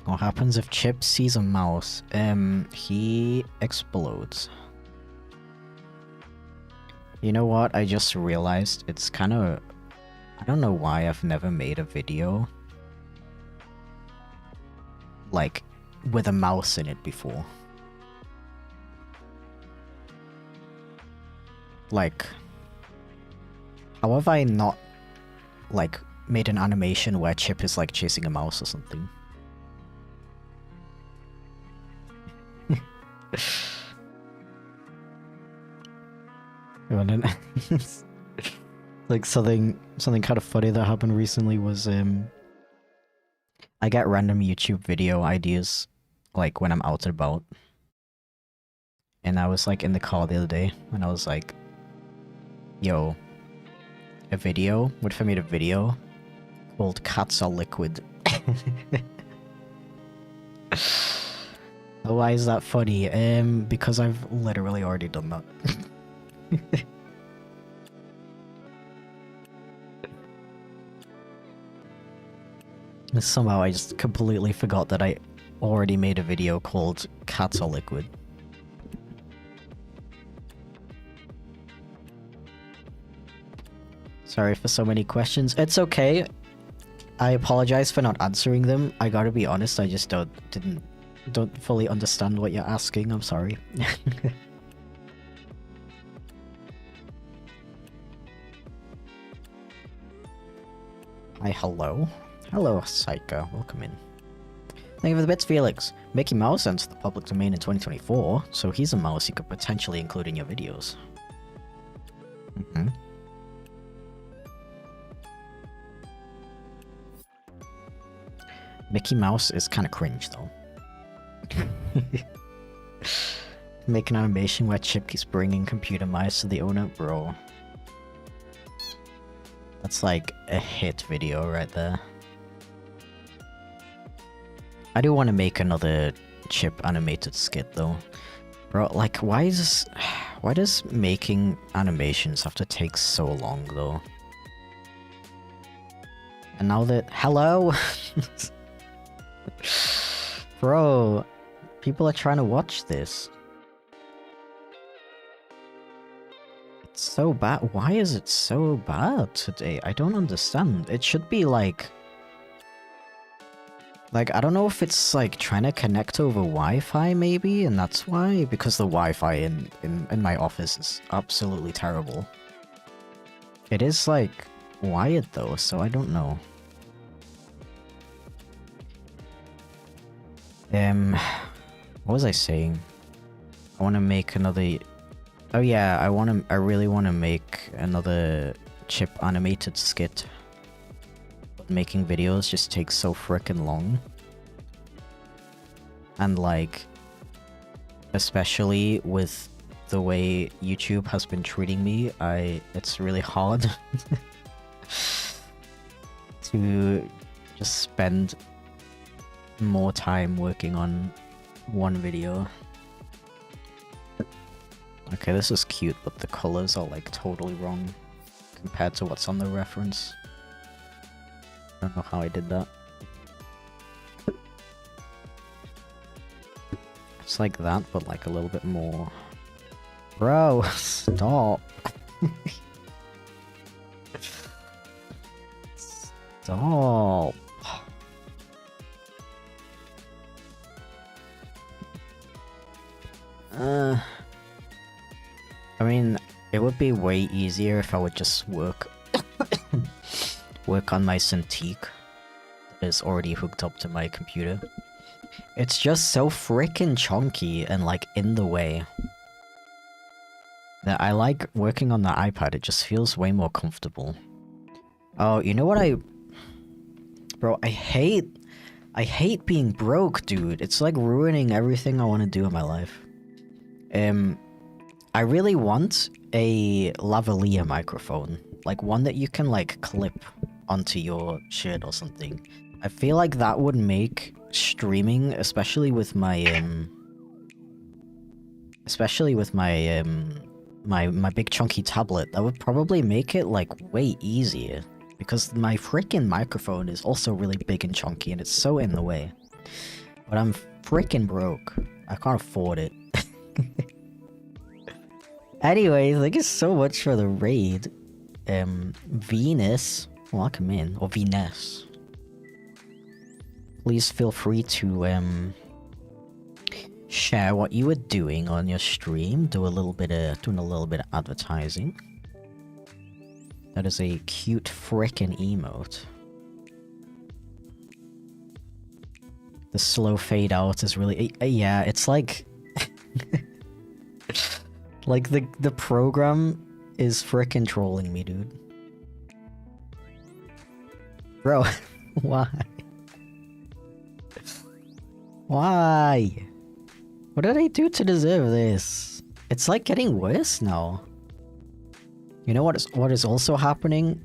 What happens if Chip sees a mouse? He explodes. You know what? I just realized it's kind of... I don't know why I've never made a video like with a mouse in it before. Like, how have I not like made an animation where Chip is like chasing a mouse or something? Like something kind of funny that happened recently was I get random YouTube video ideas like when I'm out and about, and I was like in the car the other day and I was like, Yo, a video? What if I made a video called Cats Are Liquid? Why is that funny? Because I've literally already done that. Somehow I just completely forgot that I already made a video called Cats Are Liquid. Sorry for so many questions. It's okay. I apologize for not answering them. I gotta be honest, I just don't fully understand what you're asking. I'm sorry. Hi, hello. Hello, Psycho. Welcome in. Thank you for the bits, Felix. Mickey Mouse entered the public domain in 2024, so he's a mouse you could potentially include in your videos. Mickey Mouse is kind of cringe, though. Make an animation where Chip keeps bringing computer mice to the owner, bro. That's like a hit video right there. I do want to make another Chip animated skit though. Bro, like why does making animations have to take so long though? And now that hello bro, people are trying to watch this. It's so bad. Why is it so bad today? I don't understand. It should be like I don't know if it's like trying to connect over Wi-Fi maybe, and that's why, because the Wi-Fi in my office is absolutely terrible. It is like wired though, so I don't know. What was I saying? I want to make another. Oh yeah, I really want to make another Chip animated skit. But making videos just takes so frickin' long. And like, especially with the way YouTube has been treating me, it's really hard to just spend more time working on one video. Okay, this is cute, but the colors are like totally wrong compared to what's on the reference. I don't know how I did that. It's like that, but like a little bit more. Bro, stop. Stop. I mean, it would be way easier if I would just work on my Cintiq that is already hooked up to my computer. It's just so freaking chunky and like in the way that I like working on the iPad. It just feels way more comfortable. Oh, you know what Bro, I hate being broke, dude. It's like ruining everything I want to do in my life. I really want a lavalier microphone, like one that you can like clip onto your shirt or something. I feel like that would make streaming, especially with my my big chunky tablet, that would probably make it like way easier, because my freaking microphone is also really big and chunky and it's so in the way. But I'm freaking broke. I can't afford it. Anyway, thank you so much for the raid. Venus, welcome in, or Venus. Please feel free to share what you were doing on your stream. Doing a little bit of advertising. That is a cute frickin' emote. The slow fade out is really yeah. It's like. Like, the program is frickin' trolling me, dude. Bro, why? Why? What did I do to deserve this? It's like getting worse now. You know what is also happening?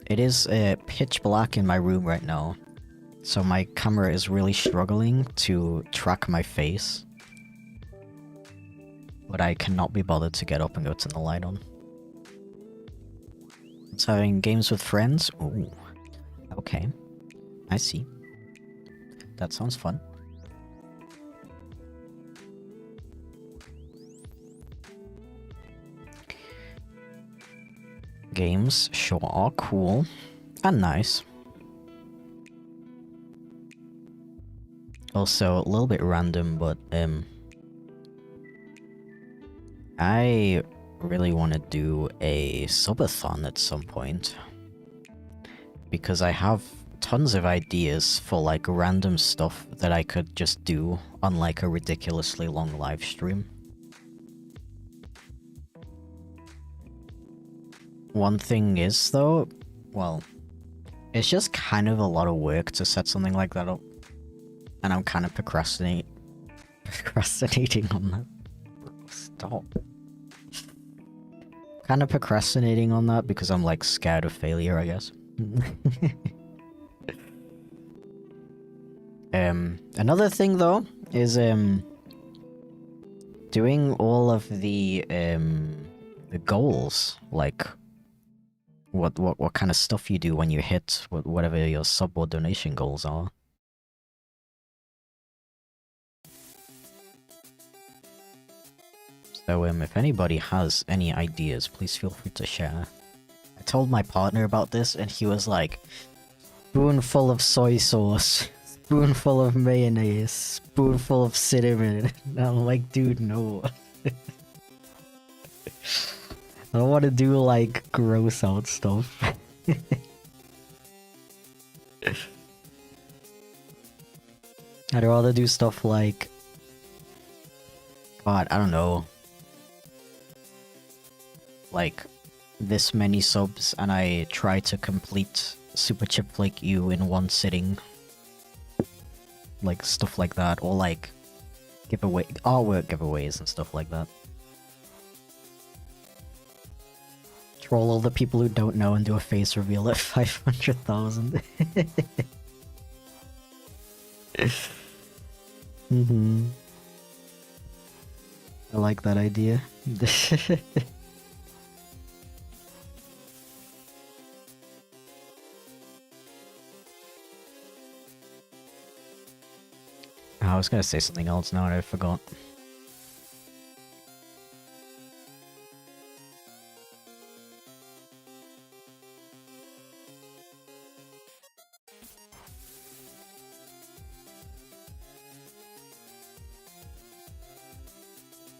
It is pitch black in my room right now. So my camera is really struggling to track my face. But I cannot be bothered to get up and go turn the light on. It's having games with friends? Ooh. Okay. I see. That sounds fun. Games sure are cool and nice. Also a little bit random, but I really want to do a subathon at some point because I have tons of ideas for like random stuff that I could just do on like a ridiculously long live stream. One thing is though, well, it's just kind of a lot of work to set something like that up, and I'm kind of procrastinating on that. Stop. Kind of procrastinating on that because I'm like scared of failure, I guess. Another thing though is doing all of the goals, like what kind of stuff you do when you hit whatever your sub or donation goals are. So if anybody has any ideas, please feel free to share. I told my partner about this and he was like, spoonful of soy sauce, spoonful of mayonnaise, spoonful of cinnamon. And I'm like, dude, no. I don't want to do like gross out stuff. I'd rather do stuff like, God, I don't know, like this many subs and I try to complete Super Chipflake U in one sitting. Like stuff like that, or like artwork giveaways and stuff like that. Troll all the people who don't know and do a face reveal at 500,000. I like that idea. I was gonna say something else now and I forgot.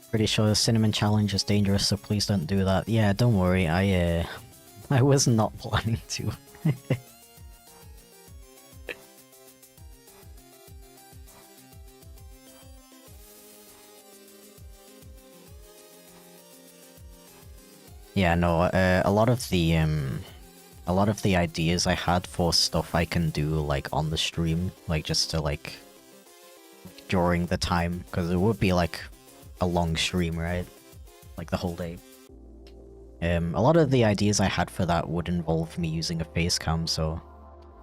Pretty sure the cinnamon challenge is dangerous, so please don't do that. Yeah, don't worry, I was not planning to. Yeah, no, a lot of the ideas I had for stuff I can do like on the stream, like just to like during the time, because it would be like a long stream, right? Like the whole day. A lot of the ideas I had for that would involve me using a face cam, so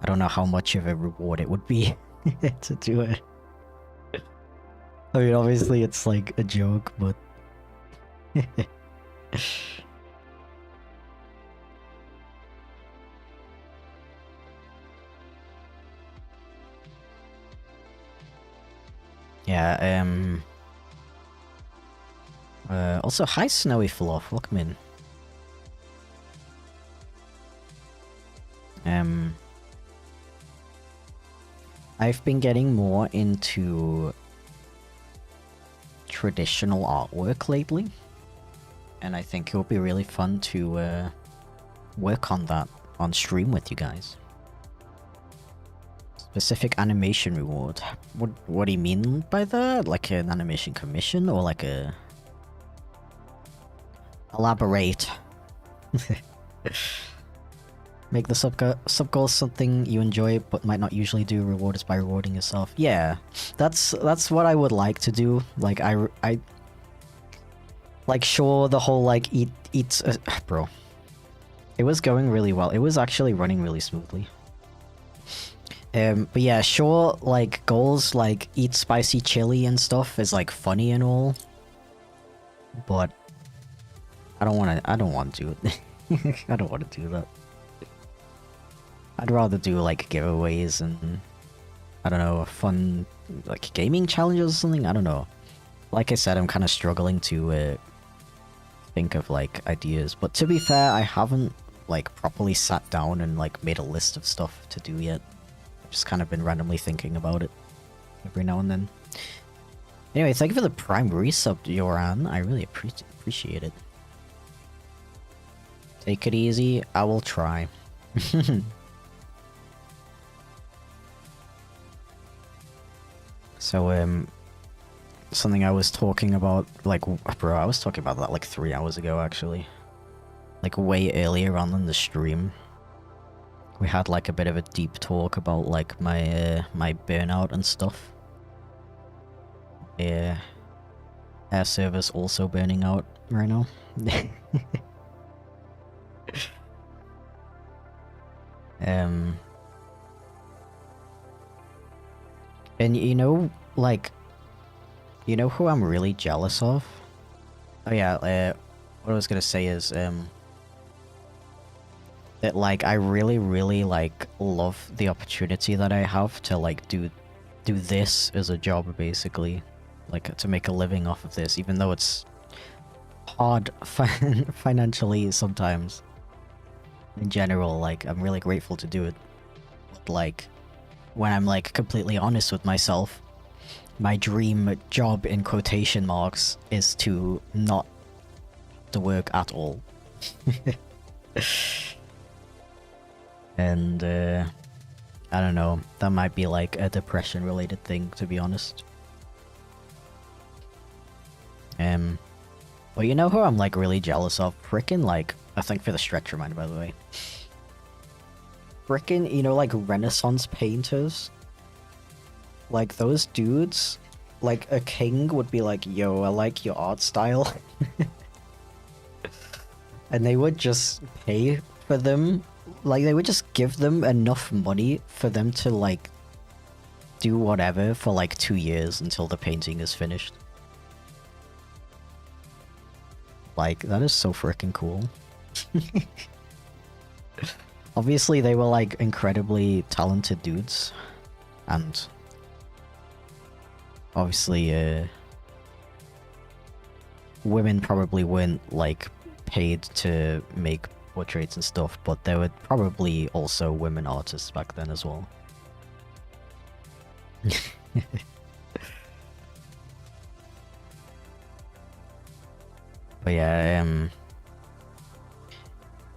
I don't know how much of a reward it would be to do it. I mean, obviously it's like a joke, but... Yeah, also, hi Snowy Fluff, welcome in. I've been getting more into traditional artwork lately, and I think it would be really fun to work on that on stream with you guys. Specific animation reward. What do you mean by that? Like an animation commission or like a... Elaborate. Make the sub goal something you enjoy but might not usually do. Reward is by rewarding yourself. Yeah, that's what I would like to do. Like I like, sure, the whole like bro. It was going really well. It was actually running really smoothly. But yeah, sure, like, goals like eat spicy chili and stuff is like funny and all. But I don't want to do it. I don't want to do that. I'd rather do like giveaways and I don't know, fun like gaming challenges or something. I don't know. Like I said, I'm kind of struggling to think of like ideas. But to be fair, I haven't like properly sat down and like made a list of stuff to do yet. I've just kind of been randomly thinking about it every now and then. Anyway, thank you for the Prime resub, Yoran. I really appreciate it. Take it easy. I will try. So, something I was talking about, like, bro, I was talking about that like 3 hours ago, actually. Like, way earlier on in the stream. We had, like, a bit of a deep talk about, like, my burnout and stuff. Yeah. Air server's also burning out right now. And you know, like, you know who I'm really jealous of? Oh yeah, what I was gonna say is, that like, I really like love the opportunity that I have to like do this as a job, basically. Like, to make a living off of this, even though it's hard financially sometimes. In general, like, I'm really grateful to do it. But like, when I'm like completely honest with myself, my dream job in quotation marks is to not to work at all. And I don't know, that might be like a depression related thing, to be honest. Well, you know who I'm like really jealous of? Frickin' like, thank for the stretch reminder, by the way. Frickin', you know, like Renaissance painters? Like those dudes, like a king would be like, yo, I like your art style. And they would just pay for them, like they would just give them enough money for them to like do whatever for like 2 years until the painting is finished. Like, that is so freaking cool. Obviously, they were like incredibly talented dudes, and obviously, women probably weren't like paid to make portraits and stuff, but there were probably also women artists back then as well. But yeah,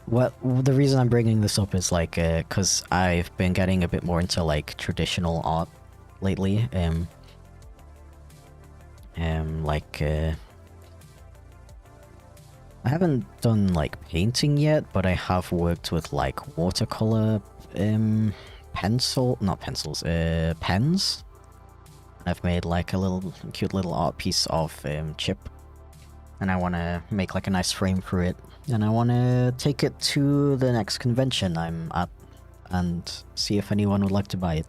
the reason I'm bringing this up is like, cause I've been getting a bit more into like traditional art lately. Like, I haven't done like painting yet, but I have worked with like watercolor, not pencils, pens. I've made like a little cute little art piece of chip. And I want to make like a nice frame for it, and I want to take it to the next convention I'm at and see if anyone would like to buy it.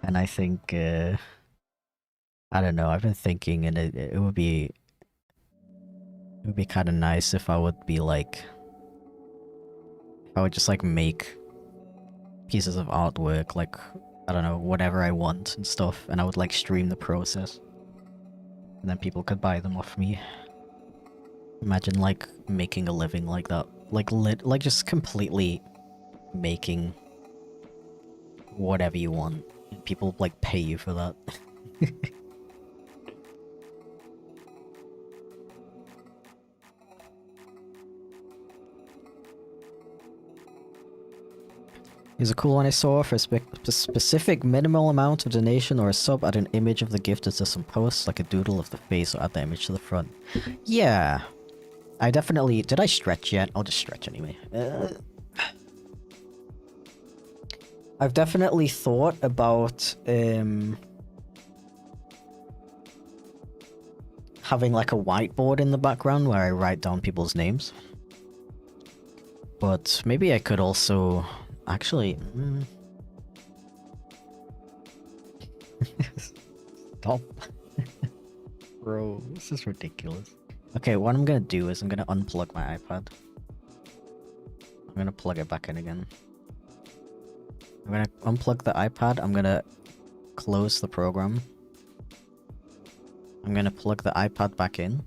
And I think, I don't know, I've been thinking, and it would be kind of nice if I would be like, if I would just like make pieces of artwork, like, I don't know, whatever I want and stuff, and I would like stream the process. And then people could buy them off me. Imagine like making a living like that. Like just completely making whatever you want. And people like pay you for that. Here's a cool one I saw. For a specific minimal amount of donation or a sub, add an image of the gifted to some posts, like a doodle of the face, or add the image to the front. Yeah. I definitely... Did I stretch yet? I'll just stretch anyway. I've definitely thought about having like a whiteboard in the background where I write down people's names. But maybe I could also... Actually... Stop. Bro, this is ridiculous. Okay, what I'm gonna do is I'm gonna unplug my iPad. I'm gonna plug it back in again. I'm gonna unplug the iPad, I'm gonna close the program. I'm gonna plug the iPad back in.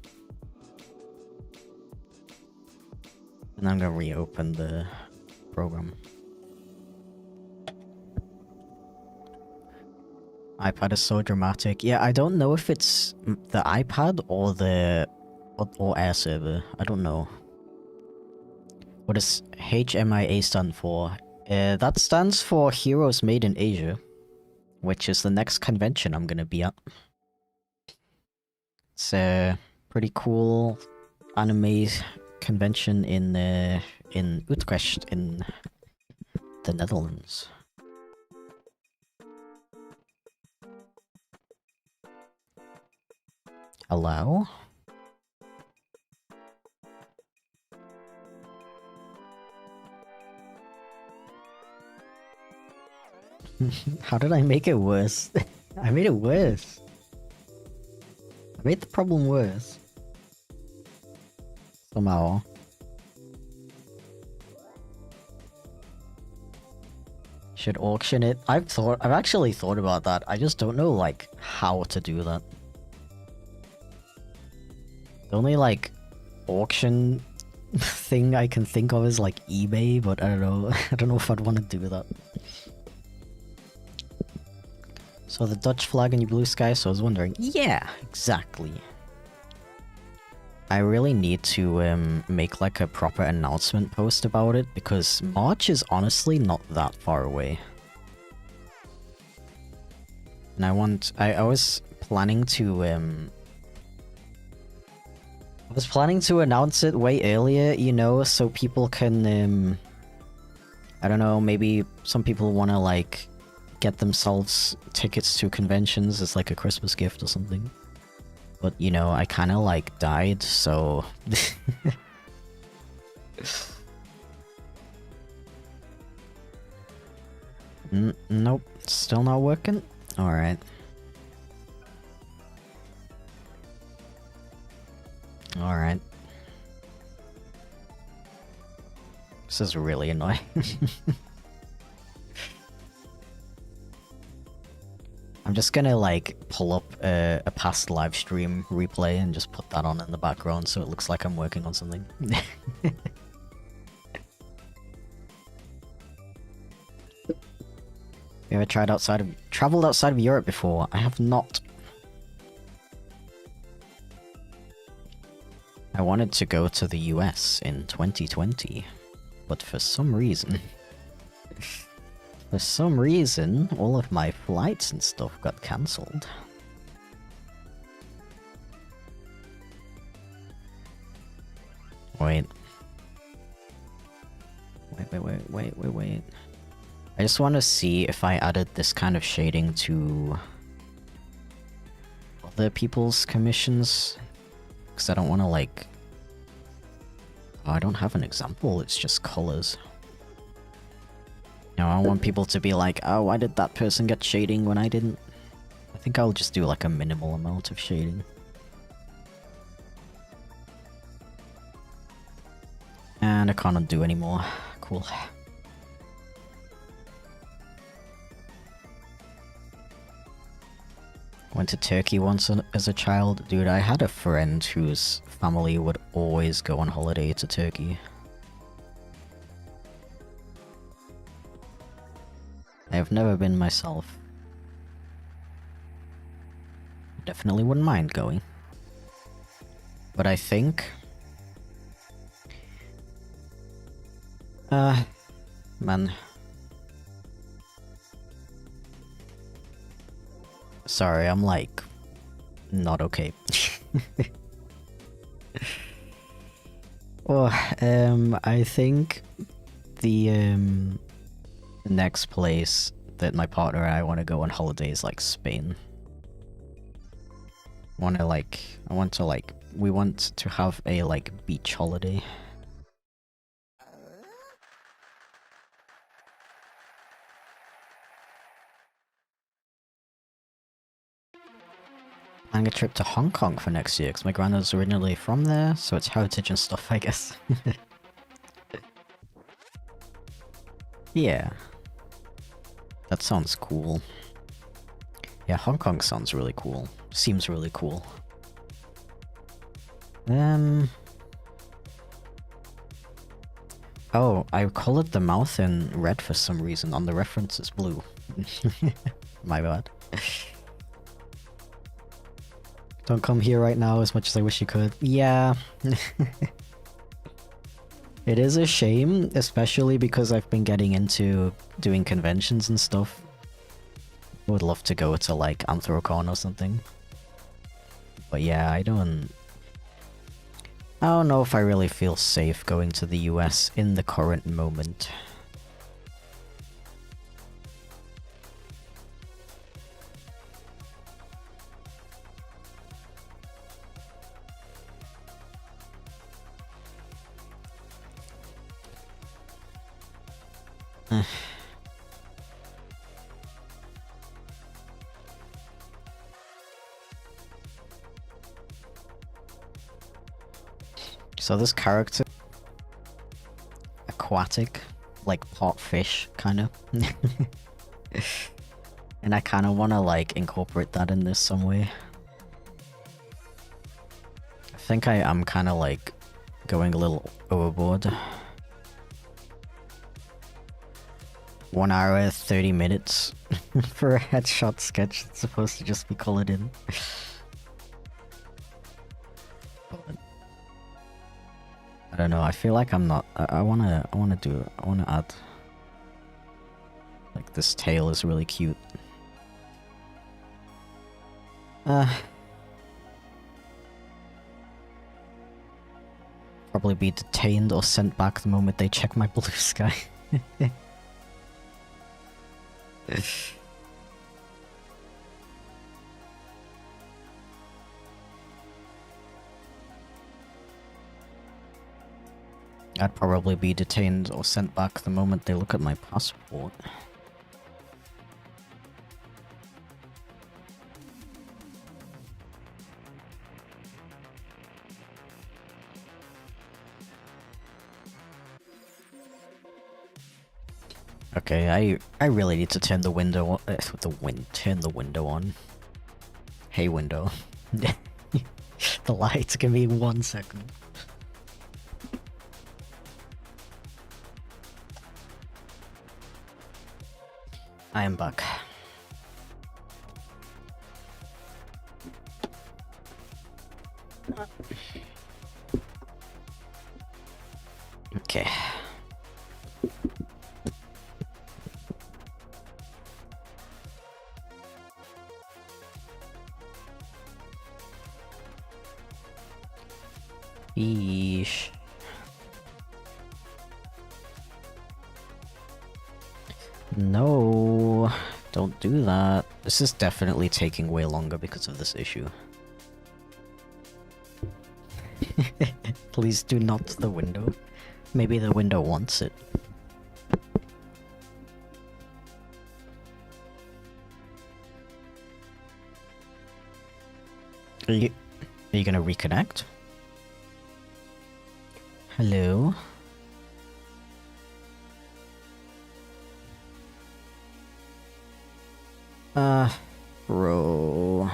And I'm gonna reopen the program. iPad is so dramatic. Yeah, I don't know if it's the iPad or the... or air server. I don't know. What does HMIA stand for? That stands for Heroes Made in Asia, which is the next convention I'm gonna be at. It's a pretty cool anime convention in Utrecht in the Netherlands. Allow? How did I make it worse? I made it worse. I made the problem worse. Somehow. Should auction it? I've actually thought about that. I just don't know, like, how to do that. The only, like, auction thing I can think of is, like, eBay, but I don't know. I don't know if I'd want to do that. So the Dutch flag and your blue sky, so I was wondering. Yeah, exactly. I really need to make like a proper announcement post about it, because March is honestly not that far away. And I was planning to announce it way earlier, you know, so people can I don't know, maybe some people want to like get themselves tickets to conventions as like a Christmas gift or something. But, you know, I kind of like died, so... Nope, still not working? Alright. Alright. This is really annoying. I'm just gonna like pull up a past live stream replay and just put that on in the background so it looks like I'm working on something. You ever traveled outside of Europe before? I have not. I wanted to go to the US in 2020, but for some reason... For some reason, all of my flights and stuff got cancelled. Wait. Wait. I just want to see if I added this kind of shading to other people's commissions. Because I don't want to like... Oh, I don't have an example, it's just colors. You know, I want people to be like, oh, why did that person get shading when I didn't? I think I'll just do like a minimal amount of shading. And I can't undo anymore. Cool. Went to Turkey once as a child. Dude, I had a friend whose family would always go on holiday to Turkey. I've never been myself. Definitely wouldn't mind going. But I think... man. Sorry, I'm like... not okay. Oh, I think... the next place that my partner and I want to go on holiday is like Spain. We want to have a like beach holiday. planning a trip to Hong Kong for next year because my granddad's originally from there, so it's heritage and stuff, I guess. Yeah. That sounds cool. Yeah, Hong Kong sounds really cool. Seems really cool. Oh, I colored the mouth in red for some reason. On the reference, it's blue. My bad. Don't come here right now as much as I wish you could. Yeah. It is a shame, especially because I've been getting into doing conventions and stuff. I would love to go to like Anthrocon or something. But yeah, I don't know if I really feel safe going to the US in the current moment. So this character, aquatic, like pot fish, kind of. And I kind of want to like incorporate that in this some way. I think I am kind of like going a little overboard. 1 hour, 30 minutes for a headshot sketch that's supposed to just be colored in. I don't know, I feel like I'm not... I wanna add... Like, this tail is really cute. Probably be detained or sent back the moment they check my blue sky. I'd probably be detained or sent back the moment they look at my passport. Okay, I really need to turn the window on, turn the window on. Hey window. The lights, give me 1 second. I am back. Okay. Yeesh. No, don't do that. This is definitely taking way longer because of this issue. Please do not the window. Maybe the window wants it. Are you gonna reconnect? Hello? Bro.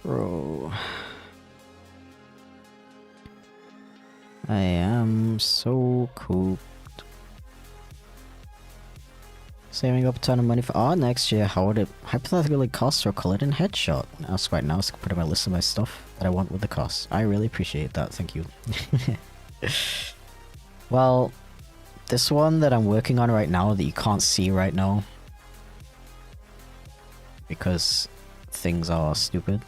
Bro. I am so cooked. Saving up a ton of money for art next year. How would it hypothetically cost for a colored in headshot? Ask right now, so I can put in my list of my stuff that I want with the cost. I really appreciate that, thank you. Well, this one that I'm working on right now that you can't see right now because things are stupid.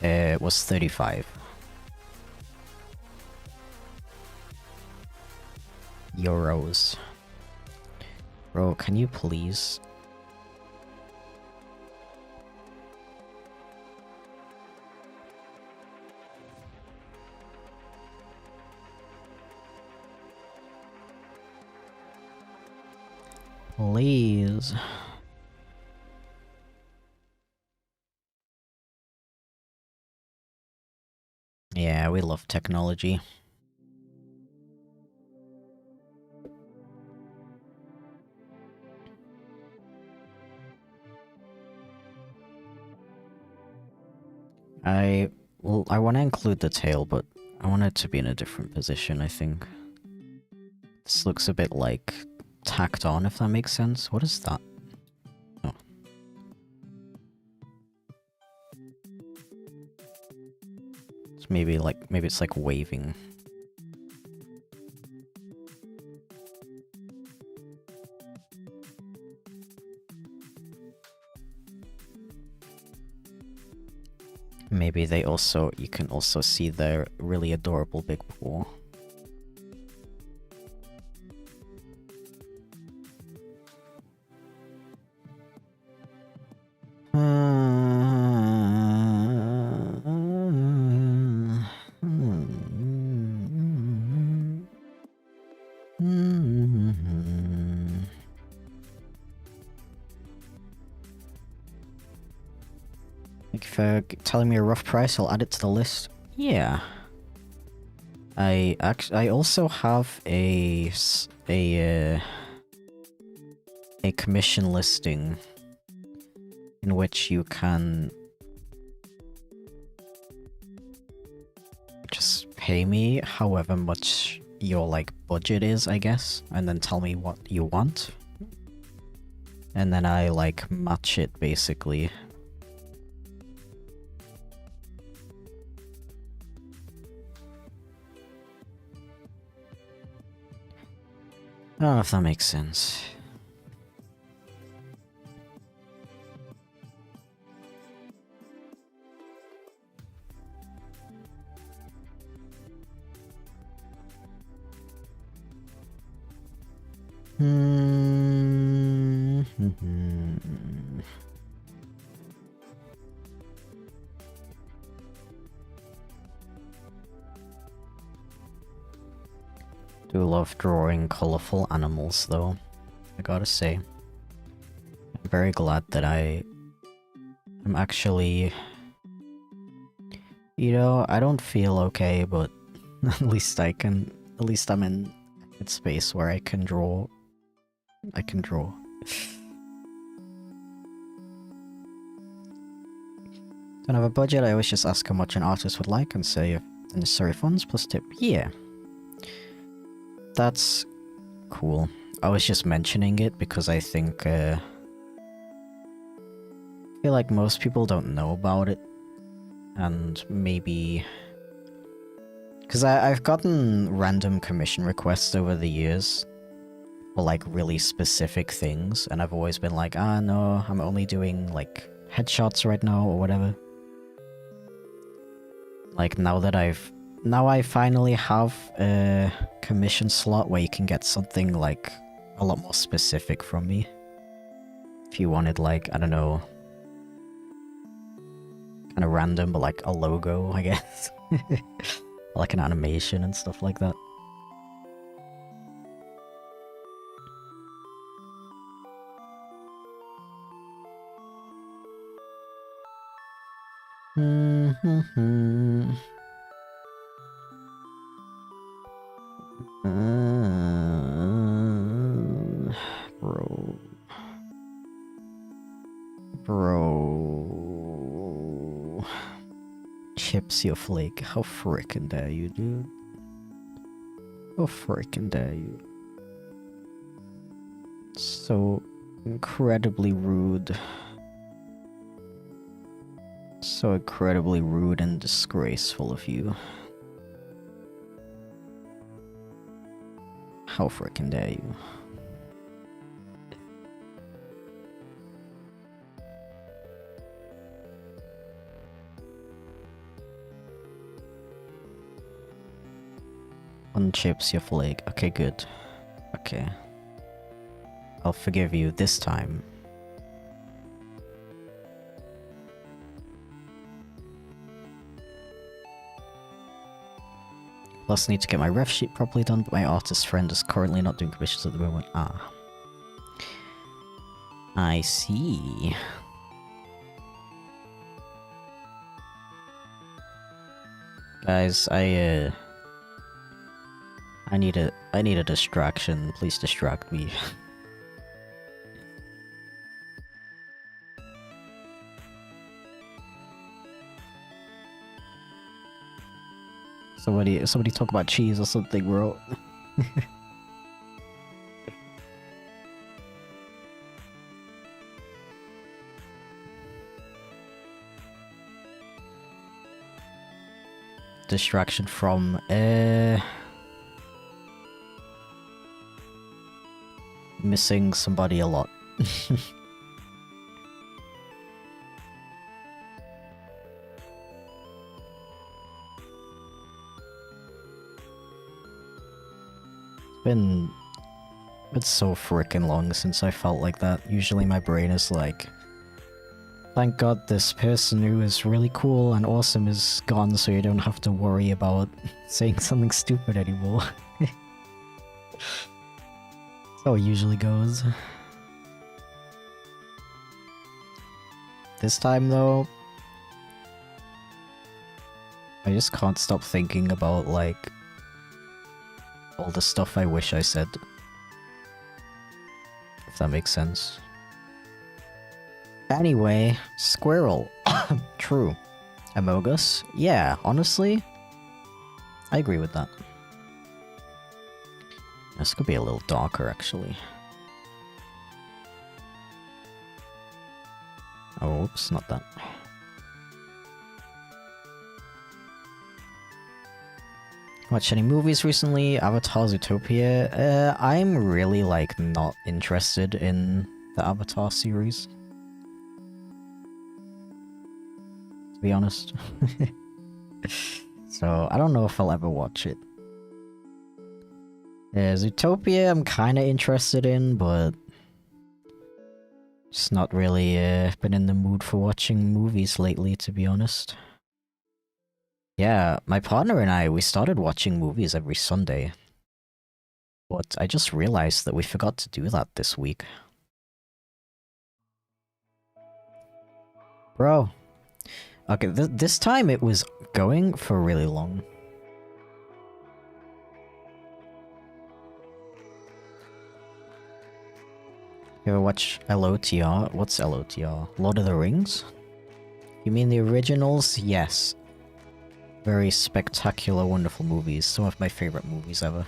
It was 35 euros. Bro, can you please? Please. Yeah, we love technology. I want to include the tail, but I want it to be in a different position, I think. This looks a bit like tacked on, if that makes sense. What is that? Oh. It's maybe it's like waving. Maybe you can also see their really adorable big paw. Thank you for telling me a rough price, I'll add it to the list. Yeah. I also have a commission listing in which you can just pay me however much your like budget is, I guess, and then tell me what you want. And then I like match it basically. I don't know if that makes sense. Do love drawing colorful animals though, I gotta say. I'm very glad that I'm actually... You know, I don't feel okay, but at least I'm in a space where I can draw. Don't have a budget, I always just ask how much an artist would like and say if the necessary funds plus tip. Yeah. That's cool. I was just mentioning it because I think, I feel like most people don't know about it. And maybe... Because I've gotten random commission requests over the years for like really specific things, and I've always been like, ah no, I'm only doing like headshots right now or whatever. Like now I finally have a commission slot where you can get something like a lot more specific from me. If you wanted like, I don't know, kind of random, but like a logo, I guess. Like an animation and stuff like that. Bro. Chips your flake. How frickin' dare you, dude? How frickin' dare you? So incredibly rude. So incredibly rude and disgraceful of you. How frickin' dare you? Unchips your flake. Okay, good. Okay. I'll forgive you this time. Plus, I need to get my ref sheet properly done, but my artist friend is currently not doing commissions at the moment. Ah. I see. Guys, I need a distraction. Please distract me. Somebody talk about cheese or something, bro. Distraction from missing somebody a lot. It's so freaking long since I felt like that. Usually my brain is like, thank god this person who is really cool and awesome is gone, so you don't have to worry about saying something stupid anymore. That's how it usually goes. This time though, I just can't stop thinking about like all the stuff I wish I said. If that makes sense. Anyway, squirrel. True. Amogus? Yeah, honestly, I agree with that. This could be a little darker, actually. Oh, oops, not that. Watch any movies recently? Avatar Zootopia? I'm really, like, not interested in the Avatar series. To be honest. So, I don't know if I'll ever watch it. Zootopia I'm kinda interested in, but... just not really, been in the mood for watching movies lately, to be honest. Yeah, my partner and I, we started watching movies every Sunday. But I just realized that we forgot to do that this week. Bro. Okay, this time it was going for really long. You ever watch LOTR? What's LOTR? Lord of the Rings? You mean the originals? Yes. Very spectacular, wonderful movies. Some of my favorite movies ever.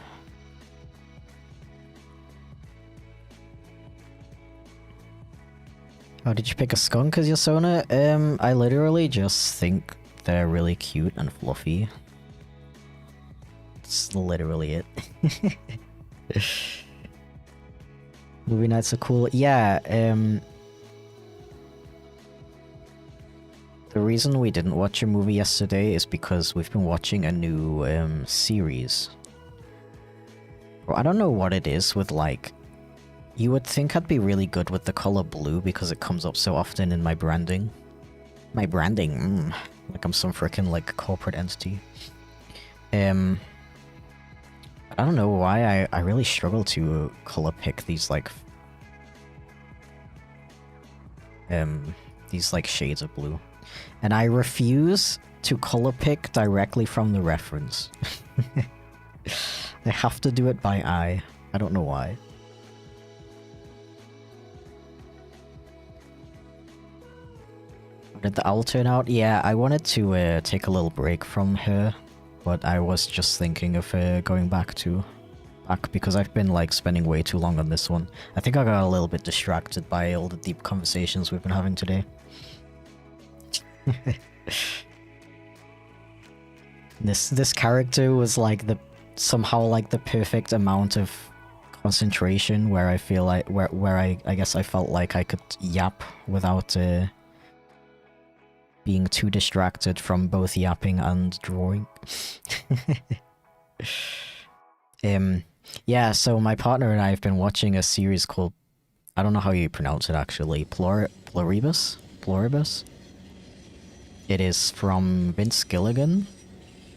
Oh, did you pick a skunk as your Sona? I literally just think they're really cute and fluffy. That's literally it. Movie nights are cool. Yeah, the reason we didn't watch a movie yesterday is because we've been watching a new, series. Well, I don't know what it is with, like... You would think I'd be really good with the color blue because it comes up so often in my branding. My branding, like I'm some freaking, like, corporate entity. I don't know why I really struggle to color pick these, like... these, like, shades of blue. And I refuse to color pick directly from the reference. I have to do it by eye. I don't know why. How did the owl turn out? Yeah, I wanted to take a little break from her, but I was just thinking of going back because I've been like spending way too long on this one. I think I got a little bit distracted by all the deep conversations we've been having today. This character was like somehow like the perfect amount of concentration where I feel like where I guess I felt like I could yap without being too distracted from both yapping and drawing. Yeah, so my partner and I have been watching a series called, I don't know how you pronounce it actually, Pluribus? It is from Vince Gilligan,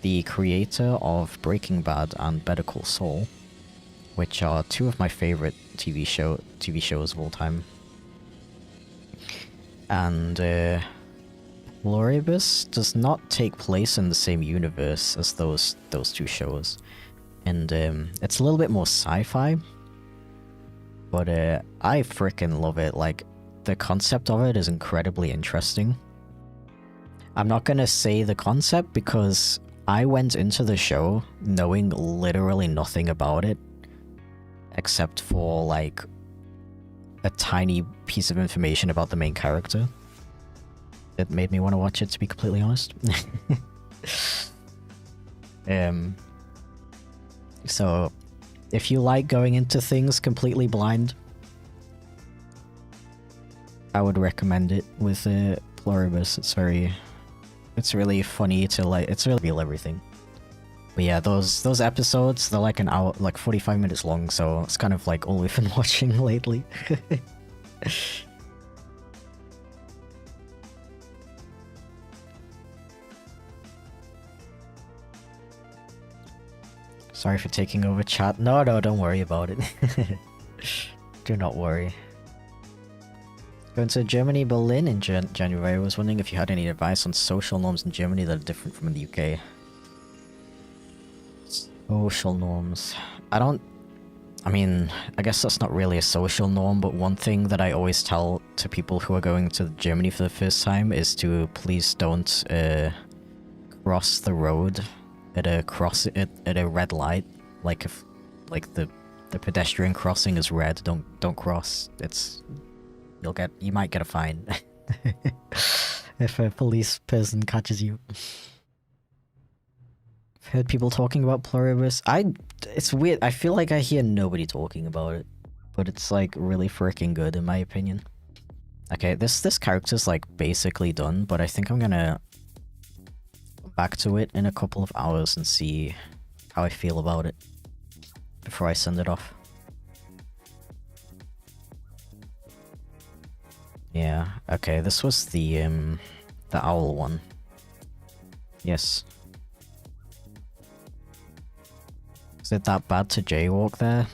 the creator of Breaking Bad and Better Call Saul, which are two of my favorite TV shows of all time. And Pluribus does not take place in the same universe as those two shows. And it's a little bit more sci-fi. But I freaking love it. Like, the concept of it is incredibly interesting. I'm not gonna say the concept because I went into the show knowing literally nothing about it. Except for, like, a tiny piece of information about the main character. It made me want to watch it, to be completely honest. So, if you like going into things completely blind, I would recommend it with Pluribus. It's really funny to like, it's really real everything. But yeah, those episodes, they're like an hour, like 45 minutes long, so it's kind of like all we've been watching lately. Sorry for taking over chat. No, don't worry about it. Do not worry. Going to Germany, Berlin in January. I was wondering if you had any advice on social norms in Germany that are different from the UK. Social norms. I mean, I guess that's not really a social norm, but one thing that I always tell to people who are going to Germany for the first time is to please don't cross the road at a red light. Like if the pedestrian crossing is red, don't cross. You might get a fine if a police person catches you. I've heard people talking about Pluribus. It's weird. I feel like I hear nobody talking about it, but it's like really freaking good in my opinion. Okay, this character's like basically done, but I think I'm gonna go back to it in a couple of hours and see how I feel about it before I send it off. Yeah, okay, this was the owl one. Yes. Is it that bad to jaywalk there?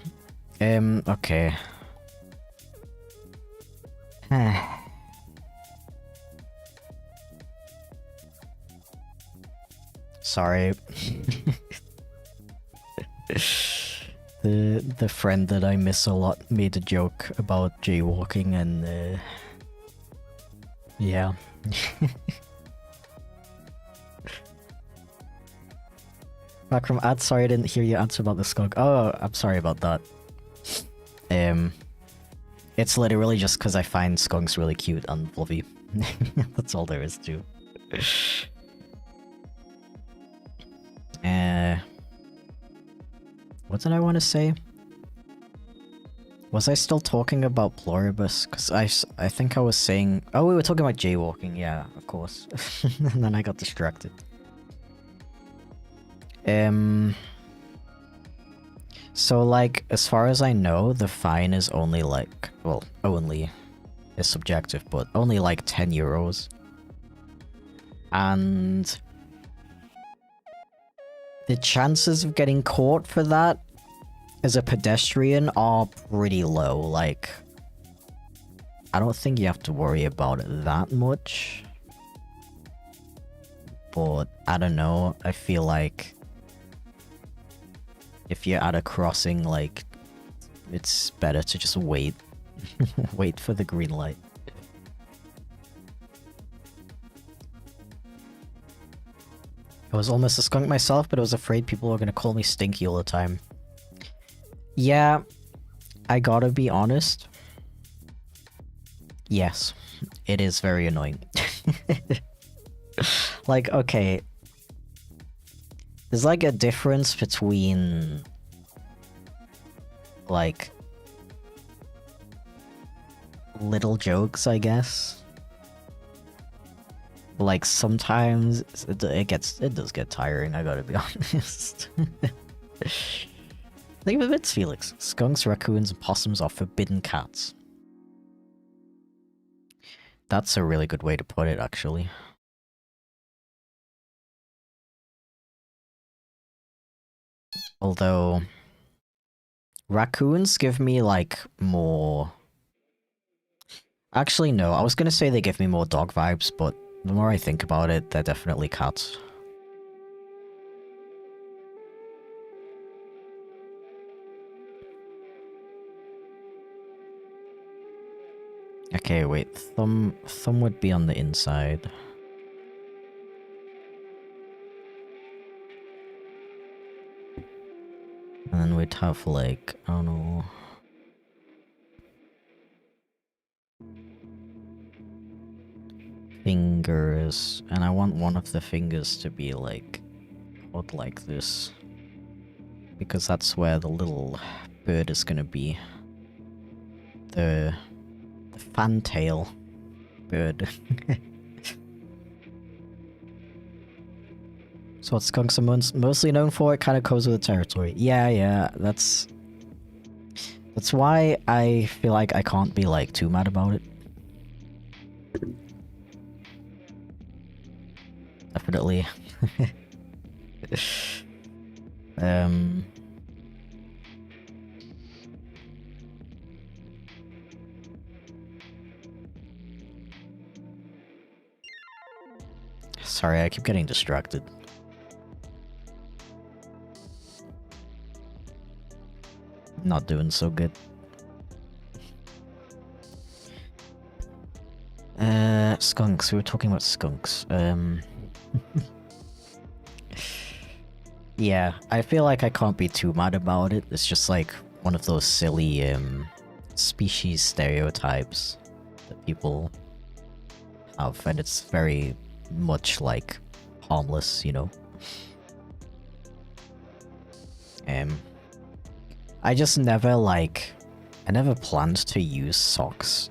Okay. Sorry. The friend that I miss a lot made a joke about jaywalking and yeah. Back from ad, sorry I didn't hear your answer about the skunk. Oh, I'm sorry about that. It's literally just because I find skunks really cute and fluffy. That's all there is to. What did I want to say? Was I still talking about Pluribus? Because I think I was saying... Oh, we were talking about jaywalking, yeah, of course. And then I got distracted. So, like, as far as I know, the fine is only like... Well, only is subjective, but only like 10 euros. And... the chances of getting caught for that as a pedestrian are pretty low. Like, I don't think you have to worry about it that much. But, I don't know, I feel like if you're at a crossing, like, it's better to just wait. Wait for the green light. I was almost a skunk myself, but I was afraid people were gonna call me stinky all the time. Yeah, I gotta be honest. Yes, it is very annoying. Like, okay. There's like a difference between... like... little jokes, I guess. Like, sometimes it does get tiring, I gotta be honest. Think of it, Felix. Skunks, raccoons, and possums are forbidden cats. That's a really good way to put it, actually. Although... raccoons give me, like, more... Actually, no. I was gonna say they give me more dog vibes, but the more I think about it, they're definitely cats. Okay, wait. Thumb would be on the inside. And then we'd have like, I don't know. Fingers, and I want one of the fingers to be like odd like this, because that's where the little bird is gonna be. The fantail bird. So what skunks are mostly known for, it kind of goes with the territory. Yeah, that's why I feel like I can't be like too mad about it. Definitely. Sorry, I keep getting distracted. Not doing so good. Skunks. We were talking about skunks. Yeah, I feel like I can't be too mad about it. It's just like one of those silly, species stereotypes that people have, and it's very much like harmless, you know? I just never like... I never planned to use socks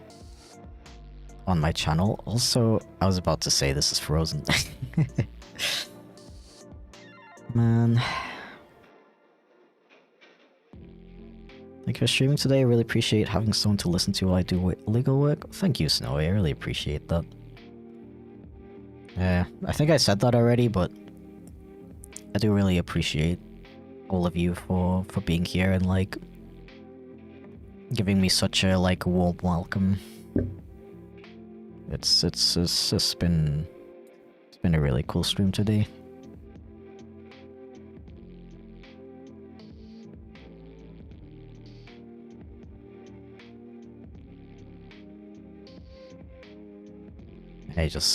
on my channel. Also, I was about to say this is frozen. Man. Thank you for streaming today. I really appreciate having someone to listen to while I do legal work. Thank you, Snowy. I really appreciate that. I think I said that already, but I do really appreciate all of you for being here and like giving me such a like warm welcome. It's just been a really cool stream today.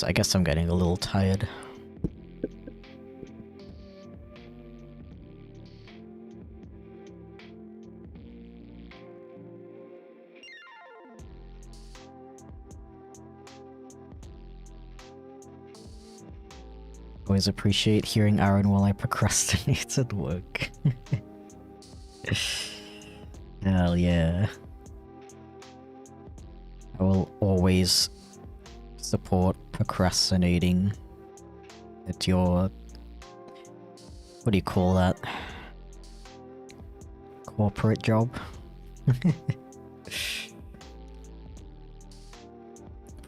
I guess I'm getting a little tired. Always appreciate hearing Aaron while I procrastinate at work. Hell yeah. I will always support procrastinating at your... what do you call that? Corporate job?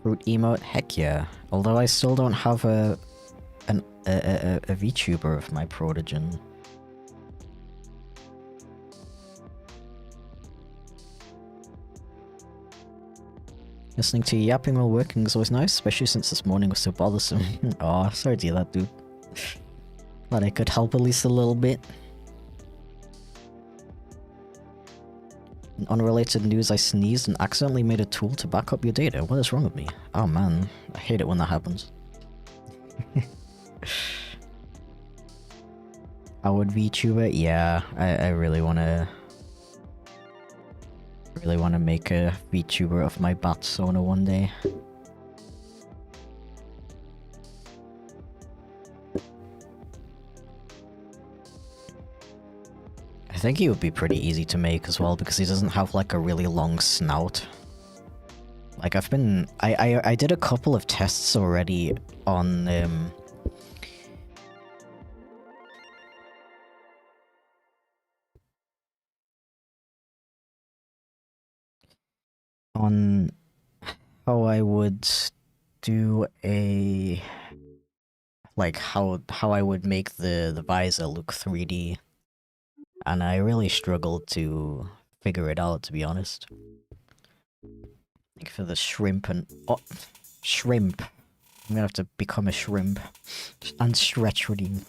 Fruit emote? Heck yeah. Although I still don't have a VTuber of my prodigen. Listening to you yapping while working is always nice, especially since this morning was so bothersome. Aw, sorry to hear that, dude. Glad I could help at least a little bit. In unrelated news, I sneezed and accidentally made a tool to back up your data. What is wrong with me? Oh man, I hate it when that happens. Howard VTuber? Yeah, I really wanna make a VTuber of my bat sauna one day. I think he would be pretty easy to make as well because he doesn't have like a really long snout. Like I did a couple of tests already on how I would do a... like how I would make the visor look 3D. And I really struggled to figure it out, to be honest. Like Thank you for the shrimp and... Oh, shrimp. I'm gonna have to become a shrimp. And stretch redeem.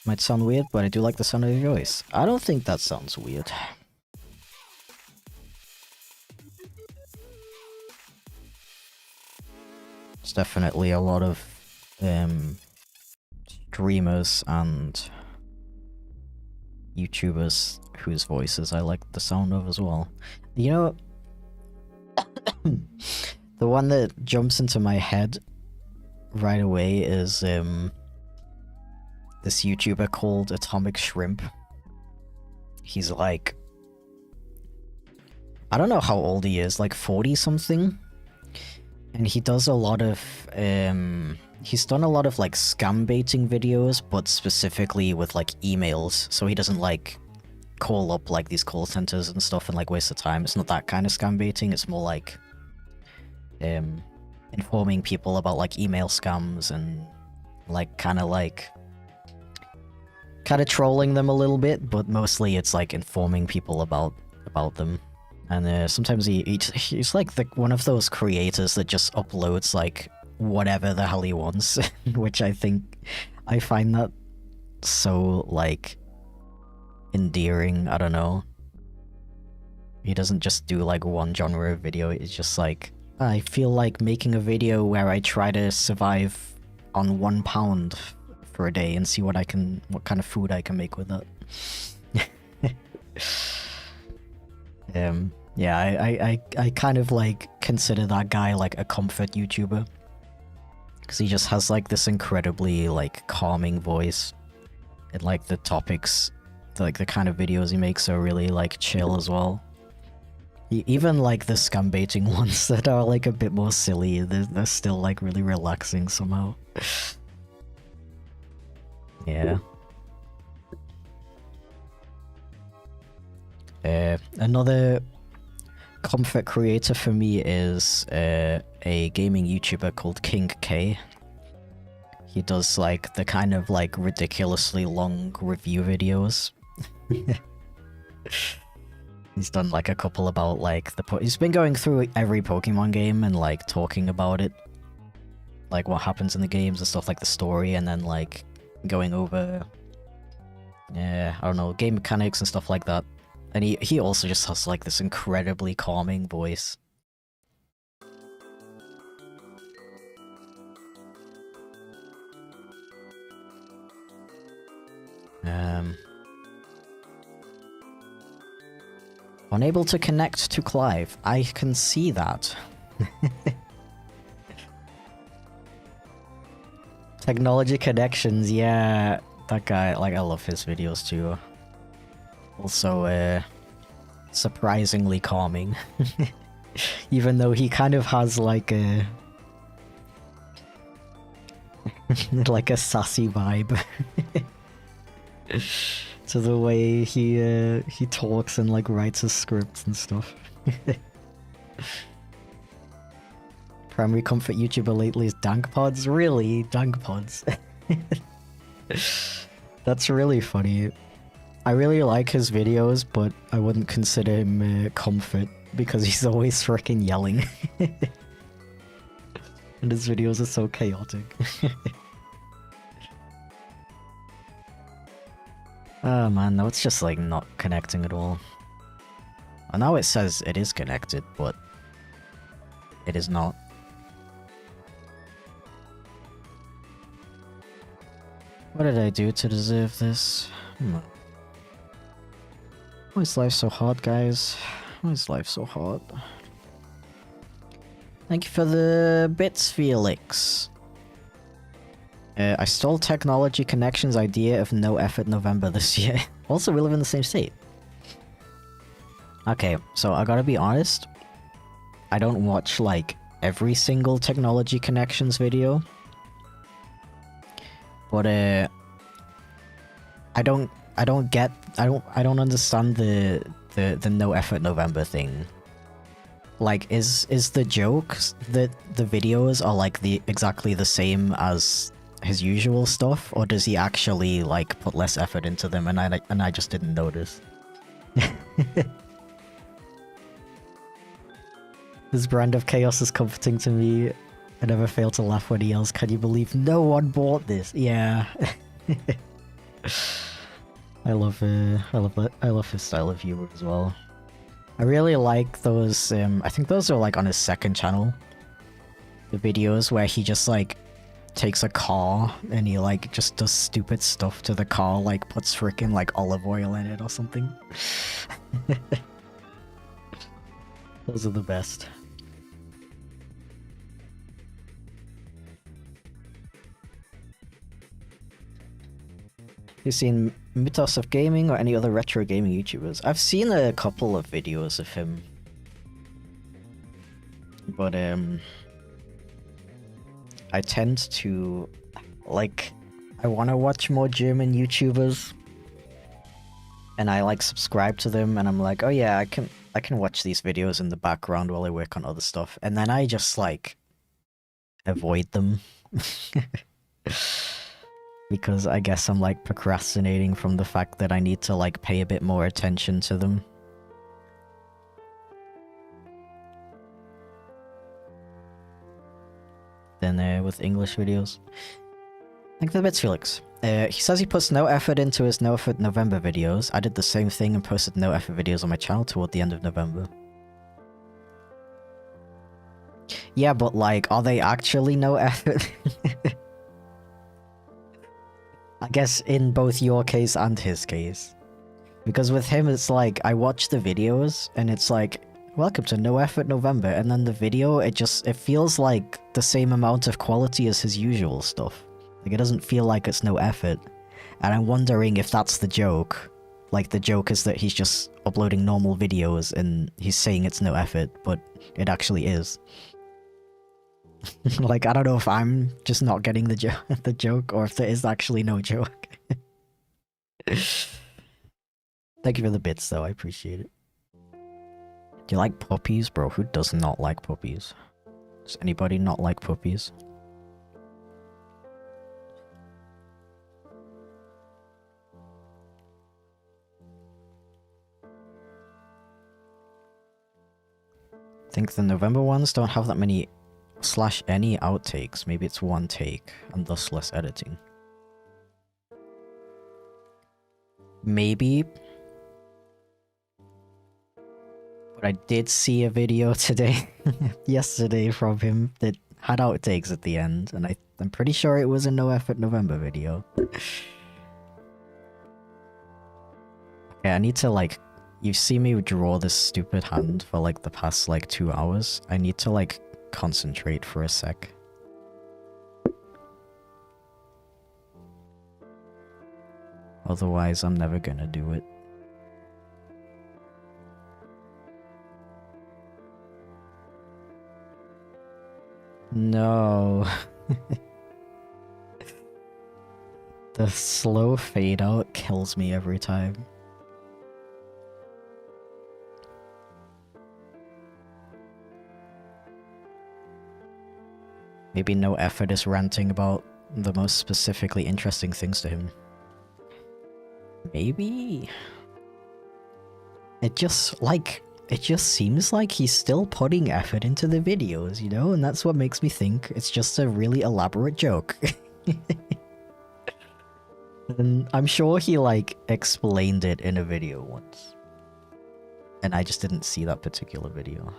Might sound weird, but I do like the sound of your voice. I don't think that sounds weird. It's definitely a lot of streamers and YouTubers whose voices I like the sound of as well. You know, the one that jumps into my head right away is this YouTuber called Atomic Shrimp. He's like, I don't know how old he is, like 40 something. And he does a lot of, he's done a lot of like scam baiting videos, but specifically with like emails. So he doesn't like call up like these call centers and stuff and like waste the time. It's not that kind of scam baiting. It's more like informing people about like email scams and like kind of trolling them a little bit, but mostly it's like informing people about them. And sometimes he's like one of those creators that just uploads like whatever the hell he wants, which I find that so like endearing. I don't know. He doesn't just do like one genre of video. It's just like, I feel like making a video where I try to survive on £1 for a day and see what kind of food I can make with it. Yeah, I kind of like consider that guy like a comfort YouTuber, because he just has like this incredibly like calming voice, and like the topics, like the kind of videos he makes are really like chill as well. Even like the scam baiting ones that are like a bit more silly, they're still like really relaxing somehow. Yeah. Another comfort creator for me is a gaming YouTuber called King K. He does like the kind of like ridiculously long review videos. He's done like a couple about like he's been going through every Pokemon game and like talking about it, like what happens in the games and stuff, like the story, and then like going over I don't know, game mechanics and stuff like that. And he also just has like this incredibly calming voice. Unable to connect to Clive. I can see that. Technology connections, yeah. That guy, like, I love his videos too. Also, surprisingly calming. Even though he kind of has like a... like a sassy vibe. To the way he talks and like writes his scripts and stuff. Primary comfort YouTuber lately is Dank Pods? Really? Dank Pods? That's really funny. I really like his videos, but I wouldn't consider him comfort because he's always freaking yelling. And his videos are so chaotic. Oh man, no, it's just like not connecting at all. And now it says it is connected, but it is not. What did I do to deserve this? Why is life so hard, guys? Why is life so hard? Thank you for the bits, Felix. I stole Technology Connections' idea of no effort November this year. Also, we live in the same state. Okay, so I gotta be honest. I don't watch like every single Technology Connections video. But I don't understand the no effort November thing. Like, is the jokes that the videos are like exactly the same as his usual stuff, or does he actually like put less effort into them and I just didn't notice? This brand of chaos is comforting to me. I never fail to laugh when he yells, "Can you believe no one bought this?" Yeah. I love his style of humor as well. I really like those, I think those are like on his second channel. The videos where he just like takes a car and he like just does stupid stuff to the car, like puts freaking like olive oil in it or something. Those are the best. You've seen Mythos of Gaming or any other retro gaming YouTubers? I've seen a couple of videos of him. But, I tend to, like, I want to watch more German YouTubers. And I, like, subscribe to them, and I'm like, oh yeah, I can watch these videos in the background while I work on other stuff. And then I just, like, avoid them. Because I guess I'm like procrastinating from the fact that I need to like pay a bit more attention to them. Than with English videos. Thank for the bits, Felix. He says he puts no effort into his no effort November videos. I did the same thing and posted no effort videos on my channel toward the end of November. Yeah, but like, are they actually no effort? I guess in both your case and his case. Because with him it's like, I watch the videos and it's like, welcome to No Effort November, and then the video, it feels like the same amount of quality as his usual stuff. Like, it doesn't feel like it's no effort. And I'm wondering if that's the joke. Like, the joke is that he's just uploading normal videos and he's saying it's no effort, but it actually is. Like, I don't know if I'm just not getting the joke, or if there is actually no joke. Thank you for the bits, though. I appreciate it. Do you like puppies? Bro, who does not like puppies? Does anybody not like puppies? I think the November ones don't have that many / any outtakes. Maybe it's one take, and thus less editing. Maybe. But I did see a video today, yesterday from him that had outtakes at the end, and I'm pretty sure it was a No Effort November video. Okay, I need to like, you've seen me draw this stupid hand for like the past like 2 hours. I need to like concentrate for a sec. Otherwise, I'm never gonna do it. No. The slow fade out kills me every time. Maybe No Effort is ranting about the most specifically interesting things to him. Maybe? It just seems like he's still putting effort into the videos, you know? And that's what makes me think it's just a really elaborate joke. And I'm sure he, like, explained it in a video once. And I just didn't see that particular video.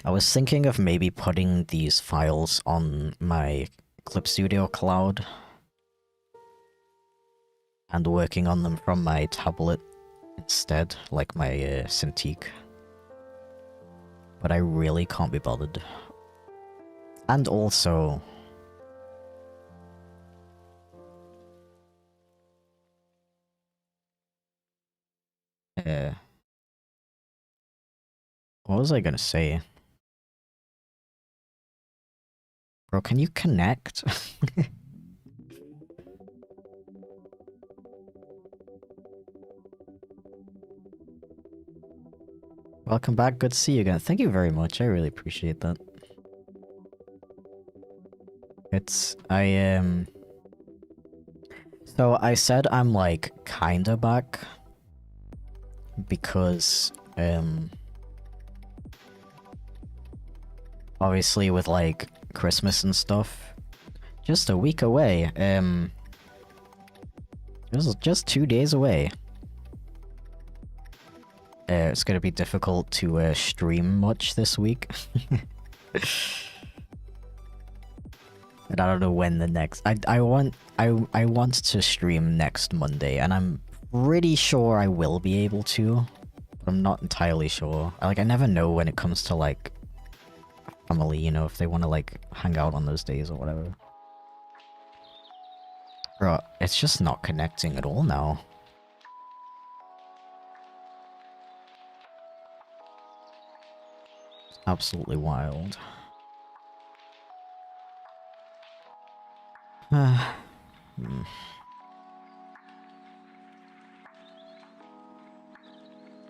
I was thinking of maybe putting these files on my Clip Studio cloud and working on them from my tablet instead, like my Cintiq. But I really can't be bothered. And also... what was I gonna say? Bro, can you connect? Welcome back. Good to see you again. Thank you very much. I really appreciate that. So I said I'm like kinda back because obviously with like Christmas and stuff, just a week away. This is just 2 days away. It's gonna be difficult to stream much this week. And I don't know when the next. I want to stream next Monday, and I'm pretty sure I will be able to, but I'm not entirely sure. I never know when it comes to like family, you know, if they want to like hang out on those days or whatever. Bro, it's just not connecting at all now. It's absolutely wild.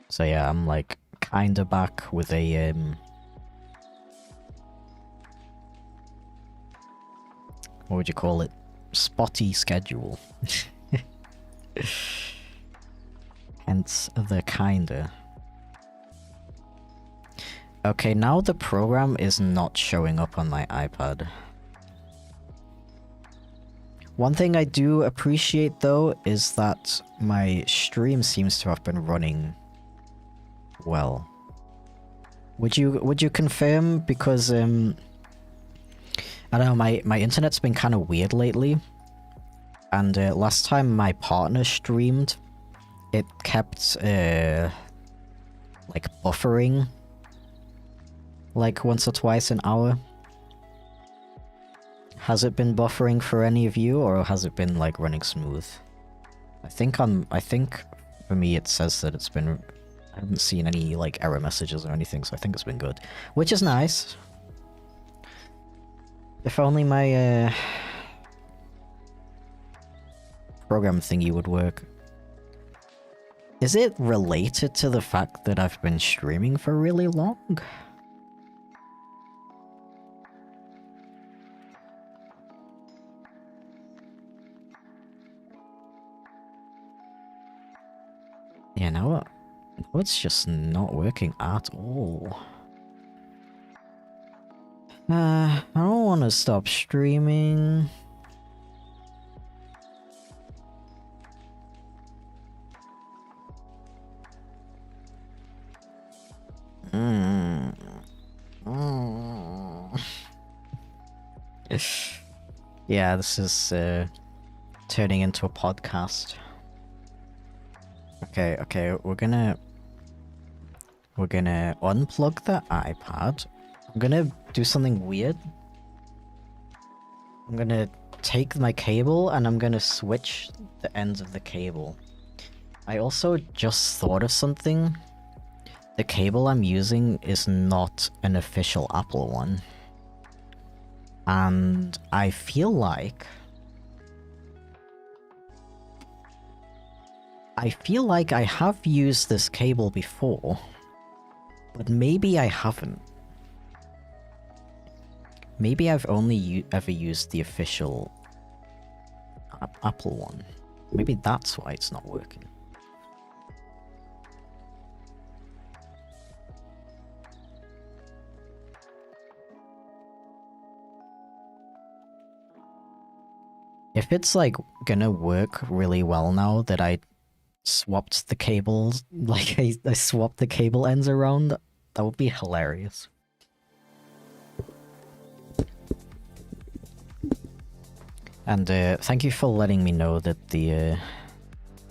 So yeah, I'm like kinda back with a what would you call it? Spotty schedule. Hence the kinda. Okay, now the program is not showing up on my iPad. One thing I do appreciate though is that my stream seems to have been running well. Would you confirm? Because I don't know, my internet's been kind of weird lately, and last time my partner streamed, it kept like buffering like once or twice an hour. Has it been buffering for any of you, or has it been like running smooth? I think for me it says that it's been. I haven't seen any like error messages or anything, so I think it's been good, which is nice. If only my program thingy would work. Is it related to the fact that I've been streaming for really long? Yeah, no, it's just not working at all. I don't want to stop streaming. Yeah, this is turning into a podcast. Okay, we're gonna unplug the iPad. I'm gonna do something weird. I'm gonna take my cable and I'm gonna switch the ends of the cable. I also just thought of something. The cable I'm using is not an official Apple one. And I feel like I have used this cable before, but maybe I haven't. Maybe I've only ever used the official Apple one. Maybe that's why it's not working. If it's like gonna work really well now that I swapped the cables, like I swapped the cable ends around, that would be hilarious. And thank you for letting me know that the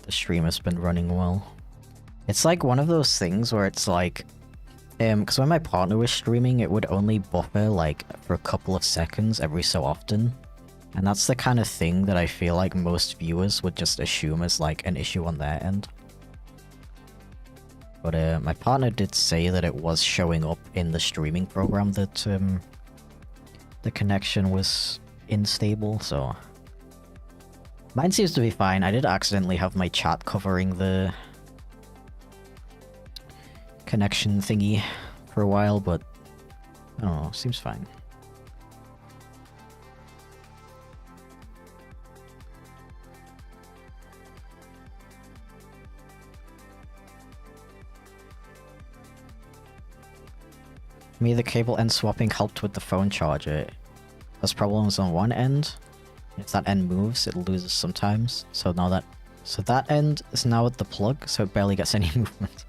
stream has been running well. It's like one of those things where it's like, because when my partner was streaming, it would only buffer like for a couple of seconds every so often. And that's the kind of thing that I feel like most viewers would just assume is like an issue on their end. But my partner did say that it was showing up in the streaming program that the connection was unstable, so... Mine seems to be fine. I did accidentally have my chat covering the connection thingy for a while, but I don't know, seems fine. Me, the cable end swapping helped with the phone charger. It has problems on one end. If that end moves, it loses sometimes. So now that end is now at the plug, so it barely gets any movement.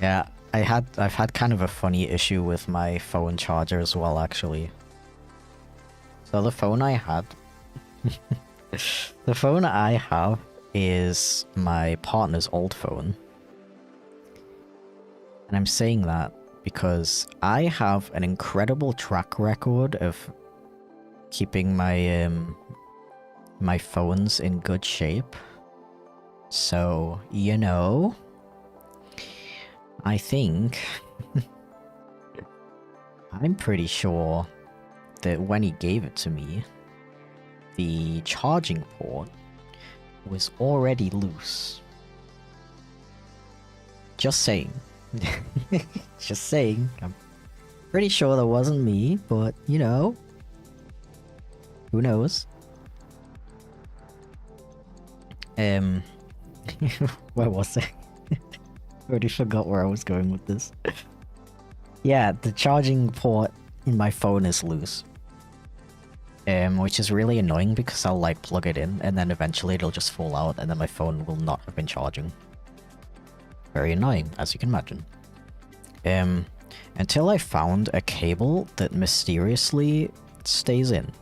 Yeah, I've had kind of a funny issue with my phone charger as well, actually. So the phone I had, the phone I have is my partner's old phone. And I'm saying that because I have an incredible track record of keeping my my phones in good shape. So, you know, I think I'm pretty sure that when he gave it to me, the charging port was already loose. Just saying. Just saying. I'm pretty sure that wasn't me, but you know, who knows? Where was I? Already forgot where I was going with this. Yeah, the charging port in my phone is loose. Which is really annoying because I'll like plug it in and then eventually it'll just fall out and then my phone will not have been charging. Very annoying, as you can imagine. Until I found a cable that mysteriously stays in.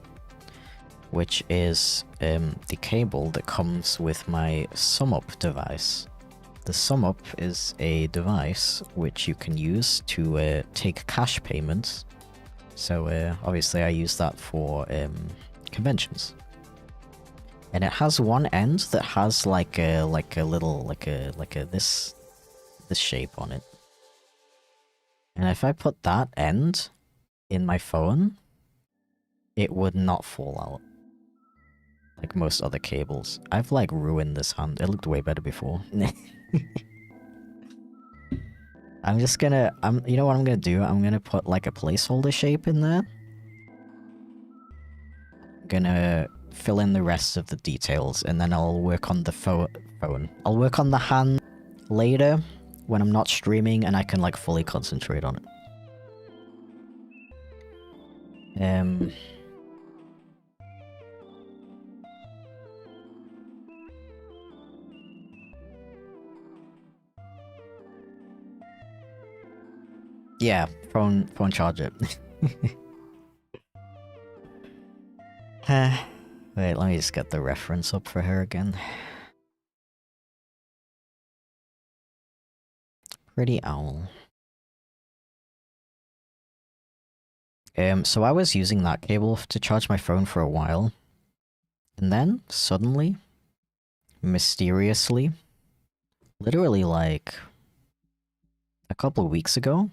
Which is the cable that comes with my SumUp device. The SumUp is a device which you can use to take cash payments. So obviously I use that for conventions. And it has one end that has like a this shape on it. And if I put that end in my phone, it would not fall out. Like most other cables. I've like ruined this hand. It looked way better before. I'm just gonna, you know what I'm gonna do? I'm gonna put like a placeholder shape in there. I'm gonna fill in the rest of the details and then I'll work on the phone. I'll work on the hand later when I'm not streaming and I can like fully concentrate on it. Yeah, phone charger. Wait, let me just get the reference up for her again. Pretty owl. So I was using that cable to charge my phone for a while. And then, suddenly, mysteriously, literally like a couple of weeks ago,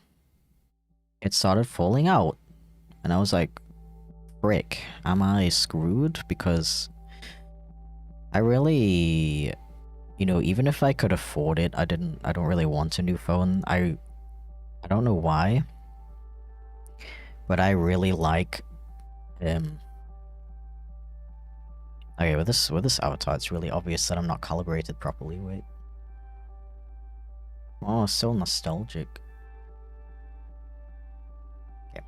it started falling out. And I was like, frick, am I screwed? Because I really, you know, even if I could afford it, I don't really want a new phone. I don't know why, but I really like, okay, with this avatar, it's really obvious that I'm not calibrated properly. Wait. Oh, so nostalgic. Okay.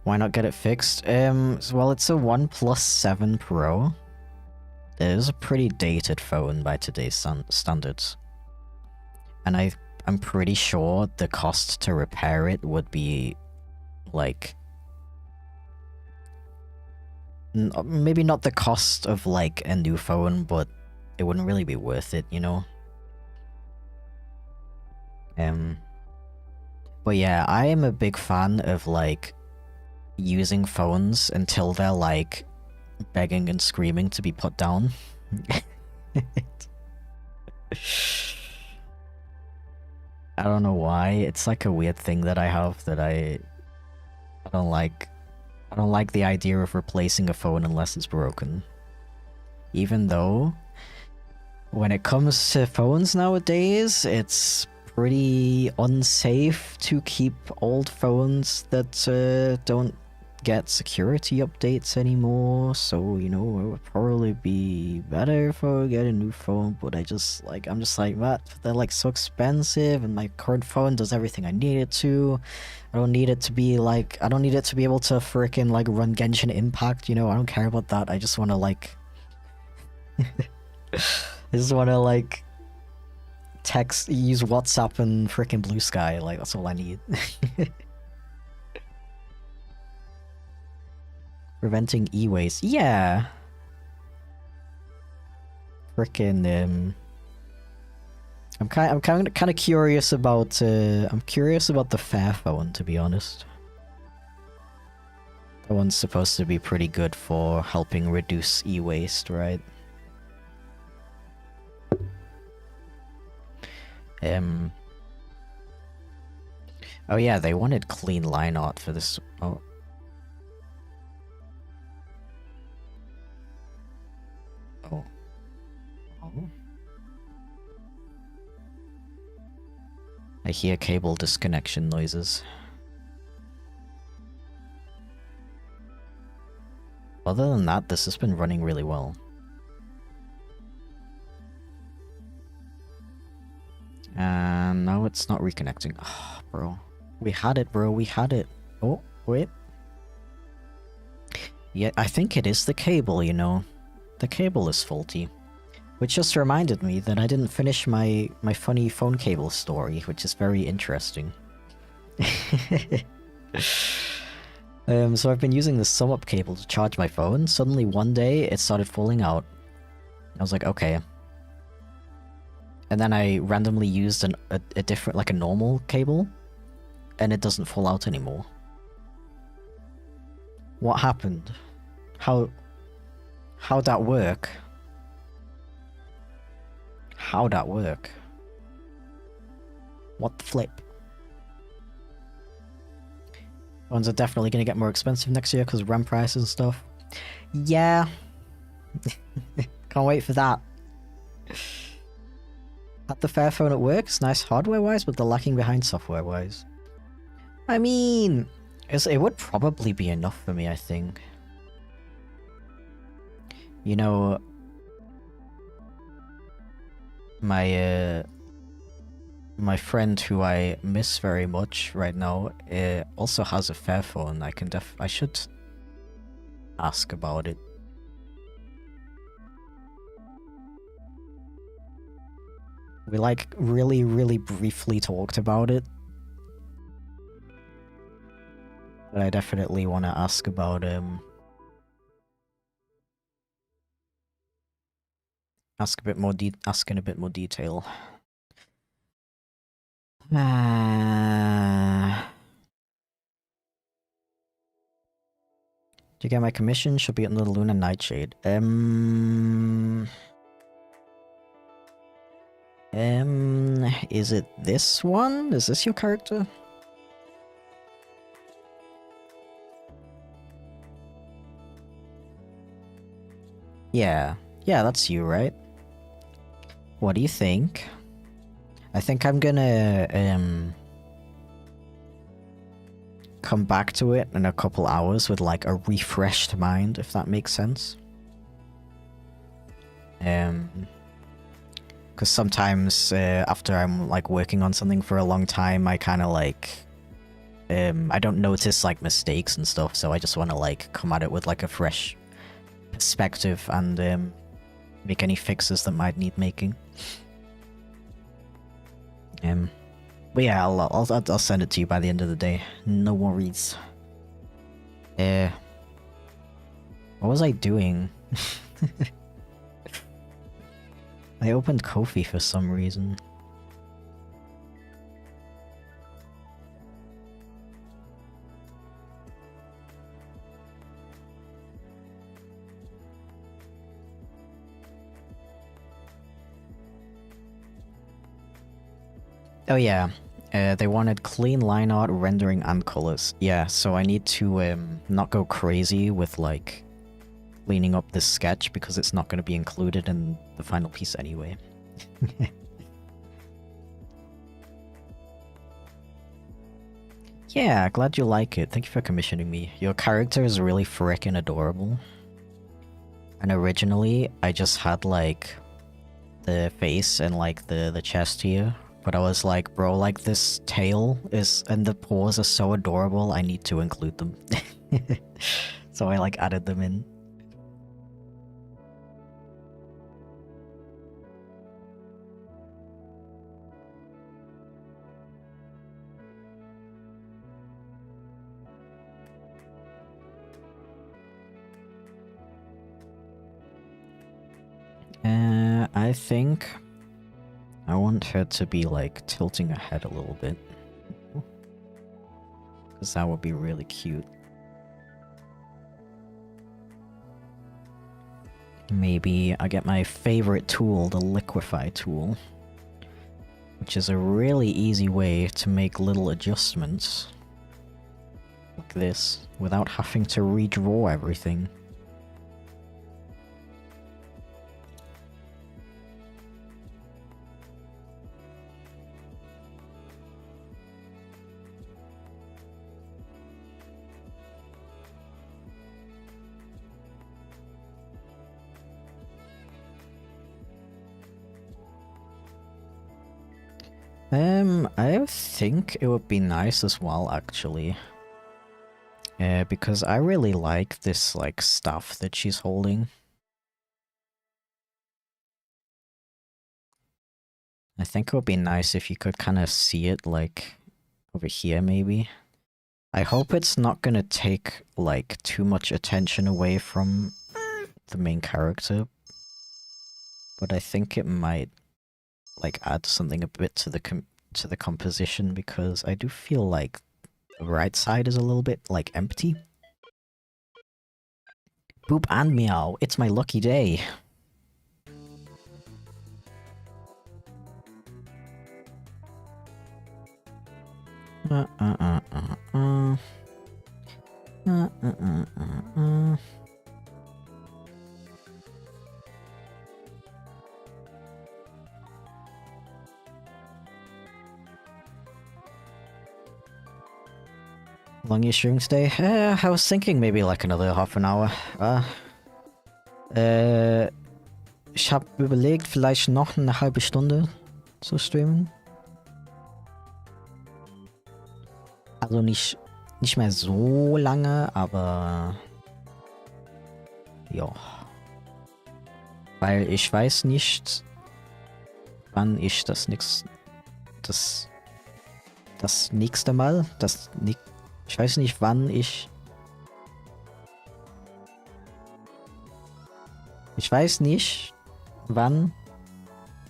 Why not get it fixed? Well, it's a OnePlus 7 Pro. It is a pretty dated phone by today's standards. And I'm pretty sure the cost to repair it would be, like... maybe not the cost of, like, a new phone, but it wouldn't really be worth it, you know? But yeah, I am a big fan of, like, using phones until they're, like, begging and screaming to be put down. I don't know why, it's like a weird thing that I have that I don't like. I don't like the idea of replacing a phone unless it's broken. Even though, when it comes to phones nowadays, it's pretty unsafe to keep old phones that don't get security updates anymore, so, you know, it would probably be better if I get a new phone, but I'm just like, what? They're like so expensive, and my current phone does everything I need it to. I don't need it to be like, I don't need it to be able to frickin' like run Genshin Impact, you know, I don't care about that, I just wanna like... I just wanna like... use WhatsApp and frickin' Blue Sky, like, that's all I need. Preventing e-waste. Yeah. Frickin' I'm kind of curious about I'm curious about the Fairphone, to be honest. That one's supposed to be pretty good for helping reduce e-waste, right? Oh yeah, they wanted clean line art for this. Oh. Oh. Oh. I hear cable disconnection noises. Other than that, this has been running really well. And now it's not reconnecting. Oh, bro. We had it, bro. We had it. Oh, wait. Yeah, I think it is the cable, you know. The cable is faulty. Which just reminded me that I didn't finish my funny phone cable story, which is very interesting. So I've been using the sum up cable to charge my phone. Suddenly one day it started falling out. I was like, okay. And then I randomly used a different, like a normal cable, and it doesn't fall out anymore. What happened? How'd that work? How'd that work? What the flip? Phones are definitely gonna get more expensive next year because of RAM prices and stuff. Yeah. Can't wait for that. At the Fairphone it works, nice hardware-wise, but they're lacking behind software-wise. I mean, it would probably be enough for me, I think. You know, my friend who I miss very much right now also has a Fairphone. I should ask about it. We like really, really briefly talked about it. But I definitely want to ask about ask in a bit more detail. Do you get my commission? Should be under the Lunar Nightshade. Is it this one? Is this your character? Yeah. Yeah, that's you, right? What do you think? I think I'm gonna, come back to it in a couple hours with, like, a refreshed mind, if that makes sense. Because sometimes, after I'm, like, working on something for a long time, I kind of, like, I don't notice, like, mistakes and stuff, so I just want to, like, come at it with, like, a fresh perspective and, make any fixes that might need making. But yeah, I'll send it to you by the end of the day. No worries. What was I doing? I opened Ko-fi for some reason. Oh yeah, they wanted clean line art, rendering, and colors. Yeah, so I need to not go crazy with, like, cleaning up this sketch because it's not going to be included in the final piece anyway. Yeah, glad you like it. Thank you for commissioning me. Your character is really frickin' adorable. And originally, I just had like the face and like the chest here. But I was like, bro, like this tail is and the paws are so adorable, I need to include them. So I like added them in. I think I want her to be like tilting her head a little bit. Because that would be really cute. Maybe I get my favorite tool, the liquefy tool. Which is a really easy way to make little adjustments. Like this, without having to redraw everything. I think it would be nice as well, actually. Because I really like this, like, stuff that she's holding. I think it would be nice if you could kind of see it, like, over here, maybe. I hope it's not gonna take, like, too much attention away from the main character. But I think it might, like, add something a bit to the composition, because I do feel like the right side is a little bit, like, empty. Boop and meow, it's my lucky day. Long your streaming stay? I was thinking maybe like another half an hour. Ich habe überlegt, vielleicht noch eine halbe Stunde zu streamen. Also nicht mehr so lange, aber ja. Weil ich weiß nicht, wann ich das nächste Mal, ich weiß nicht, wann ich weiß nicht, wann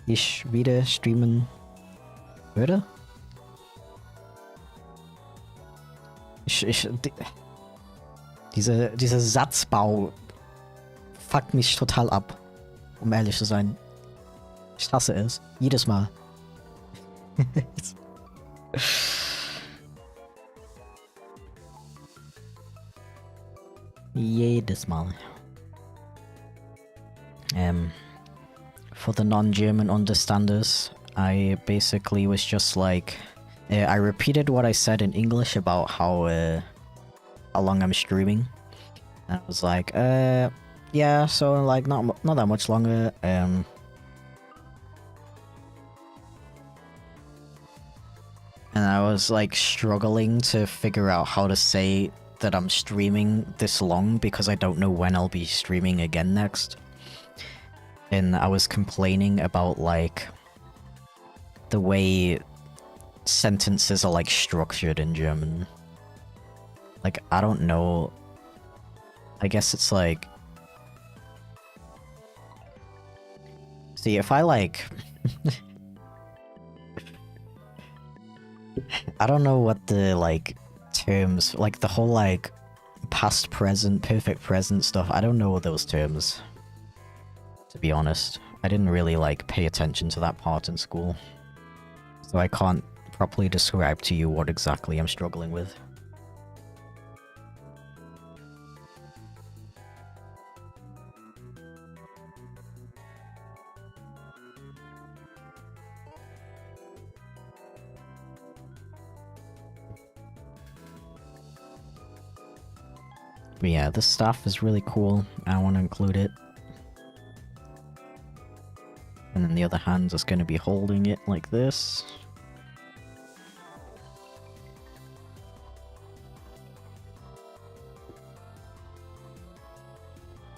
ich wieder streamen würde. Dieser Satzbau fuckt mich total ab, um ehrlich zu sein. Ich hasse es. Jedes Mal. Jedes Mal. For the non-German understanders, I basically was just like... I repeated what I said in English about how long I'm streaming. And I was like, yeah, so like not that much longer. And I was like struggling to figure out how to say that I'm streaming this long because I don't know when I'll be streaming again next. And I was complaining about like the way sentences are like structured in German. Like, I don't know. I guess it's like... See, if I like... I don't know what the like terms, like the whole like past, present, perfect present stuff, I don't know those terms. To be honest. I didn't really like pay attention to that part in school. So I can't properly describe to you what exactly I'm struggling with. But yeah, this staff is really cool. I want to include it. And then the other hand is going to be holding it like this.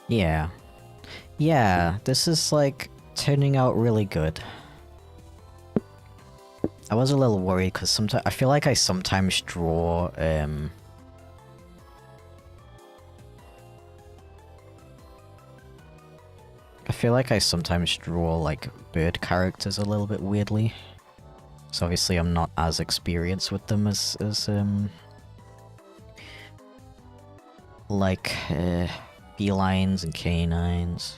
Yeah. Yeah, this is like turning out really good. I was a little worried because sometimes I feel like I sometimes draw like bird characters a little bit weirdly. So obviously I'm not as experienced with them as like felines and canines.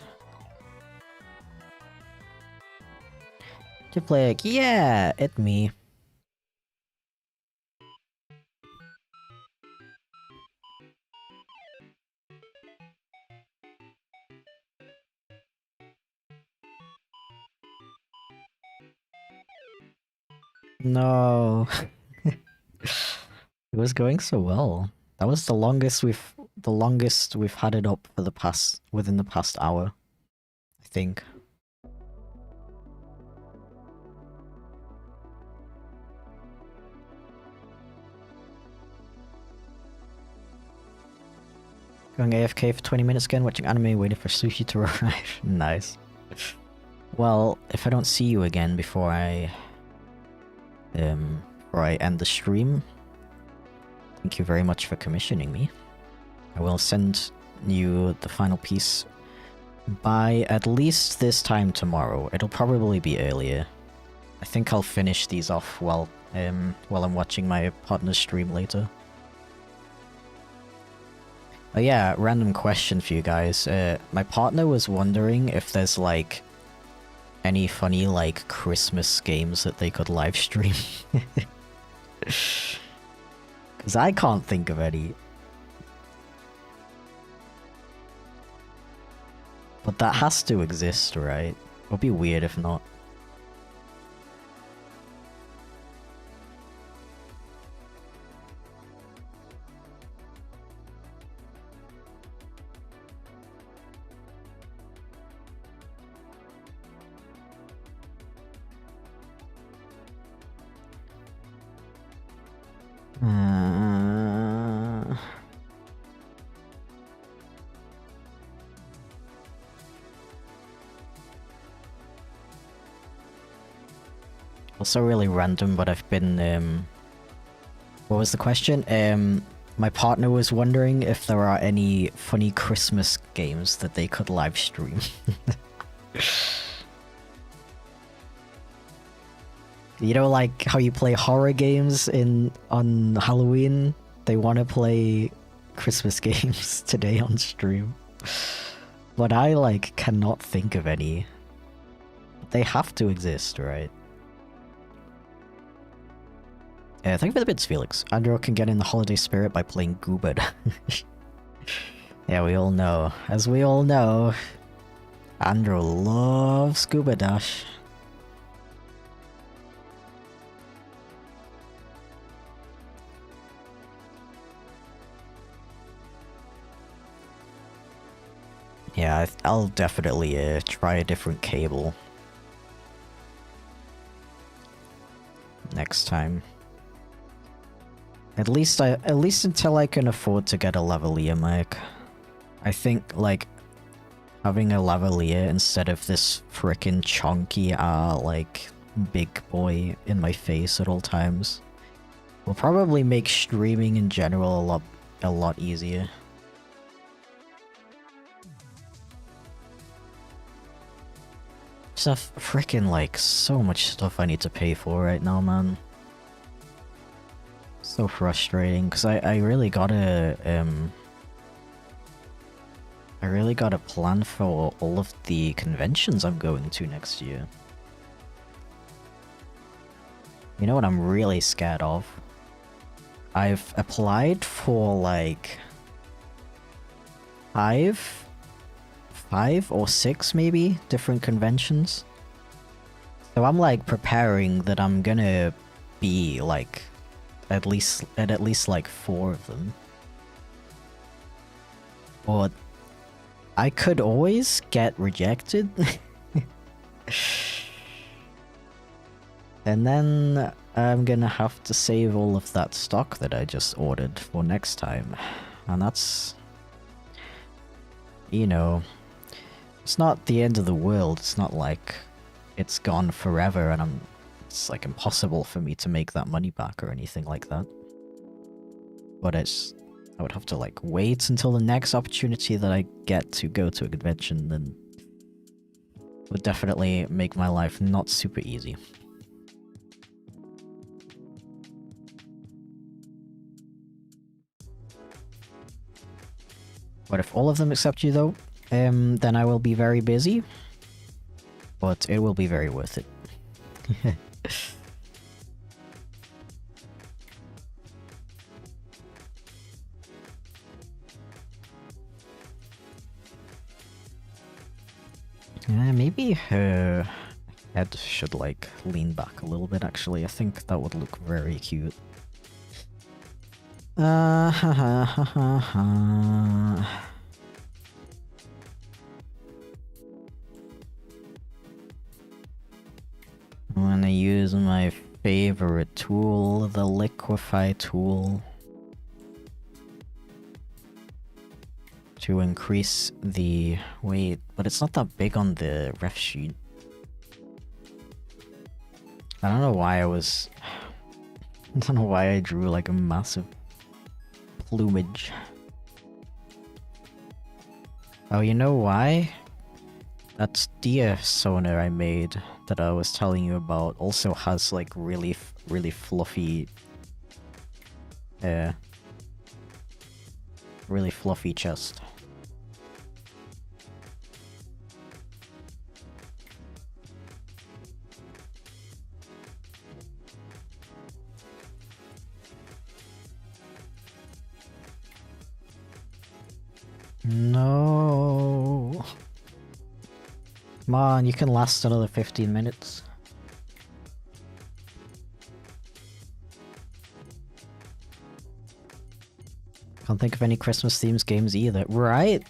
Chipflake, yeah, it's me. No. It was going so well. That was the longest we've had it up for within the past hour, I think. Going AFK for 20 minutes again, watching anime, waiting for sushi to arrive. Nice. Well, if I don't see you again before I end the stream, thank you very much for commissioning me. I will send you the final piece by at least this time tomorrow. It'll probably be earlier. I think I'll finish these off while I'm watching my partner's stream later. Oh yeah, random question for you guys. My partner was wondering if there's like any funny like Christmas games that they could live stream. Cause I can't think of any. But that has to exist, right? It would be weird if not. Also really random, but I've been, what was the question? My partner was wondering if there are any funny Christmas games that they could live stream. You know, like how you play horror games on Halloween? They want to play Christmas games today on stream. But I, like, cannot think of any. They have to exist, right? Thank you for the bits, Felix. Andrew can get in the holiday spirit by playing Gooba. Yeah, we all know. As we all know, Andrew loves Scuba Dash. Yeah, I'll definitely try a different cable next time. At least until I can afford to get a lavalier mic. I think like having a lavalier instead of this frickin' chunky like big boy in my face at all times will probably make streaming in general a lot easier. Stuff frickin' like so much stuff I need to pay for right now, man. So frustrating, because I really gotta plan for all of the conventions I'm going to next year. You know what I'm really scared of? I've applied for like five or six maybe different conventions. So I'm like preparing that I'm gonna be like at least like 4 of them. But I could always get rejected. And then I'm gonna have to save all of that stock that I just ordered for next time. And that's... You know... It's not the end of the world, it's not like it's gone forever and it's like impossible for me to make that money back or anything like that. But I would have to like wait until the next opportunity that I get to go to a convention, and would definitely make my life not super easy. But if all of them accept you though, then I will be very busy, but it will be very worth it. Maybe her head should like lean back a little bit actually. I think that would look very cute. Ha ha ha ha ha. I'm gonna use my favorite tool, the liquefy tool, to increase the weight, but it's not that big on the ref sheet. I don't know why I don't know why I drew like a massive plumage. Oh, you know why? That deer sonar I made that I was telling you about also has like really fluffy, really fluffy chest. No. Come on, you can last another 15 minutes. Can't think of any Christmas themed games either, right?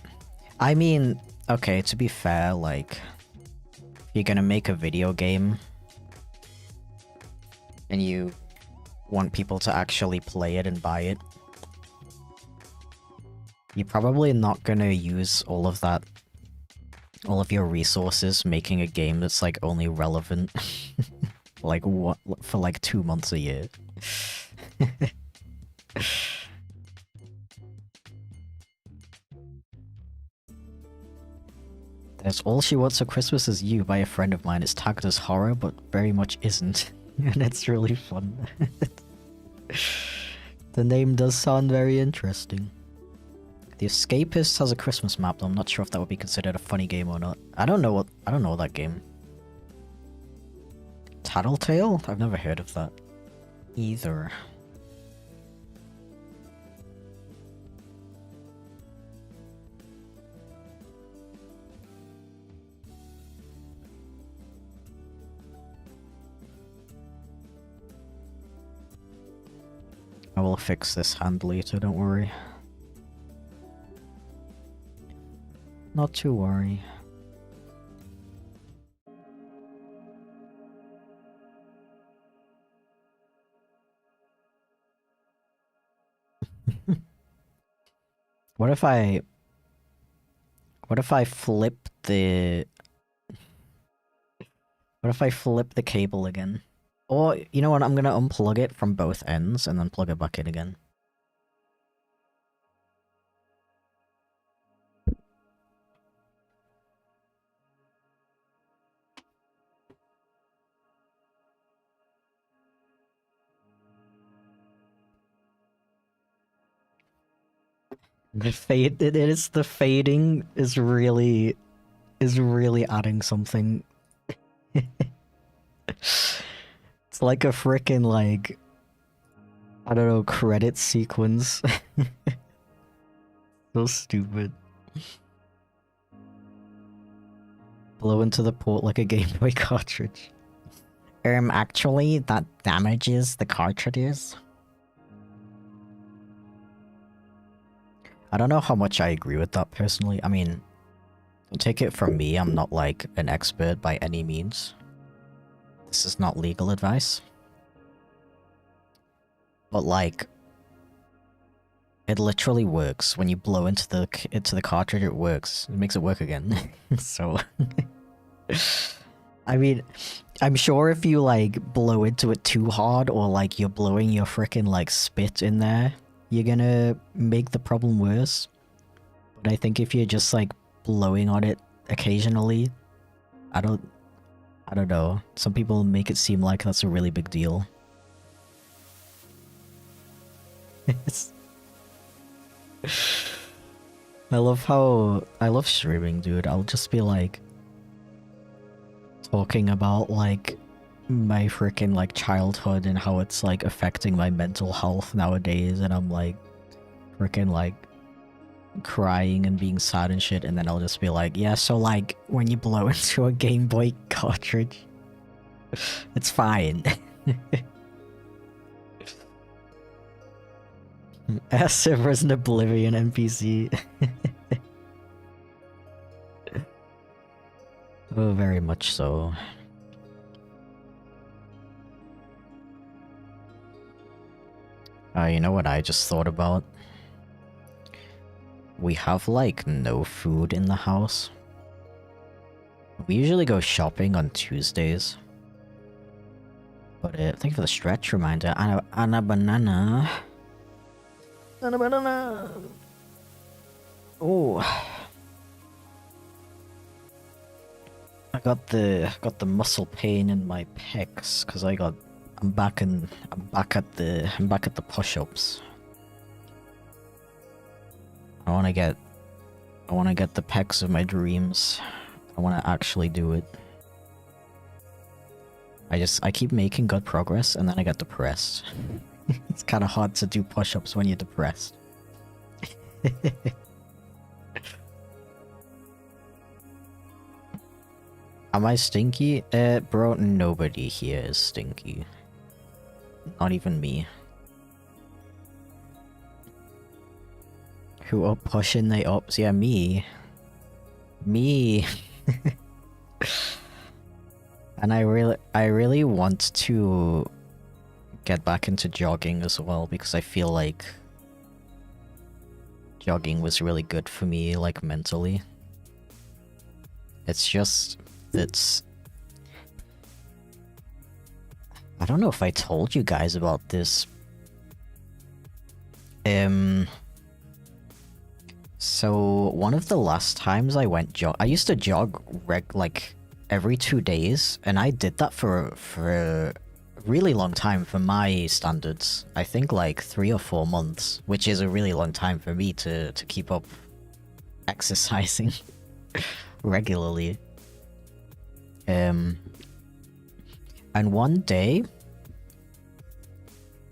I mean, okay, to be fair, like, if you're gonna make a video game and you want people to actually play it and buy it, you're probably not gonna use all of your resources making a game that's like only relevant like what for like 2 months a year. There's All She Wants for Christmas Is You by a friend of mine. It's tagged as horror, but very much isn't. And it's really fun. The name does sound very interesting. The Escapist has a Christmas map, though I'm not sure if that would be considered a funny game or not. I don't know that game. Tattletale? I've never heard of that either. I will fix this hand later, don't worry. Not to worry. What if I flip the... What if I flip the cable again? Or, you know what, I'm gonna unplug it from both ends and then plug it back in again. The the fading is really adding something. It's like a frickin' like, I don't know, credit sequence. So stupid. Blow into the port like a Game Boy cartridge. Actually, that damages the cartridges. I don't know how much I agree with that personally. I mean, don't take it from me, I'm not like an expert by any means. This is not legal advice. But like, it literally works. When you blow into the cartridge, it works. It makes it work again. So, I mean, I'm sure if you like blow into it too hard, or like you're blowing your frickin' like spit in there, you're gonna make the problem worse. But I think if you're just like blowing on it occasionally, I don't know. Some people make it seem like that's a really big deal. I love streaming, dude. I'll just be like talking about like my freaking like childhood and how it's like affecting my mental health nowadays, and I'm like freaking like crying and being sad and shit, and then I'll just be like, yeah, so like when you blow into a Game Boy cartridge, it's fine. Server's an Oblivion NPC. Oh, very much so. You know what I just thought about? We have like no food in the house. We usually go shopping on Tuesdays. But thank you for the stretch reminder. And a banana. And a banana. Oh. I got the muscle pain in my pecs because I'm back at the push-ups. I wanna get the pecs of my dreams. I wanna actually do it. I keep making good progress and then I get depressed. It's kinda hard to do push-ups when you're depressed. Am I stinky? Bro, nobody here is stinky. Not even me. Who up pushing the ups? Yeah, me. Me. And I really want to get back into jogging as well, because I feel like jogging was really good for me, like mentally. It's just, I don't know if I told you guys about this. So one of the last times I went I used to jog like every 2 days, and I did that for a really long time for my standards. I think like 3 or 4 months, which is a really long time for me to keep up exercising regularly. And one day,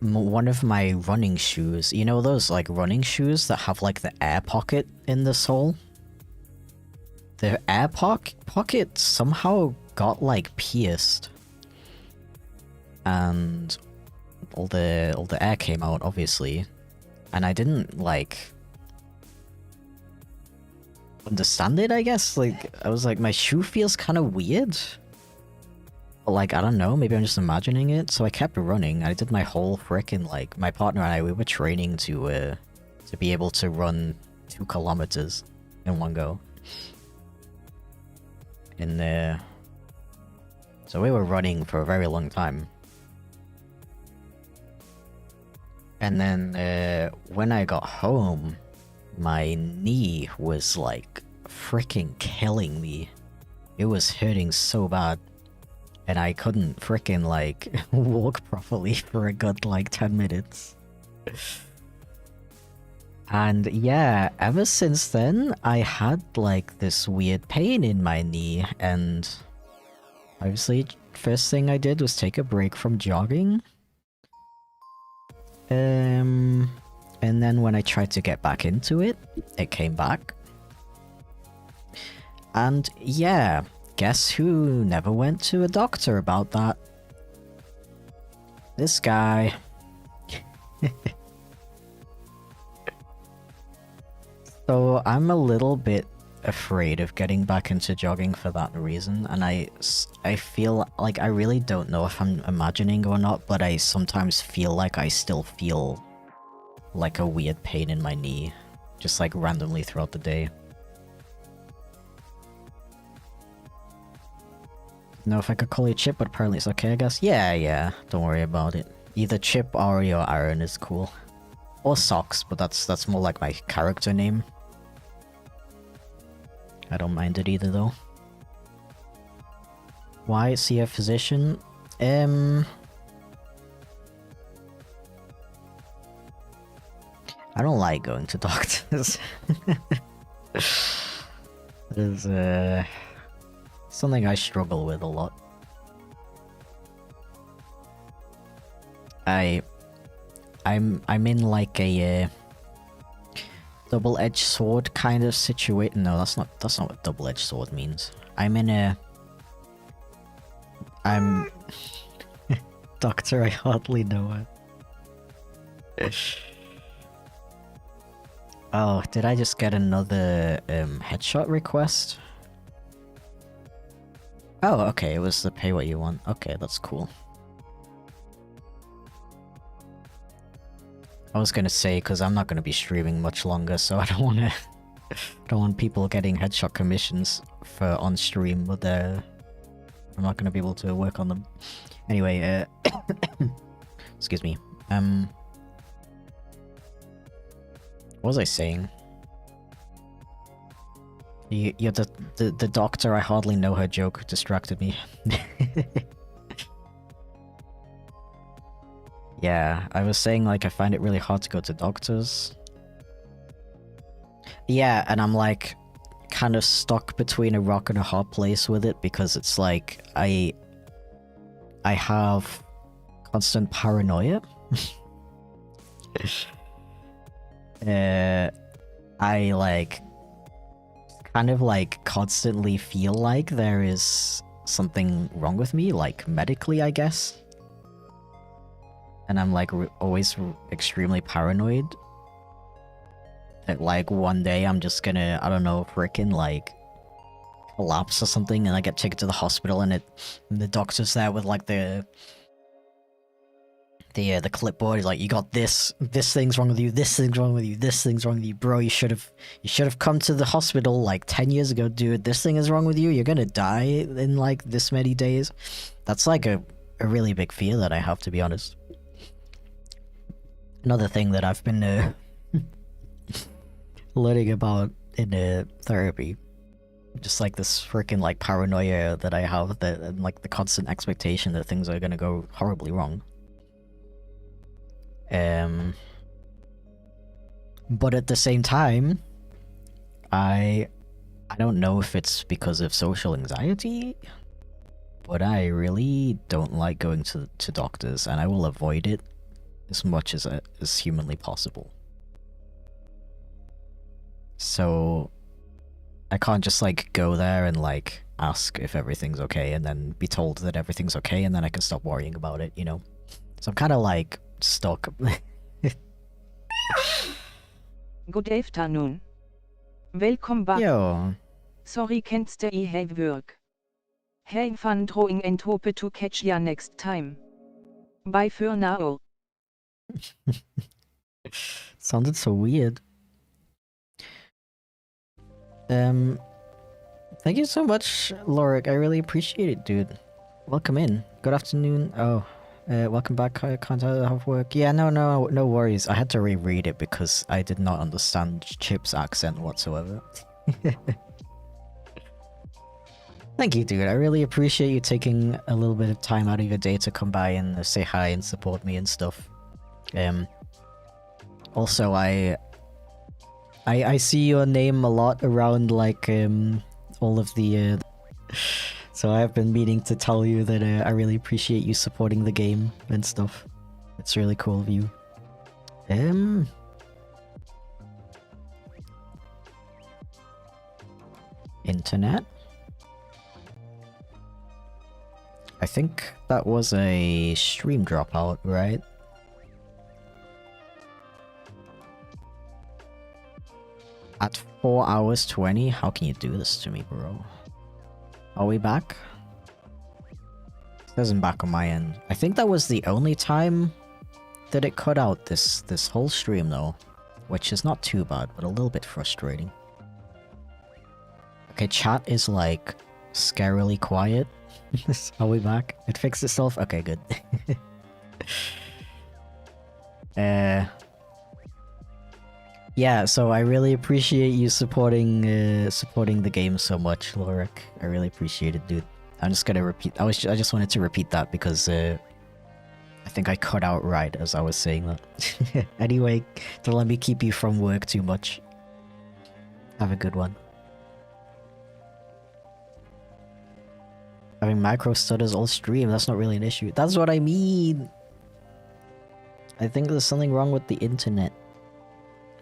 one of my running shoes, you know those like running shoes that have like the air pocket in the sole? The air pocket somehow got like pierced, and all the air came out, obviously, and I didn't like understand it, I guess. Like, I was like, my shoe feels kind of weird. But like, I don't know, maybe I'm just imagining it. So I kept running. I did my whole frickin' like, my partner and I, we were training to be able to run 2 kilometers in one go. In there. So we were running for a very long time. And then when I got home, my knee was like freaking killing me. It was hurting so bad. And I couldn't freaking like walk properly for a good like 10 minutes. And yeah, ever since then, I had like this weird pain in my knee, and obviously first thing I did was take a break from jogging. And then when I tried to get back into it, it came back. And yeah, guess who never went to a doctor about that? This guy. So I'm a little bit afraid of getting back into jogging for that reason, and I feel like I really don't know if I'm imagining or not, but I sometimes feel like I still feel like a weird pain in my knee, just like randomly throughout the day. Know if I could call you Chip, but apparently it's okay, I guess. Yeah, don't worry about it. Either Chip, Aari, or Aaron is cool. Or Socks, but that's more like my character name. I don't mind it either, though. Why see a physician? I don't like going to doctors. It is, something I struggle with a lot. I'm in like a double-edged sword kind of situation. No, that's not what double-edged sword means. I'm Doctor, I hardly know it. Oh, did I just get another headshot request? Oh, okay, it was the pay what you want. Okay, that's cool. I was gonna say, because I'm not gonna be streaming much longer, so I don't wanna... I don't want people getting headshot commissions for on stream, but I'm not gonna be able to work on them. Anyway, excuse me. What was I saying? You're the doctor, I hardly know her joke distracted me. Yeah, I was saying like I find it really hard to go to doctors. Yeah, and I'm like kind of stuck between a rock and a hard place with it because it's like I have constant paranoia. I like kind of like constantly feel like there is something wrong with me, like medically, I guess. And I'm like always extremely paranoid that like one day I'm just gonna, I don't know, frickin' like collapse or something, and I get taken to the hospital, and the doctor's there with like the clipboard. He's like, you got this thing's wrong with you, this thing's wrong with you, this thing's wrong with you, bro. You should have come to the hospital like 10 years ago, dude. This thing is wrong with you. You're gonna die in like this many days. That's like a really big fear that I have, to be honest. Another thing that I've been learning about in therapy, just like this freaking like paranoia that I have, that and like the constant expectation that things are gonna go horribly wrong. But at the same time, I don't know if it's because of social anxiety, but I really don't like going to doctors, and I will avoid it as much as humanly possible. So I can't just like go there and like ask if everything's okay and then be told that everything's okay and then I can stop worrying about it, you know? So I'm kind of like stuck. Good afternoon. Welcome back. Yo. Sorry can't stay have work. Have fun drawing and hope to catch ya next time. Bye for now. Sounded so weird. Thank you so much, Lorik. I really appreciate it, dude. Welcome in. Good afternoon. Oh, welcome back. I can't have work. Yeah, no worries. I had to reread it because I did not understand Chip's accent whatsoever. Thank you, dude. I really appreciate you taking a little bit of time out of your day to come by and say hi and support me and stuff. Also, I see your name a lot around, like, all of the, so I have been meaning to tell you that, I really appreciate you supporting the game and stuff. It's really cool of you. Internet? I think that was a stream dropout, right? At 4 hours 20? How can you do this to me, bro? Are we back? It isn't back on my end. I think that was the only time that it cut out this whole stream though. Which is not too bad, but a little bit frustrating. Okay, chat is like scarily quiet. Are we back? It fixed itself? Okay, good. Yeah, so I really appreciate you supporting the game so much, Lorik. I really appreciate it, dude. I'm just gonna repeat. I just wanted to repeat that because I think I cut out right as I was saying that. Anyway, don't let me keep you from work too much. Have a good one. Having macro stutters all stream, that's not really an issue. That's what I mean! I think there's something wrong with the internet.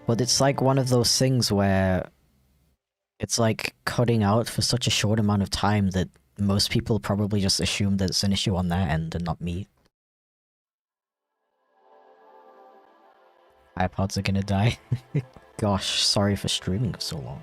But it's like one of those things where it's like cutting out for such a short amount of time that most people probably just assume that it's an issue on their end and not me. iPods are gonna die. Gosh, sorry for streaming for so long.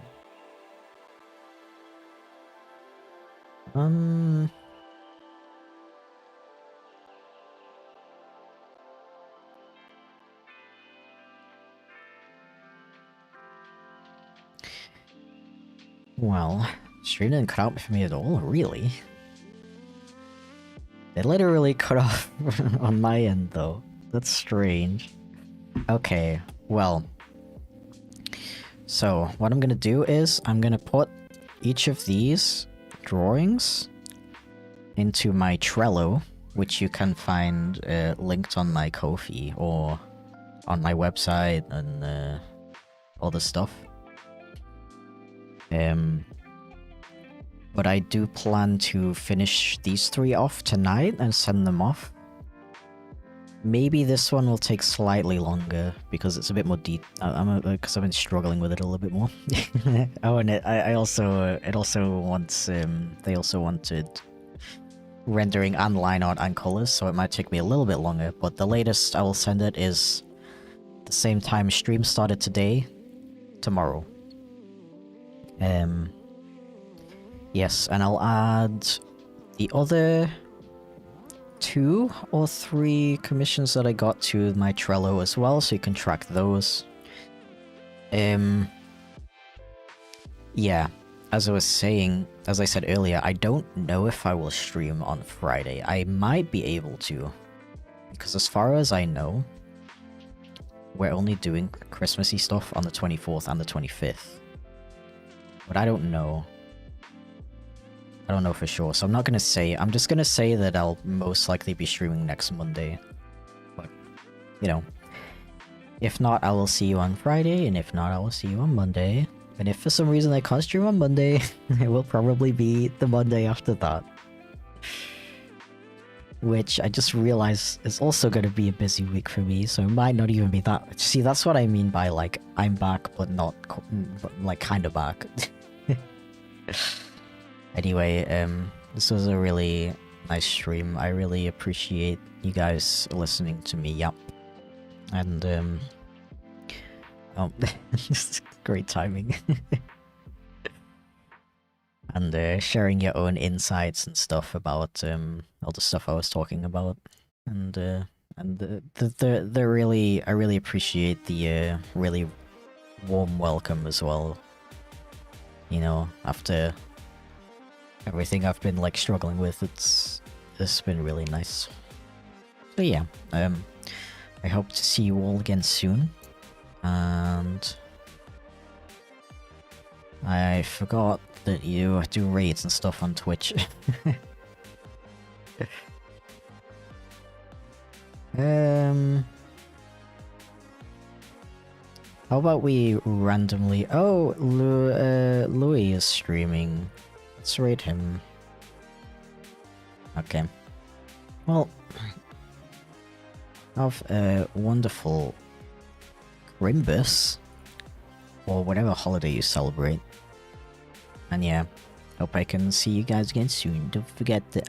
Well, stream didn't cut out for me at all, really. It literally cut off on my end, though. That's strange. Okay, well. So, what I'm gonna do is, I'm gonna put each of these drawings into my Trello, which you can find linked on my Ko-fi or on my website and all the stuff. But I do plan to finish these 3 off tonight and send them off. Maybe this one will take slightly longer because it's a bit more deep. Because I've been struggling with it a little bit more. Oh, and it also wants they also wanted rendering and line art and colors, so it might take me a little bit longer. But the latest I will send it is the same time stream started today, tomorrow. Yes, and I'll add the other 2 or 3 commissions that I got to my Trello as well, so you can track those. Yeah, as I said earlier, I don't know if I will stream on Friday. I might be able to, because as far as I know, we're only doing Christmassy stuff on the 24th and the 25th. But I don't know. I don't know for sure, so I'm not gonna say. I'm just gonna say that I'll most likely be streaming next Monday. But, you know, if not, I will see you on Friday, and if not, I will see you on Monday. And if for some reason I can't stream on Monday, it will probably be the Monday after that. Which I just realized is also gonna be a busy week for me, so it might not even be that. See, that's what I mean by, like, I'm back, but not, but, like, kinda back. Anyway, this was a really nice stream. I really appreciate you guys listening to me, yep. And, oh, great timing. And, sharing your own insights and stuff about, all the stuff I was talking about. And the really, I really appreciate the, really warm welcome as well. You know, after everything I've been, like, struggling with, it's been really nice. So yeah, I hope to see you all again soon. And I forgot that you do raids and stuff on Twitch. How about we randomly... Oh, Louis is streaming. Let's raid him. Okay. Well, have a wonderful Grimbus, or whatever holiday you celebrate. And yeah, hope I can see you guys again soon. Don't forget to